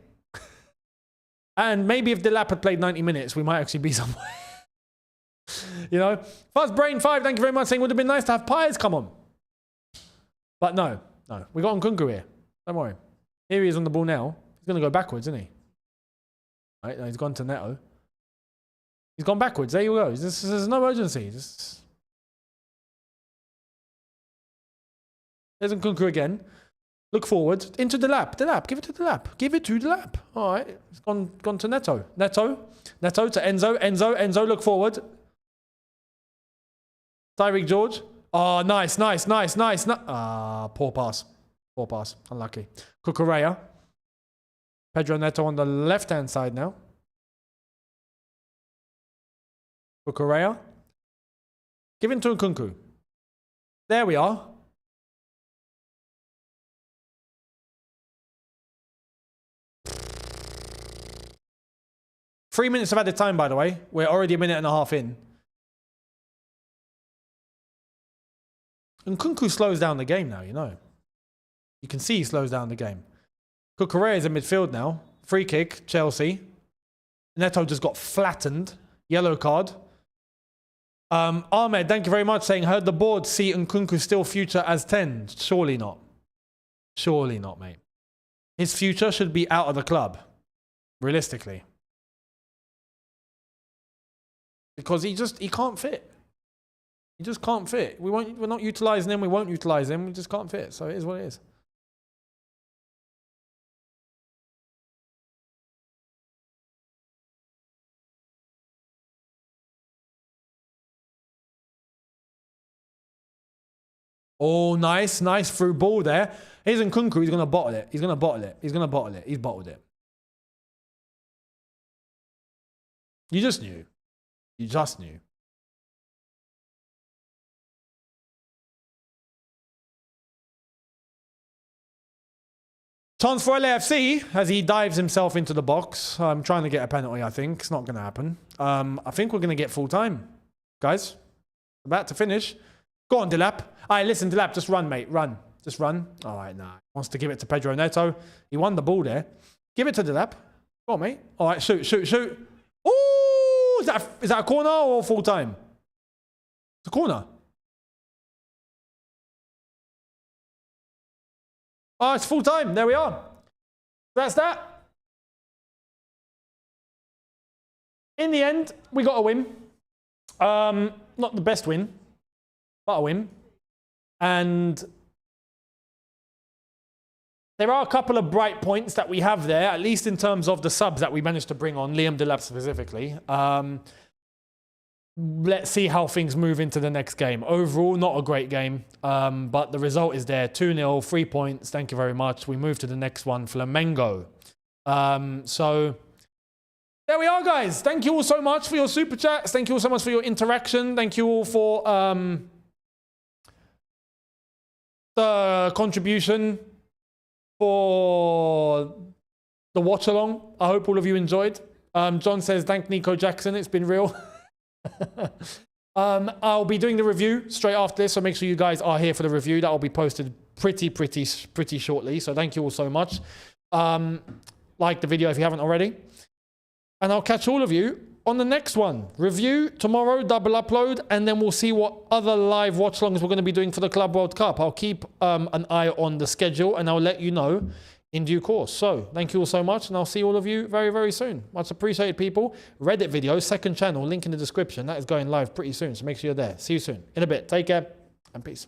And maybe if Delap had played 90 minutes, we might actually be somewhere. You know? Fuzz Brain 5, thank you very much, saying it would have been nice to have Pies come on. But no. We got Nkunku here. Don't worry. Here he is on the ball now. He's going to go backwards, isn't he? Right, he's gone to Neto. He's gone backwards. There you go. There's no urgency. There's Nkunku again. Look forward. Into Delap. Delap. Give it to Delap. Give it to Delap. All right. It's gone to Neto. Neto to Enzo. Enzo, look forward. Tyreek George. Oh, nice. Poor pass. Unlucky. Cucurella. Pedro Neto on the left-hand side now. Cucurella. Give it to Nkunku. There we are. Three minutes of added time, by the way. We're already a minute and a half in. Nkunku slows down the game now, you know. You can see he slows down the game. Cucurella is in midfield now. Free kick, Chelsea. Neto just got flattened. Yellow card. Ahmed, thank you very much, saying, heard the board see Nkunku still future as 10. Surely not. Surely not, mate. His future should be out of the club. Realistically. Because he can't fit. He just can't fit. We're not utilising him. We won't utilise him. We just can't fit. So it is what it is. Oh, nice through ball there. Here's Nkunku. He's going to bottle it. He's bottled it. You just knew. Chance for LAFC as he dives himself into the box. I'm trying to get a penalty, I think. It's not going to happen. I think we're going to get full time. Guys, about to finish. Go on, Delap. All right, listen, Delap, just run, mate. Run. Just run. All right, nah. Wants to give it to Pedro Neto. He won the ball there. Give it to Delap. Go on, mate. All right, shoot. Ooh, is that a corner or full time? It's a corner. Oh, it's full time. There we are. That's that. In the end, we got a win. Not the best win, but a win. And there are a couple of bright points that we have there, at least in terms of the subs that we managed to bring on, Liam Delap specifically. Let's see how things move into the next game. Overall, not a great game, but the result is there. 2-0, 3 points. Thank you very much. We move to the next one, Flamengo. So there we are, guys. Thank you all so much for your super chats. Thank you all so much for your interaction. Thank you all for the contribution for the watch along. I hope all of you enjoyed. John says, thank Nico Jackson. It's been real. I'll be doing the review straight after this, so make sure you guys are here for the review. That will be posted pretty shortly. So thank you all so much. Like the video if you haven't already. And I'll catch all of you on the next one. Review tomorrow, double upload, and then we'll see what other live watch-alongs we're going to be doing for the Club World Cup. I'll keep an eye on the schedule, and I'll let you know in due course. So thank you all so much, and I'll see all of you very, very soon. Much appreciated, people. Reddit video, second channel, link in the description. That is going live pretty soon, so make sure you're there. See you soon. In a bit. Take care, and peace.